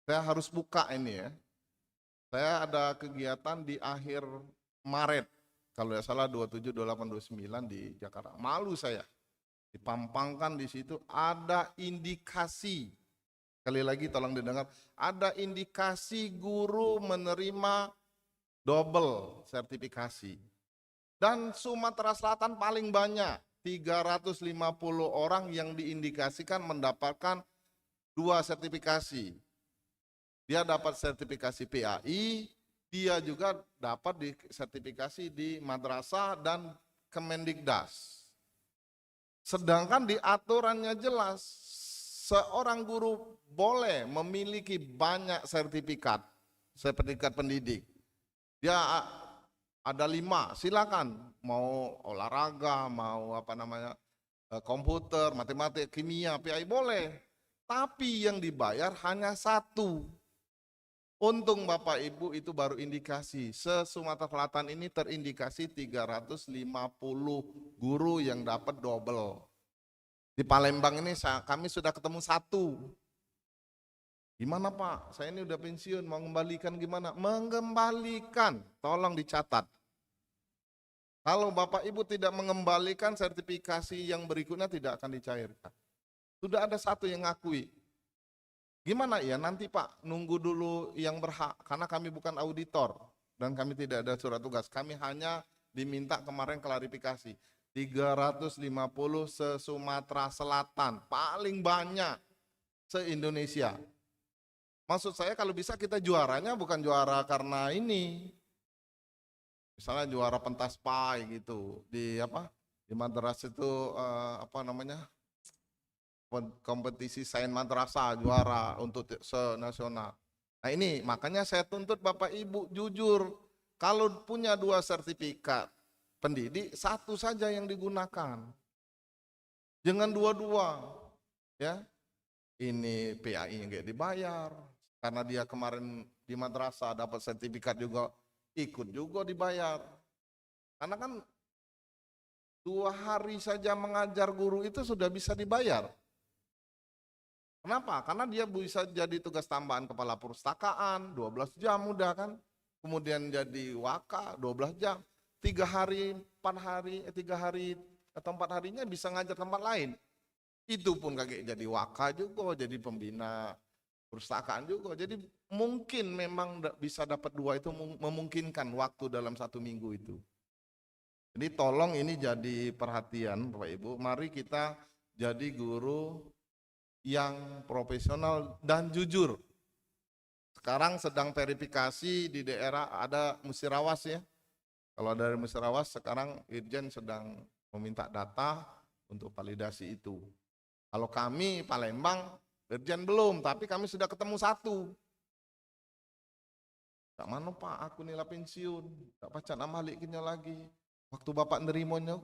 Saya harus buka ini ya. Saya ada kegiatan di akhir Maret, kalau tidak salah 27, 28, 29 di Jakarta. Malu saya. Dipampangkan di situ ada indikasi, sekali lagi tolong didengar, ada indikasi guru menerima double sertifikasi. Dan Sumatera Selatan paling banyak, 350 orang yang diindikasikan mendapatkan 2 sertifikasi. Dia dapat sertifikasi PAI, dia juga dapat sertifikasi di madrasah dan Kemendikdas. Sedangkan di aturannya jelas, seorang guru boleh memiliki banyak sertifikat pendidik. Dia ada 5, silakan. Mau olahraga, mau komputer, matematik, kimia, PI boleh. Tapi yang dibayar hanya 1. Untung Bapak Ibu itu baru indikasi. Se-Sumatera Selatan ini terindikasi 350 guru yang dapat double. Di Palembang ini kami sudah ketemu 1. Gimana Pak? Saya ini udah pensiun, mau mengembalikan gimana? Mengembalikan, tolong dicatat. Kalau Bapak Ibu tidak mengembalikan, sertifikasi yang berikutnya tidak akan dicairkan. Sudah ada 1 yang ngakui. Gimana ya nanti Pak, nunggu dulu yang berhak, karena kami bukan auditor dan kami tidak ada surat tugas. Kami hanya diminta kemarin klarifikasi. 350 se-Sumatera Selatan, paling banyak se-Indonesia. Maksud saya kalau bisa kita juaranya bukan juara karena ini. Misalnya juara pentas pai gitu, di madrasah itu kompetisi sains madrasah juara untuk se-nasional. Nah ini makanya saya tuntut Bapak Ibu jujur, kalau punya 2 sertifikat pendidik, 1 saja yang digunakan. Jangan 2-2 ya. Ini PAI nggak dibayar karena dia kemarin di madrasah dapat sertifikat juga, ikut juga dibayar. Karena kan 2 hari saja mengajar guru itu sudah bisa dibayar. Kenapa? Karena dia bisa jadi tugas tambahan kepala perpustakaan, 12 jam mudah kan. Kemudian jadi waka, 12 jam. 3 hari, 4 hari, 3 hari atau 4 harinya bisa ngajar tempat lain. Itu pun kakek jadi waka juga, jadi pembina perpustakaan juga. Jadi mungkin memang bisa dapat 2 itu memungkinkan waktu dalam 1 minggu itu. Jadi tolong ini jadi perhatian Bapak Ibu, mari kita jadi guru yang profesional dan jujur. Sekarang sedang verifikasi di daerah ada musirawas ya. Kalau dari musirawas sekarang Irjen sedang meminta data untuk validasi itu. Kalau kami Palembang, Irjen belum, tapi kami sudah ketemu 1. Tak mana Pak, aku nilai pensiun, tak baca nak balikinnya lagi. Waktu Bapak nerimonya,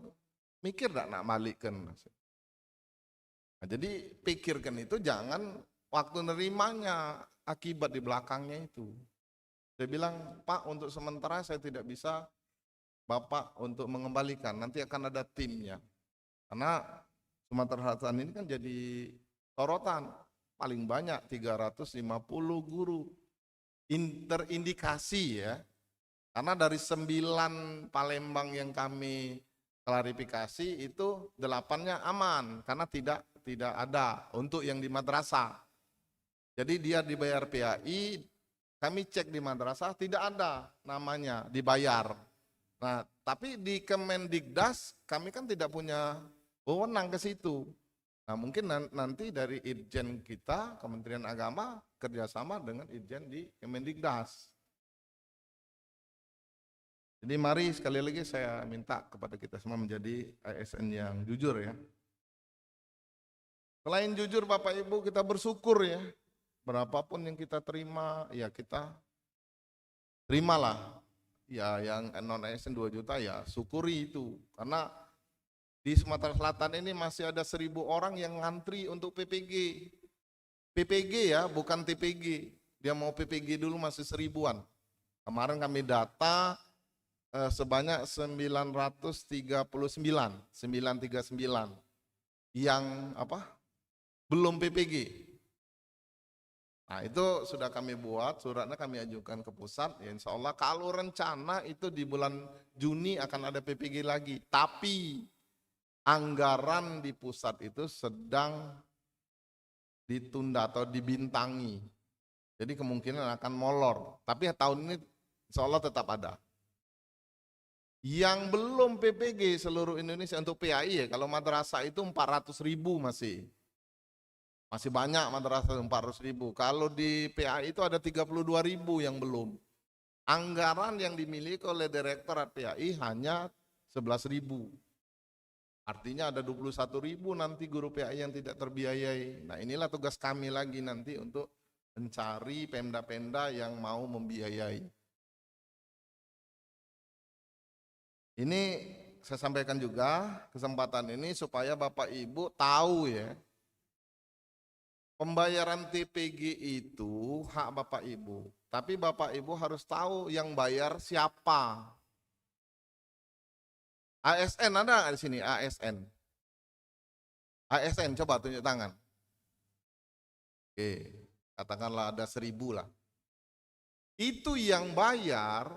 mikir tak nak balikin. Nah, jadi pikirkan itu jangan waktu nerimanya, akibat di belakangnya itu. Saya bilang, Pak untuk sementara saya tidak bisa Bapak untuk mengembalikan, nanti akan ada timnya. Karena Sumatera Selatan ini kan jadi sorotan, paling banyak 350 guru. Terindikasi ya, karena dari 9 Palembang yang kami klarifikasi itu 8-nya aman, karena tidak ada untuk yang di madrasah. Jadi dia dibayar PAI, kami cek di madrasah tidak ada namanya dibayar. Nah, tapi di Kemendikdas kami kan tidak punya wewenang ke situ. Nah, mungkin nanti dari Irjen kita, Kementerian Agama, kerjasama dengan Irjen di Kemendikdas. Jadi mari sekali lagi saya minta kepada kita semua menjadi ASN yang jujur ya. Selain jujur Bapak Ibu, kita bersyukur ya. Berapapun yang kita terima, ya kita terimalah. Ya yang non ASN 2 juta ya syukuri itu. Karena di Sumatera Selatan ini masih ada 1.000 orang yang ngantri untuk PPG. PPG ya, bukan TPG. Dia mau PPG dulu masih 1.000-an. Kemarin kami data sebanyak 939 yang belum PPG. Nah itu sudah kami buat, suratnya kami ajukan ke pusat, ya insya Allah kalau rencana itu di bulan Juni akan ada PPG lagi. Tapi anggaran di pusat itu sedang ditunda atau dibintangi. Jadi kemungkinan akan molor. Tapi tahun ini insya Allah tetap ada. Yang belum PPG seluruh Indonesia untuk PAI ya, kalau madrasah itu 400.000 masih. Masih banyak madrasah 400.000. Kalau di PAI itu ada 32.000 yang belum. Anggaran yang dimiliki oleh Direktorat PAI hanya 11.000. Artinya ada 21.000 nanti guru PAI yang tidak terbiayai. Nah inilah tugas kami lagi nanti untuk mencari pemda-pemda yang mau membiayai. Ini saya sampaikan juga kesempatan ini supaya Bapak Ibu tahu ya. Pembayaran TPG itu hak Bapak Ibu. Tapi Bapak Ibu harus tahu yang bayar siapa. ASN ada nggak di sini? ASN. ASN coba tunjuk tangan. Oke, katakanlah ada 1.000 lah. Itu yang bayar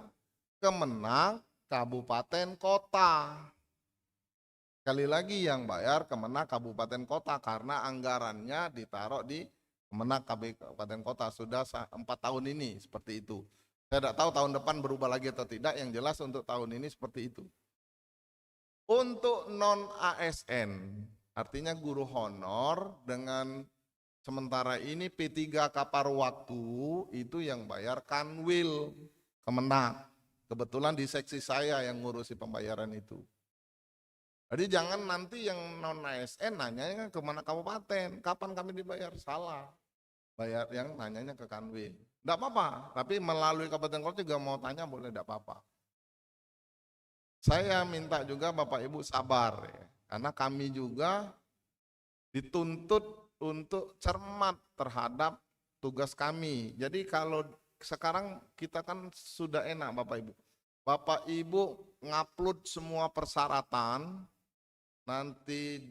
Kemenang kabupaten kota. Sekali lagi yang bayar Kemenang kabupaten kota karena anggarannya ditaruh di Kemenang kabupaten kota sudah 4 tahun ini seperti itu. Saya tidak tahu tahun depan berubah lagi atau tidak, yang jelas untuk tahun ini seperti itu. Untuk non ASN, artinya guru honor dengan sementara ini P3 kapar waktu itu yang bayar Kanwil Kemenang. Kebetulan di seksi saya yang ngurusi pembayaran itu. Jadi jangan nanti yang non ASN nanyanya ke mana kabupaten, kapan kami dibayar, salah. Bayar yang nanyanya ke Kanwil. Tidak apa-apa, tapi melalui kabupaten kota juga mau tanya boleh, tidak apa-apa. Saya minta juga Bapak Ibu sabar ya, karena kami juga dituntut untuk cermat terhadap tugas kami. Jadi kalau sekarang kita kan sudah enak Bapak Ibu. Bapak Ibu ngupload semua persyaratan, nanti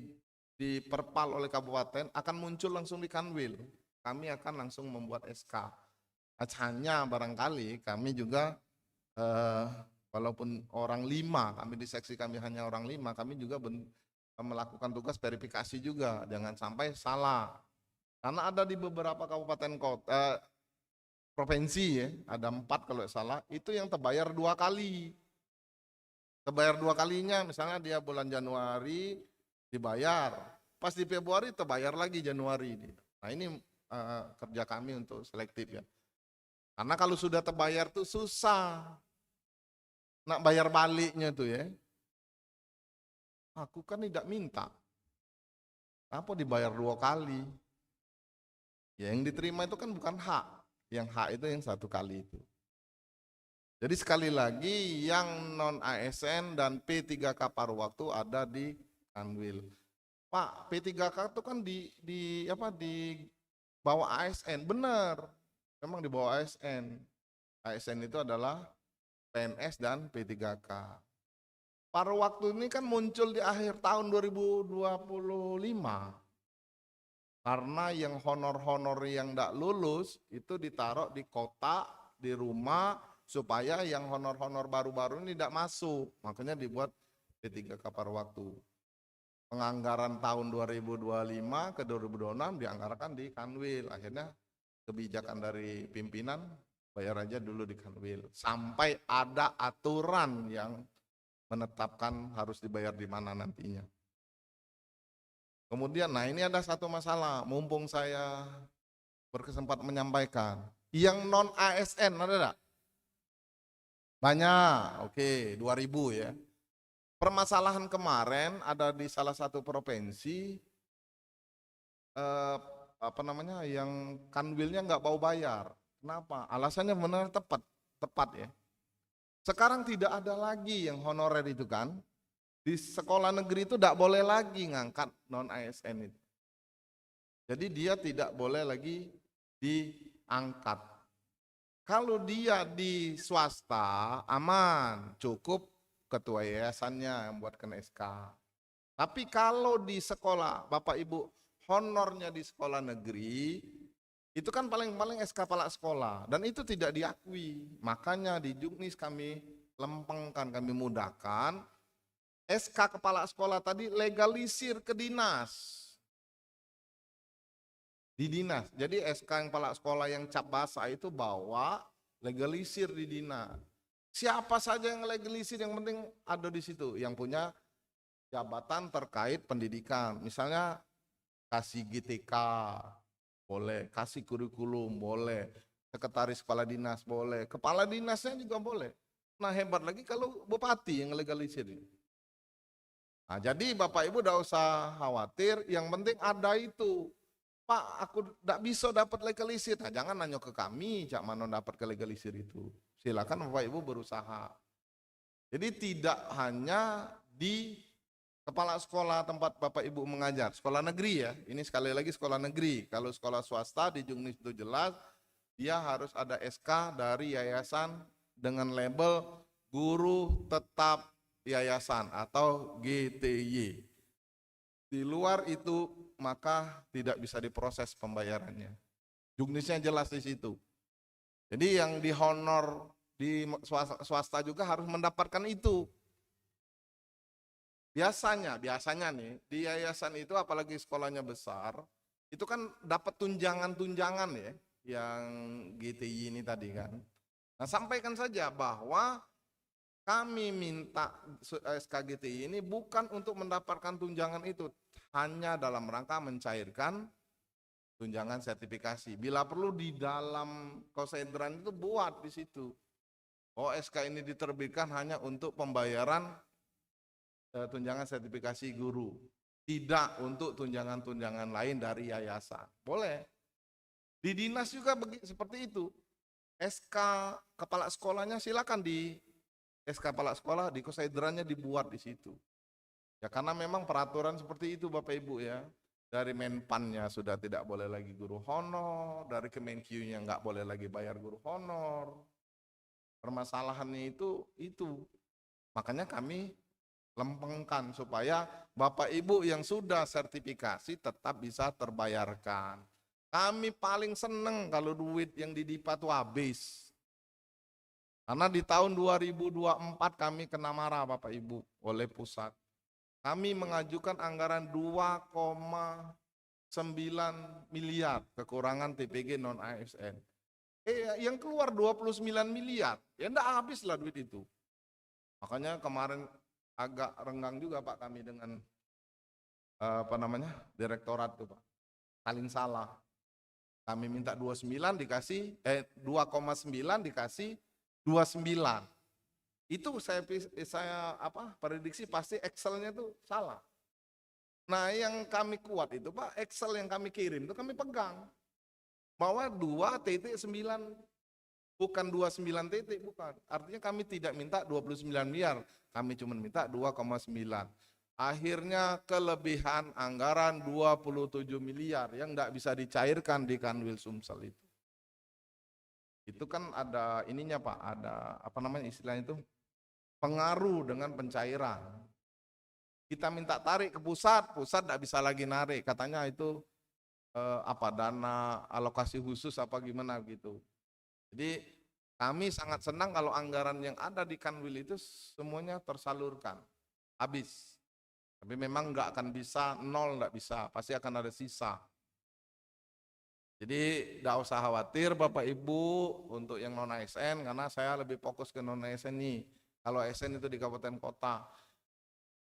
diperpal oleh kabupaten, akan muncul langsung di Kanwil. Kami akan langsung membuat SK. Hanya barangkali kami juga, walaupun orang 5, kami di seksi kami hanya orang 5, kami juga melakukan tugas verifikasi juga, jangan sampai salah. Karena ada di beberapa kabupaten kota, provinsi ya, ada 4 kalau tidak salah, itu yang terbayar 2 kali. Terbayar 2 kalinya, misalnya dia bulan Januari dibayar, pas di Februari terbayar lagi Januari. Nah ini kerja kami untuk selektif ya. Karena kalau sudah terbayar tuh susah nak bayar baliknya tuh ya. Aku kan tidak minta. Apa dibayar 2 kali? Ya yang diterima itu kan bukan hak. Yang hak itu yang 1 kali itu. Jadi sekali lagi yang non ASN dan P3K paruh waktu ada di Kanwil. Pak, P3K itu kan di bawah ASN, benar. Memang di bawah ASN. ASN itu adalah PNS dan P3K. Paruh waktu ini kan muncul di akhir tahun 2025. Karena yang honor-honor yang tidak lulus itu ditaruh di kotak, di rumah, supaya yang honor-honor baru-baru ini tidak masuk. Makanya dibuat P3K paruh waktu. Penganggaran tahun 2025 ke 2026 dianggarkan di Kanwil. Akhirnya kebijakan dari pimpinan bayar aja dulu di Kanwil. Sampai ada aturan yang menetapkan harus dibayar di mana nantinya. Kemudian, nah ini ada satu masalah, mumpung saya berkesempatan menyampaikan. Yang non ASN ada enggak? Banyak, oke, 2000 ya. Permasalahan kemarin ada di salah satu provinsi, yang Kanwilnya nggak mau bayar. Kenapa? Alasannya benar tepat ya. Sekarang tidak ada lagi yang honorer itu kan. Di sekolah negeri itu tidak boleh lagi ngangkat non ASN itu. Jadi dia tidak boleh lagi diangkat. Kalau dia di swasta aman, cukup ketua yayasannya yang buatkan SK. Tapi kalau di sekolah, Bapak Ibu, honornya di sekolah negeri, itu kan paling-paling SK kepala sekolah. Dan itu tidak diakui. Makanya di Juknis kami lempengkan, kami mudahkan, SK kepala sekolah tadi legalisir ke dinas. Di dinas. Jadi SK yang kepala sekolah yang cap basah itu bawa legalisir di dinas. Siapa saja yang legalisir yang penting ada di situ. Yang punya jabatan terkait pendidikan. Misalnya kasih GTK boleh, kasih kurikulum boleh, sekretaris kepala dinas boleh, kepala dinasnya juga boleh. Nah hebat lagi kalau bupati yang legalisir. Nah jadi Bapak Ibu tidak usah khawatir, yang penting ada itu. Pak, aku tidak bisa dapat legalisir. Nah, jangan nanya ke kami, Cak Manon dapat ke legalisir itu. Silakan Bapak Ibu berusaha. Jadi tidak hanya di kepala sekolah tempat Bapak Ibu mengajar, sekolah negeri ya. Ini sekali lagi sekolah negeri. Kalau sekolah swasta di Juknis itu jelas, dia harus ada SK dari yayasan dengan label guru tetap yayasan atau GTY. Di luar itu maka tidak bisa diproses pembayarannya. Juknisnya jelas di situ. Jadi yang dihonor di swasta juga harus mendapatkan itu. Biasanya nih di yayasan itu apalagi sekolahnya besar, itu kan dapat tunjangan-tunjangan ya, yang GTI ini tadi kan. Nah sampaikan saja bahwa kami minta SK GTI ini bukan untuk mendapatkan tunjangan itu, hanya dalam rangka mencairkan tunjangan sertifikasi. Bila perlu di dalam kosedran itu buat di situ. Oh SK ini diterbitkan hanya untuk pembayaran tunjangan sertifikasi guru. Tidak untuk tunjangan-tunjangan lain dari yayasan. Boleh. Di dinas juga seperti itu. SK kepala sekolahnya silakan di SK kepala sekolah di kosedrannya dibuat di situ. Ya karena memang peraturan seperti itu Bapak Ibu ya. Dari Menpannya sudah tidak boleh lagi guru honor, dari Kemenkyu-nya nggak boleh lagi bayar guru honor. Permasalahannya itu. Makanya kami lempengkan supaya Bapak Ibu yang sudah sertifikasi tetap bisa terbayarkan. Kami paling seneng kalau duit yang di DIPA itu habis. Karena di tahun 2024 kami kena marah Bapak Ibu oleh pusat. Kami mengajukan anggaran 2,9 miliar kekurangan TPG non ASN. Yang keluar 29 miliar, ya enggak habis lah duit itu. Makanya kemarin agak renggang juga Pak kami dengan direktorat tuh Pak. Saling salah. Kami minta 29 dikasih 2,9 dikasih 29. Itu saya prediksi pasti Excelnya tuh salah. Nah, yang kami kuat itu Pak, Excel yang kami kirim itu kami pegang. Bahwa 2,9 bukan 29 titik, bukan. Artinya kami tidak minta 29 miliar, kami cuma minta 2,9. Akhirnya kelebihan anggaran 27 miliar yang tidak bisa dicairkan di Kanwil Sumsel itu. Itu kan ada ininya Pak, ada istilahnya itu, pengaruh dengan pencairan. Kita minta tarik ke pusat tidak bisa lagi narik, katanya itu dana alokasi khusus apa gimana gitu. Jadi kami sangat senang kalau anggaran yang ada di Kanwil itu semuanya tersalurkan, habis. Tapi memang nggak akan bisa, nol nggak bisa, pasti akan ada sisa. Jadi nggak usah khawatir Bapak Ibu untuk yang non ASN, karena saya lebih fokus ke non ASN nih. Kalau ASN itu di kabupaten kota,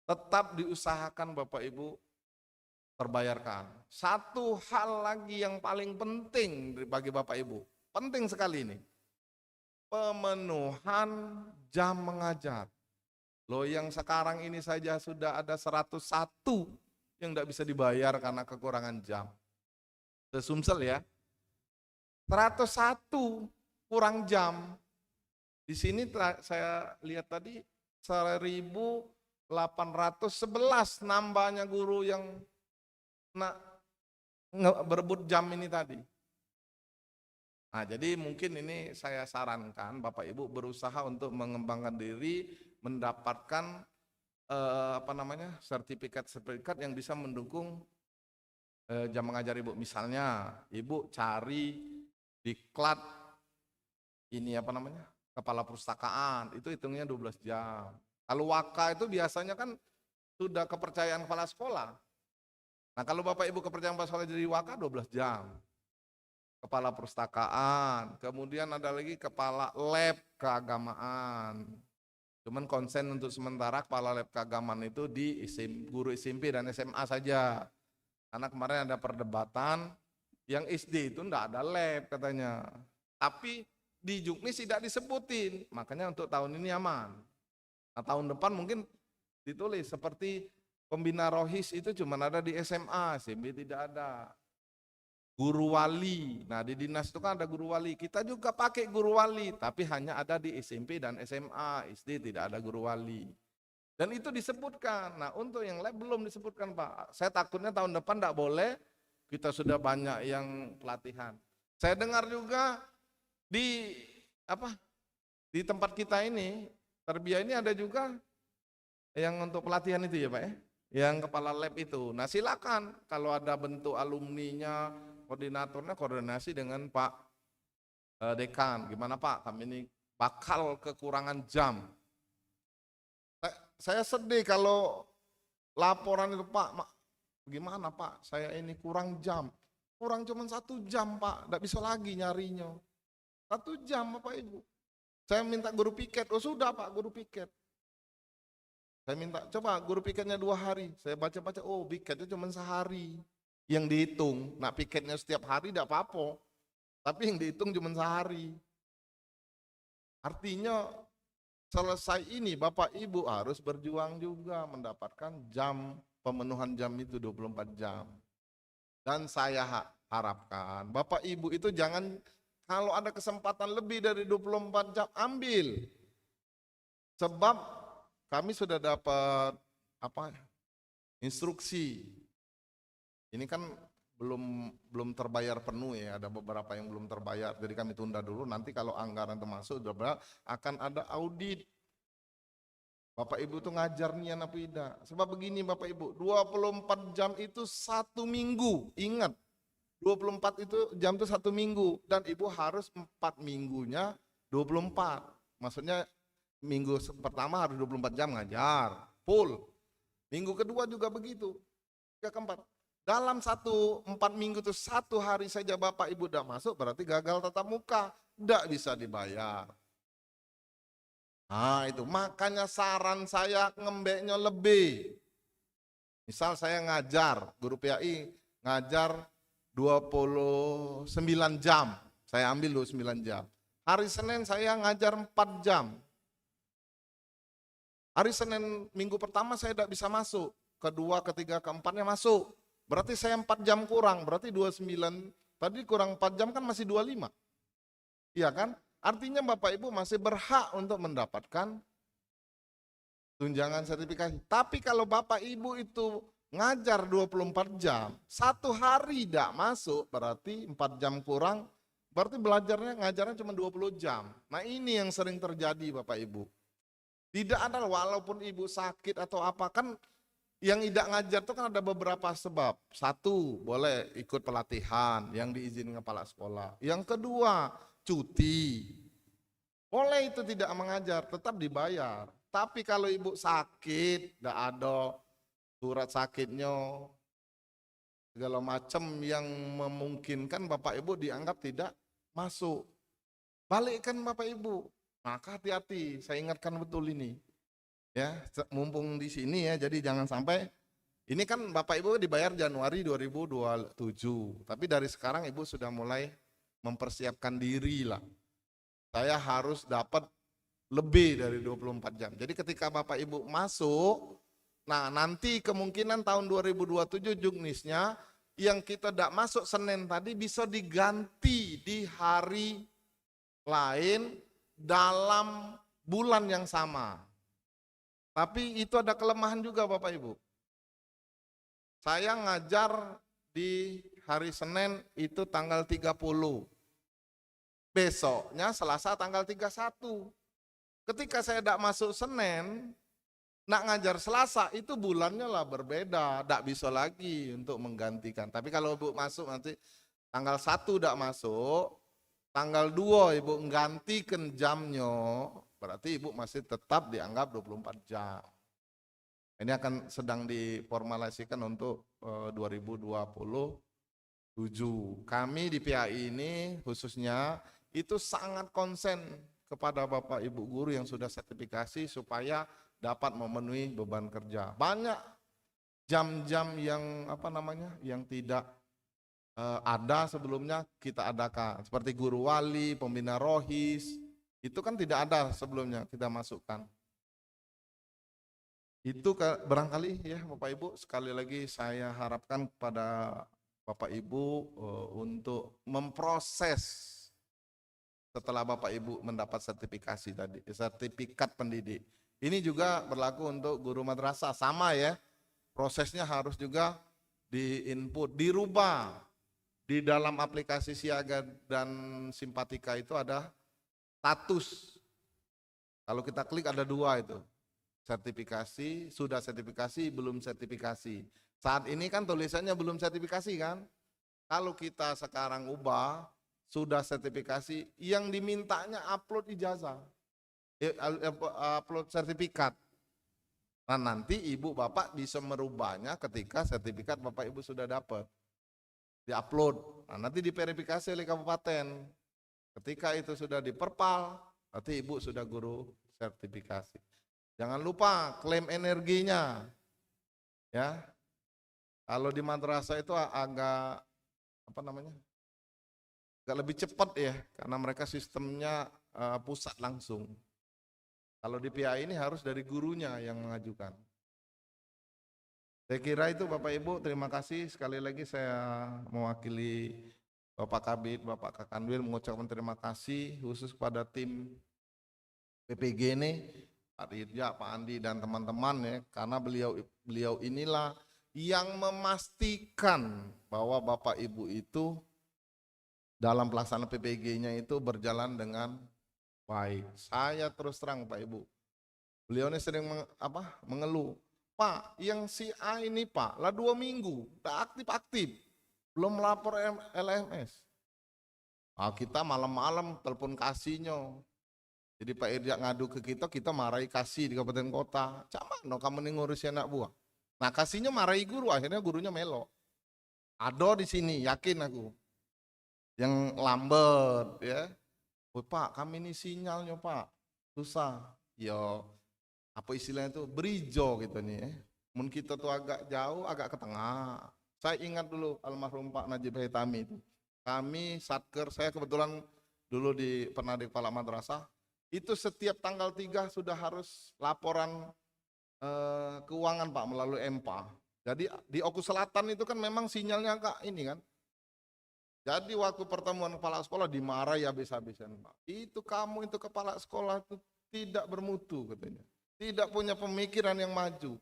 tetap diusahakan Bapak Ibu terbayarkan. Satu hal lagi yang paling penting bagi Bapak Ibu, penting sekali ini, pemenuhan jam mengajar. Loh, yang sekarang ini saja sudah ada 101 yang tidak bisa dibayar karena kekurangan jam. Sumsel ya, 101 kurang jam. Di sini saya lihat tadi 1.811 nambahnya guru yang berebut jam ini tadi. Nah, jadi mungkin ini saya sarankan Bapak Ibu berusaha untuk mengembangkan diri, mendapatkan sertifikat yang bisa mendukung jam mengajar Ibu. Misalnya Ibu cari diklat kepala perpustakaan, itu hitungnya 12 jam. Kalau waka itu biasanya kan sudah kepercayaan kepala sekolah. Nah, kalau Bapak Ibu kepercayaan kepala sekolah jadi waka 12 jam. Kepala perpustakaan, kemudian ada lagi kepala lab keagamaan. Cuman konsen untuk sementara kepala lab keagamaan itu di guru SMP dan SMA saja. Karena kemarin ada perdebatan, yang SD itu enggak ada lab katanya. Tapi di Juknis tidak disebutin, makanya untuk tahun ini aman. Nah, tahun depan mungkin ditulis seperti pembina rohis itu cuma ada di SMA, SMP tidak ada. Guru wali, nah di dinas itu kan ada guru wali, kita juga pakai guru wali, tapi hanya ada di SMP dan SMA, SD tidak ada guru wali. Dan itu disebutkan, nah untuk yang lab belum disebutkan Pak. Saya takutnya tahun depan tidak boleh, kita sudah banyak yang pelatihan. Saya dengar juga di tempat kita ini, Tarbiyah ini ada juga yang untuk pelatihan itu ya Pak ya, yang kepala lab itu. Nah silakan kalau ada bentuk alumninya, koordinatornya koordinasi dengan Pak Dekan. Gimana Pak, kami ini bakal kekurangan jam. Saya sedih kalau laporan itu Pak, gimana Pak, saya ini kurang jam. Kurang cuma 1 jam Pak, tidak bisa lagi nyarinya. 1 jam Bapak Ibu. Saya minta guru piket, oh sudah Pak guru piket. Saya minta, coba guru piketnya 2 hari. Saya baca-baca, oh piketnya cuma sehari. Yang dihitung, nah piketnya setiap hari tidak apa-apa. Tapi yang dihitung cuma sehari. Artinya selesai ini Bapak Ibu harus berjuang juga mendapatkan jam, pemenuhan jam itu 24 jam. Dan saya harapkan Bapak Ibu itu jangan, kalau ada kesempatan lebih dari 24 jam ambil. Sebab kami sudah dapat instruksi. Ini kan belum terbayar penuh ya, ada beberapa yang belum terbayar. Jadi kami tunda dulu, nanti kalau anggaran termasuk akan ada audit. Bapak Ibu tuh ngajar nian apa tidak. Sebab begini Bapak Ibu, 24 jam itu 1 minggu. Ingat, 24 itu jam itu 1 minggu. Dan Ibu harus 4 minggunya 24. Maksudnya minggu pertama harus 24 jam ngajar, full. Minggu kedua juga begitu. Keempat. Dalam 4 minggu itu 1 hari saja Bapak Ibu tidak masuk, berarti gagal tatap muka, tidak bisa dibayar. Nah itu, makanya saran saya ngembeknya lebih. Misal saya ngajar, guru PAI ngajar 29 jam, saya ambil 29 jam. Hari Senin saya ngajar 4 jam. Hari Senin minggu pertama saya tidak bisa masuk, kedua, ketiga, keempatnya masuk. Berarti saya 4 jam kurang, berarti 29, tadi kurang 4 jam kan masih 25. Iya kan? Artinya Bapak Ibu masih berhak untuk mendapatkan tunjangan sertifikasi. Tapi kalau Bapak Ibu itu ngajar 24 jam, 1 hari tidak masuk, berarti 4 jam kurang, berarti ngajarnya cuma 20 jam. Nah ini yang sering terjadi Bapak Ibu. Tidak ada, walaupun Ibu sakit atau apa, kan yang tidak ngajar itu kan ada beberapa sebab. 1, boleh ikut pelatihan yang diizinkan kepala sekolah. Yang kedua, cuti. Boleh itu tidak mengajar, tetap dibayar. Tapi kalau Ibu sakit, tidak ada surat sakitnya, segala macam yang memungkinkan Bapak Ibu dianggap tidak masuk. Balikkan Bapak Ibu. Maka hati-hati, saya ingatkan betul ini. Ya, mumpung di sini ya, jadi jangan sampai, ini kan Bapak Ibu dibayar Januari 2027, tapi dari sekarang Ibu sudah mulai mempersiapkan diri lah. Saya harus dapat lebih dari 24 jam. Jadi ketika Bapak Ibu masuk, nah nanti kemungkinan tahun 2027 juknisnya, yang kita tidak masuk Senin tadi bisa diganti di hari lain dalam bulan yang sama. Tapi itu ada kelemahan juga Bapak Ibu. Saya ngajar di hari Senin itu tanggal 30. Besoknya Selasa tanggal 31. Ketika saya tidak masuk Senin, nak ngajar Selasa, itu bulannya lah berbeda. Tidak bisa lagi untuk menggantikan. Tapi kalau Ibu masuk nanti tanggal 1 tidak masuk, tanggal 2 Ibu menggantikan jamnya, berarti Ibu masih tetap dianggap 24 jam. Ini akan sedang diformulasikan untuk 2027. Kami di PAI ini khususnya itu sangat konsen kepada Bapak Ibu guru yang sudah sertifikasi supaya dapat memenuhi beban kerja. Banyak jam-jam yang yang tidak ada sebelumnya kita adakan. Seperti guru wali, pembina rohis, itu kan tidak ada sebelumnya kita masukkan. Itu barangkali ya Bapak Ibu, sekali lagi saya harapkan kepada Bapak Ibu untuk memproses setelah Bapak Ibu mendapat sertifikasi tadi, sertifikat pendidik. Ini juga berlaku untuk guru madrasah, sama ya. Prosesnya harus juga di-input, dirubah. Di dalam aplikasi Siaga dan Simpatika itu ada status. Kalau kita klik ada 2 itu. Sertifikasi, sudah sertifikasi, belum sertifikasi. Saat ini kan tulisannya belum sertifikasi kan? Kalau kita sekarang ubah, sudah sertifikasi, yang dimintanya upload ijazah, upload sertifikat. Nah nanti Ibu Bapak bisa merubahnya ketika sertifikat Bapak Ibu sudah dapat. Di-upload, nah nanti diverifikasi oleh kabupaten. Ketika itu sudah diperpal, nanti Ibu sudah guru sertifikasi. Jangan lupa klaim energinya. Ya. Kalau di madrasah itu agak agak lebih cepat ya, karena mereka sistemnya pusat langsung. Kalau di PAI ini harus dari gurunya yang mengajukan. Saya kira itu Bapak Ibu, terima kasih. Sekali lagi saya mewakili Bapak Kabid, Bapak Kakanwil mengucapkan terima kasih khusus pada tim PPG ini, Pak Irja, Pak Andi dan teman-teman ya, karena beliau inilah yang memastikan bahwa Bapak Ibu itu dalam pelaksanaan PPG-nya itu berjalan dengan baik. Saya terus terang Pak Ibu, beliau ini sering mengeluh, Pak, yang si A ini Pak, lah 2 minggu, tak aktif-aktif, belum melapor LMS. Nah, kita malam-malam telepon kasihnya. Jadi Pak Irja ngadu ke kita marahi kasih di kabupaten kota. Cak mana kamu nih ngurusin anak buah? Nah kasihnya marahi guru, akhirnya gurunya melo. Ada di sini, yakin aku. Yang lambat ya. Oh, Pak, kami ini sinyalnya Pak, susah. Ya, apa istilahnya itu, berijo gitu nih ya. Mungkin kita tuh agak jauh, agak ke tengah. Saya ingat dulu almarhum Pak Najib Haitami itu. Kami Satker, saya kebetulan dulu pernah di kepala madrasah, itu setiap tanggal 3 sudah harus laporan keuangan Pak melalui MPA. Jadi di Oku Selatan itu kan memang sinyalnya agak ini kan. Jadi waktu pertemuan kepala sekolah dimarahi habis-habisan Pak. Itu kamu itu kepala sekolah itu tidak bermutu katanya. Tidak punya pemikiran yang maju.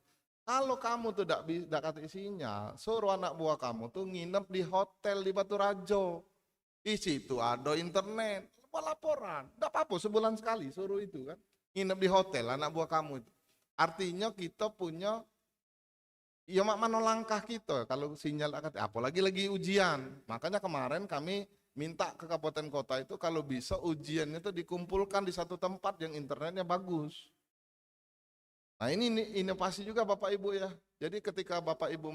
Kalau kamu tuh tidak kasih sinyal, suruh anak buah kamu tuh nginep di hotel di Batu Rajo. Di situ ada internet, laporan. Tidak apa-apa sebulan sekali suruh itu kan. Nginep di hotel anak buah kamu itu. Artinya kita punya, ya mana langkah kita kalau sinyal apalagi lagi ujian. Makanya kemarin kami minta ke kabupaten kota itu kalau bisa ujiannya itu dikumpulkan di satu tempat yang internetnya bagus. Nah ini inovasi juga Bapak Ibu ya. Jadi ketika Bapak Ibu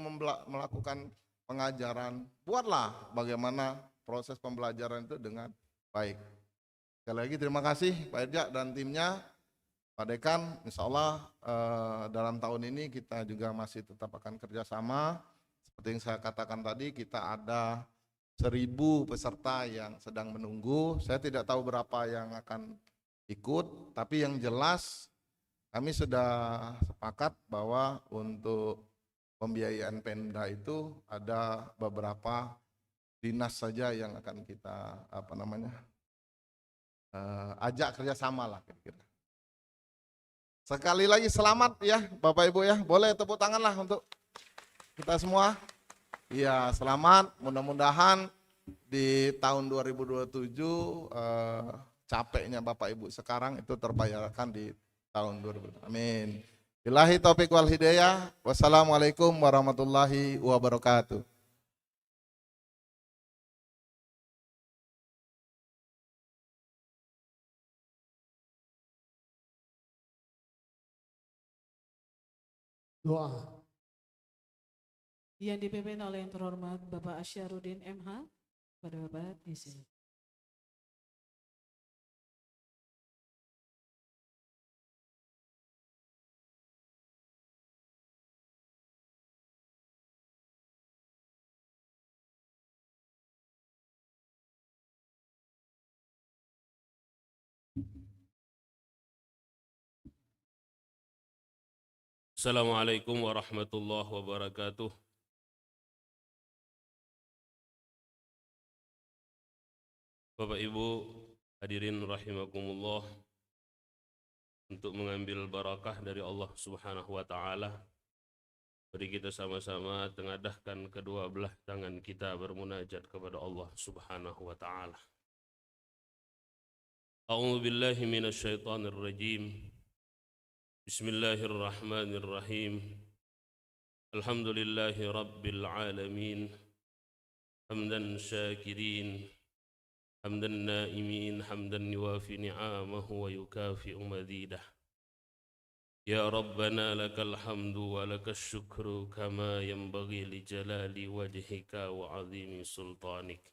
melakukan pengajaran, buatlah bagaimana proses pembelajaran itu dengan baik. Sekali lagi terima kasih Pak Irja dan timnya. Pak Dekan, insya Allah dalam tahun ini kita juga masih tetap akan kerjasama. Seperti yang saya katakan tadi, kita ada 1.000 peserta yang sedang menunggu. Saya tidak tahu berapa yang akan ikut, tapi yang jelas kami sudah sepakat bahwa untuk pembiayaan Pemda itu ada beberapa dinas saja yang akan kita ajak kerjasama lah kira-kira. Sekali lagi selamat ya Bapak Ibu ya. Boleh tepuk tangan lah untuk kita semua. Ya selamat, mudah-mudahan di tahun 2027 capeknya Bapak Ibu sekarang itu terbayarkan di tahun 2020. Amin. Billahi taufiq wal hidayah. Wassalamualaikum warahmatullahi wabarakatuh. Doa. Yang dipimpin oleh yang terhormat Bapak Asyarudin MH. Pada Bapak di sini. Assalamualaikum warahmatullahi wabarakatuh. Bapak Ibu hadirin rahimakumullah, untuk mengambil barakah dari Allah Subhanahu wa taala, mari kita sama-sama tengadahkan kedua belah tangan kita bermunajat kepada Allah Subhanahu wa taala. A'udzu billahi minasyaitonir rajim. Bismillahirrahmanirrahim. Alhamdulillahi rabbil alamin. Hamdan syakirin, hamdan naimin, hamdan yuwafi ni'amahu wa yukafi'u mazidah. Ya Rabbana lakal hamdu wa lakas syukru kama yanbaghi li jalali wajhika wa azimi sultanik.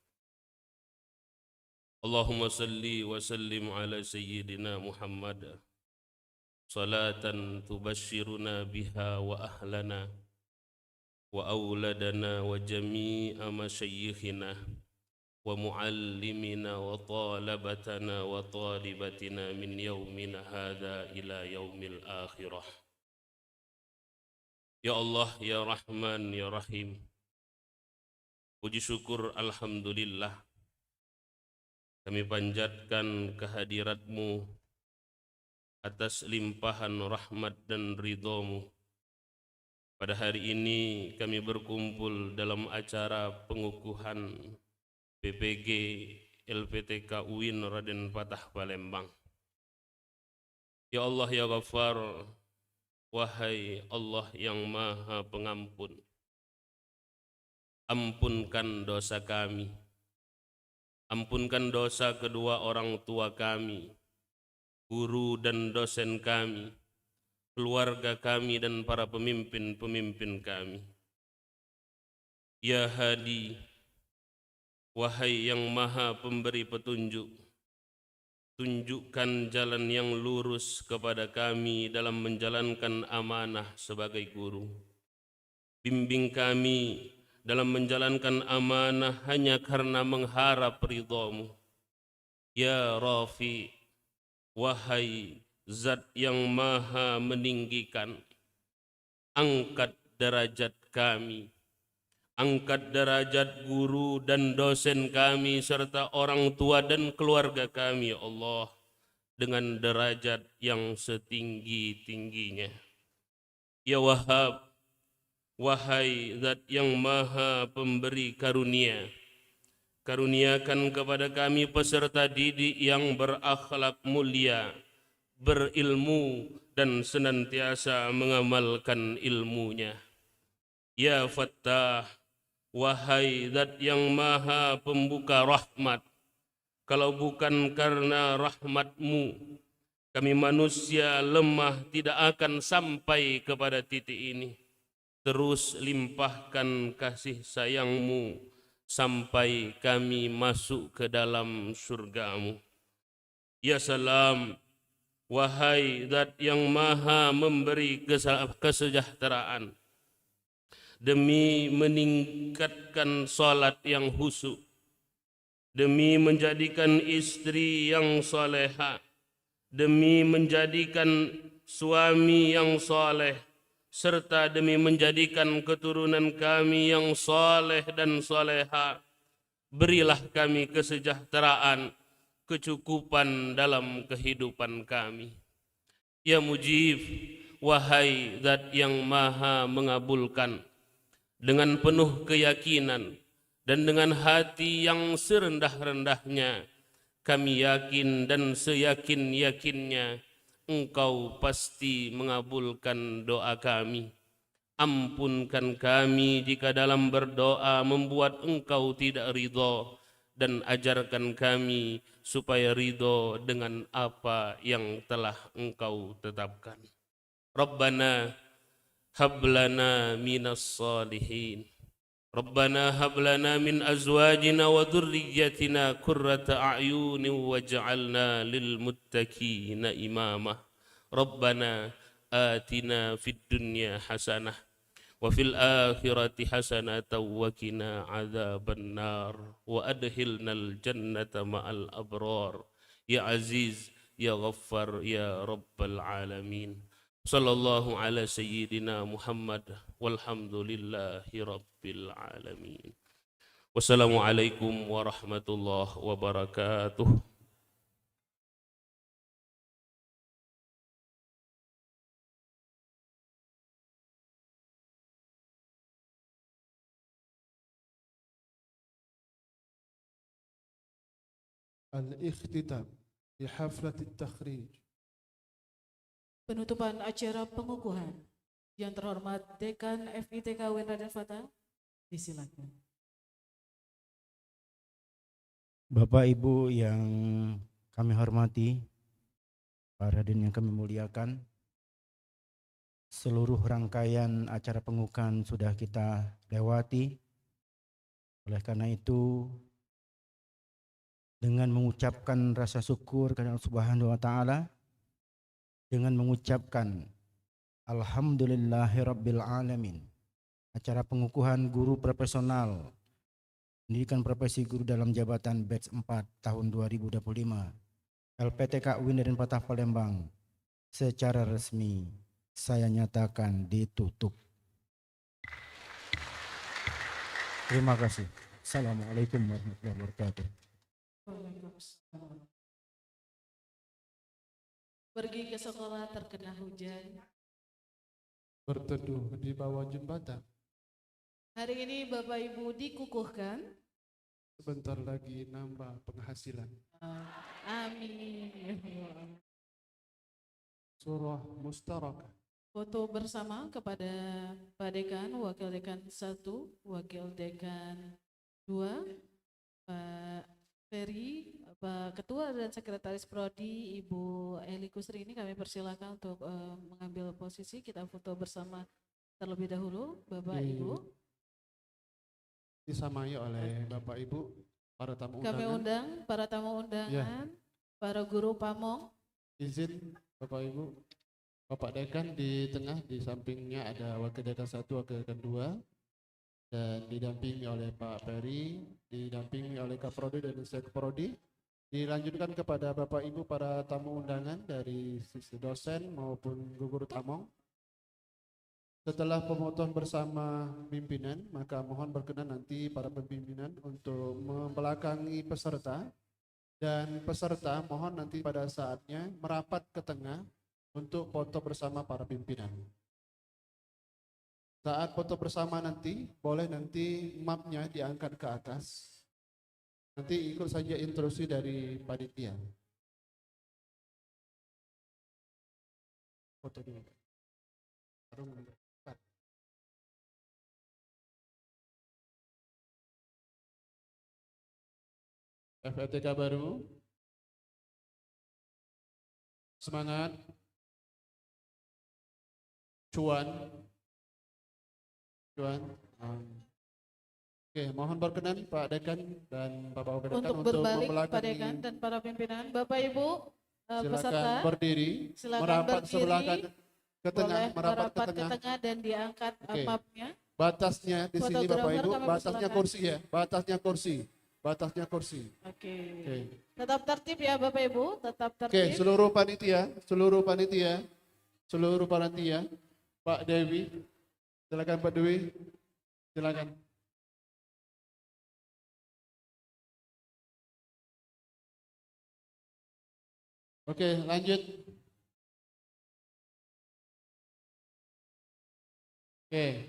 Allahumma salli wa sallim ala sayyidina Muhammad salatan tubashiruna biha wa ahlana wa awladana wa jami'a masyayikhina wa muallimina wa talabatana wa talibatina min yaumina hadha ila yaumil akhirah. Ya Allah, Ya Rahman, Ya Rahim, puji syukur alhamdulillah kami panjatkan kehadirat-Mu atas limpahan rahmat dan ridho-Mu. Pada hari ini kami berkumpul dalam acara pengukuhan PPG LPTK UIN Raden Patah Palembang. Ya Allah ya Ghaffar, wahai Allah yang Maha Pengampun, ampunkan dosa kami, ampunkan dosa kedua orang tua kami, guru dan dosen kami, keluarga kami dan para pemimpin-pemimpin kami. Ya Hadi, wahai yang maha pemberi petunjuk, tunjukkan jalan yang lurus kepada kami dalam menjalankan amanah sebagai guru. Bimbing kami dalam menjalankan amanah hanya karena mengharap ridhamu. Ya Rafi, wahai Zat yang maha meninggikan, angkat derajat kami, angkat derajat guru dan dosen kami serta orang tua dan keluarga kami, ya Allah, dengan derajat yang setinggi-tingginya. Ya Wahhab, wahai Zat yang maha pemberi karunia, karuniakan kepada kami peserta didik yang berakhlak mulia, berilmu dan senantiasa mengamalkan ilmunya. Ya Fattah, wahai Zat yang maha pembuka rahmat, kalau bukan karena rahmat-Mu, kami manusia lemah tidak akan sampai kepada titik ini. Terus limpahkan kasih sayang-Mu sampai kami masuk ke dalam surga-Mu. Ya Salam, wahai Zat yang maha memberi kesejahteraan, demi meningkatkan salat yang khusyuk, demi menjadikan istri yang soleha, demi menjadikan suami yang soleh, serta demi menjadikan keturunan kami yang soleh dan soleha, berilah kami kesejahteraan, kecukupan dalam kehidupan kami. Ya Mujib, wahai Zat yang maha mengabulkan, dengan penuh keyakinan dan dengan hati yang serendah-rendahnya, kami yakin dan seyakin-yakinnya Engkau pasti mengabulkan doa kami. Ampunkan kami jika dalam berdoa membuat Engkau tidak ridho, dan ajarkan kami supaya ridho dengan apa yang telah Engkau tetapkan. Rabbana hablana minas salihin. Rabbana hablana min azwajina wa dhurriyyatina qurrata a'yunin waj'alna lil muttaqina imama. Rabbana atina fid dunya hasanah wa fil akhirati hasanatan wa qina adzaban nar wa adkhilnal jannata ma'al abrar. Ya Aziz, ya Ghaffar, ya Rabbal alamin. Sallallahu ala sayyidina Muhammad walhamdulillahi rabbil alamin. Wassalamualaikum warahmatullahi wabarakatuh. Al-ikhtitam di haflat at-takhrij. Penutupan acara pengukuhan. Yang terhormat Dekan FITK UIN Raden Fatah, disilakan. Bapak Ibu yang kami hormati, para hadirin yang kami muliakan, seluruh rangkaian acara pengukuhan sudah kita lewati. Oleh karena itu, dengan mengucapkan rasa syukur kepada Allah Subhanahu wa taala, dengan mengucapkan alhamdulillahirabbil alamin, acara pengukuhan guru profesional pendidikan profesi guru dalam jabatan batch 4 tahun 2025 LPTK UIN Raden Fatah Palembang secara resmi saya nyatakan ditutup. Terima kasih. Assalamualaikum warahmatullahi wabarakatuh. Pergi ke sekolah terkena hujan. Berteduh di bawah jembatan. Hari ini Bapak Ibu dikukuhkan. Sebentar lagi nambah penghasilan. Amin. Surah Mustarakah. Foto bersama kepada Pak Dekan, Wakil Dekan 1, Wakil Dekan 2, Pak Ferry, Pak Ketua dan Sekretaris Prodi Ibu Eli Kusri, ini kami persilakan untuk mengambil posisi. Kita foto bersama terlebih dahulu, Bapak Ibu. disamai oleh Bapak Ibu para tamu Kami undangan. undang para tamu undangan, para guru pamong. Izin Bapak Ibu, Bapak Dekan di tengah, di sampingnya ada Wakil Dekan 1, Wakil Dekan 2, dan didampingi oleh Pak Peri, didampingi oleh Kaprodi dan Sekprodi. Dilanjutkan kepada Bapak Ibu para tamu undangan dari sisi dosen maupun gugur tamong. Setelah pemotongan bersama pimpinan, maka mohon berkenan nanti para pimpinan untuk membelakangi peserta, dan peserta mohon nanti pada saatnya merapat ke tengah untuk foto bersama para pimpinan. Saat foto bersama nanti, boleh nanti mapnya diangkat ke atas. Nanti ikut saja instruksi dari panitia. Foto dulu. FETK baru. Semangat. Cuan. Oke, mohon berkenan Pak Dekan dan Bapak Wakil Dekan Untuk berbalik Pak membelakangi. Dekan dan para pimpinan, Bapak Ibu peserta Silakan berdiri, silakan merapat berdiri. sebelah ke tengah, Boleh merapat ke ke tengah. tengah dan diangkat Oke. mapnya. Batasnya di sini Bapak Fotografer Ibu, kami batasnya persilakan. kursi ya, batasnya kursi, batasnya kursi. Oke. Oke. Tetap tertib ya Bapak Ibu, tetap Oke, tertib. seluruh panitia, Pak Dewi, silakan Pak Dewi, silakan. Oke, lanjut. Oke.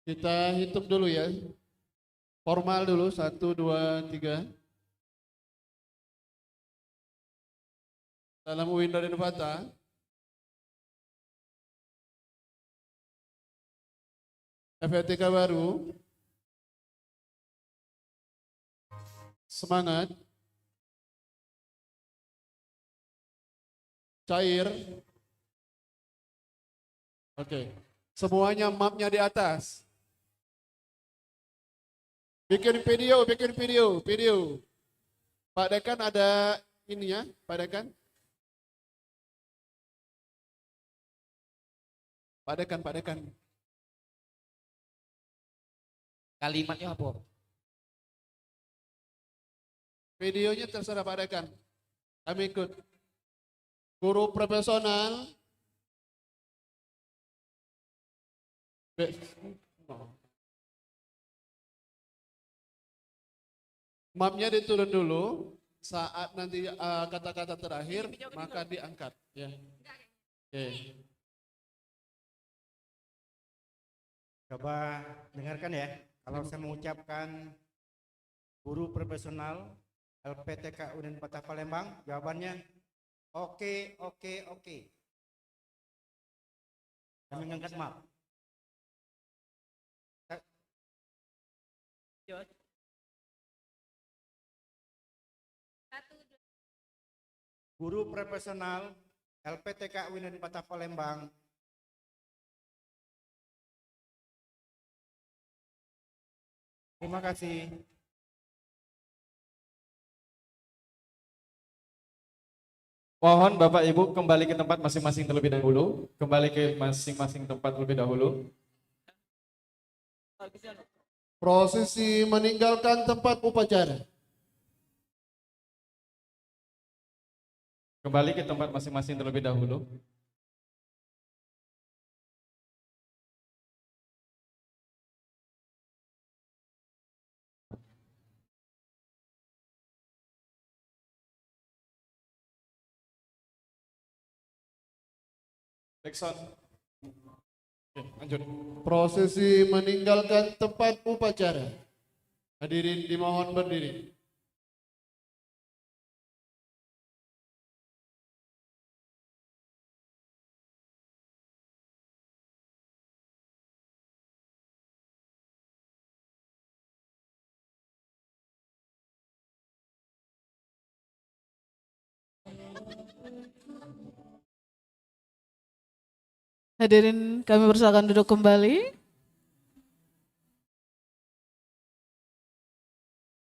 Kita hitung dulu ya. Formal dulu, 1, 2, 3. Dalam UIN Raden Fatah, FETK baru, semangat, cair. Oke, semuanya mapnya di atas. Bikin video. Pak Dekan ada ininya, Pak Dekan. Pak Dekan. Kalimatnya apa? Videonya terserah Pak Dekan. Kami ikut. Guru profesional. Mapnya diturun dulu. Saat nanti kata-kata terakhir, maka diangkat. Ya. Oke. Coba dengarkan ya, kalau saya mengucapkan guru profesional LPTK Unin Patah Palembang, jawabannya oke. Kami mengangkat map. Guru profesional LPTK Unin Patah Palembang, terima kasih. Mohon Bapak Ibu kembali ke tempat masing-masing terlebih dahulu. Kembali ke masing-masing tempat terlebih dahulu. Prosesi meninggalkan tempat upacara. Kembali ke tempat masing-masing terlebih dahulu. Backsound. Oke, lanjut. Prosesi meninggalkan tempat upacara. Hadirin dimohon berdiri. Hadirin kami persilakan duduk kembali.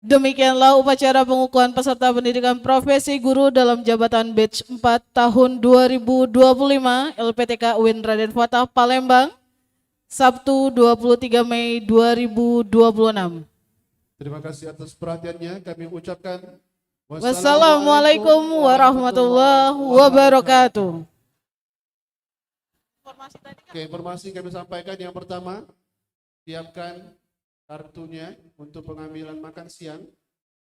Demikianlah upacara pengukuhan peserta pendidikan profesi guru dalam jabatan batch 4 tahun 2025 LPTK UIN Raden Fatah Palembang, Sabtu 23 Mei 2026. Terima kasih atas perhatiannya. Kami ucapkan Wassalamualaikum warahmatullahi wabarakatuh. Oke, informasi kami sampaikan yang pertama, siapkan kartunya untuk pengambilan makan siang.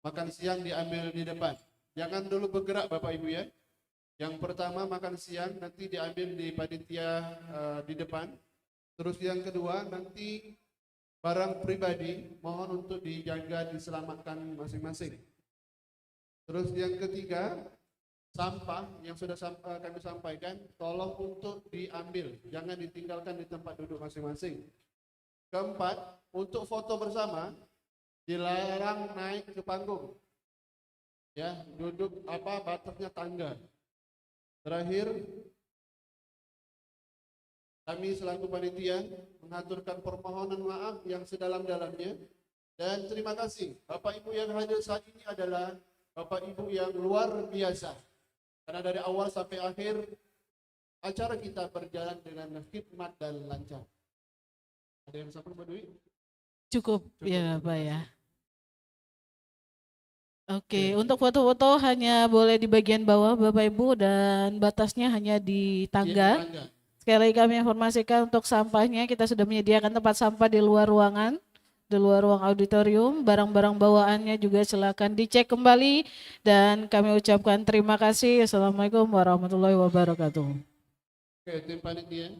Makan siang diambil di depan. Jangan dulu bergerak Bapak Ibu ya. Yang pertama makan siang nanti diambil di panitia di depan. Terus yang kedua nanti barang pribadi mohon untuk dijaga diselamatkan masing-masing. Terus yang ketiga sampah yang sudah kami sampaikan tolong untuk diambil, jangan ditinggalkan di tempat duduk masing-masing. Keempat, untuk foto bersama dilarang naik ke panggung. Ya, duduk batasnya tangga. Terakhir, kami selaku panitia mengaturkan permohonan maaf yang sedalam-dalamnya dan terima kasih. Bapak Ibu yang hadir saat ini adalah Bapak Ibu yang luar biasa. Karena dari awal sampai akhir acara kita berjalan dengan khidmat dan lancar. Ada yang sampaikan Mbak Dwi? Cukup ya Pak ya. Oke, untuk foto-foto hanya boleh di bagian bawah Bapak Ibu dan batasnya hanya di tangga. Sekali lagi kami informasikan untuk sampahnya kita sudah menyediakan tempat sampah di luar ruangan, di luar ruang auditorium. Barang-barang bawaannya juga silakan dicek kembali dan kami ucapkan terima kasih. Assalamualaikum warahmatullahi wabarakatuh. Oke, tim panitia.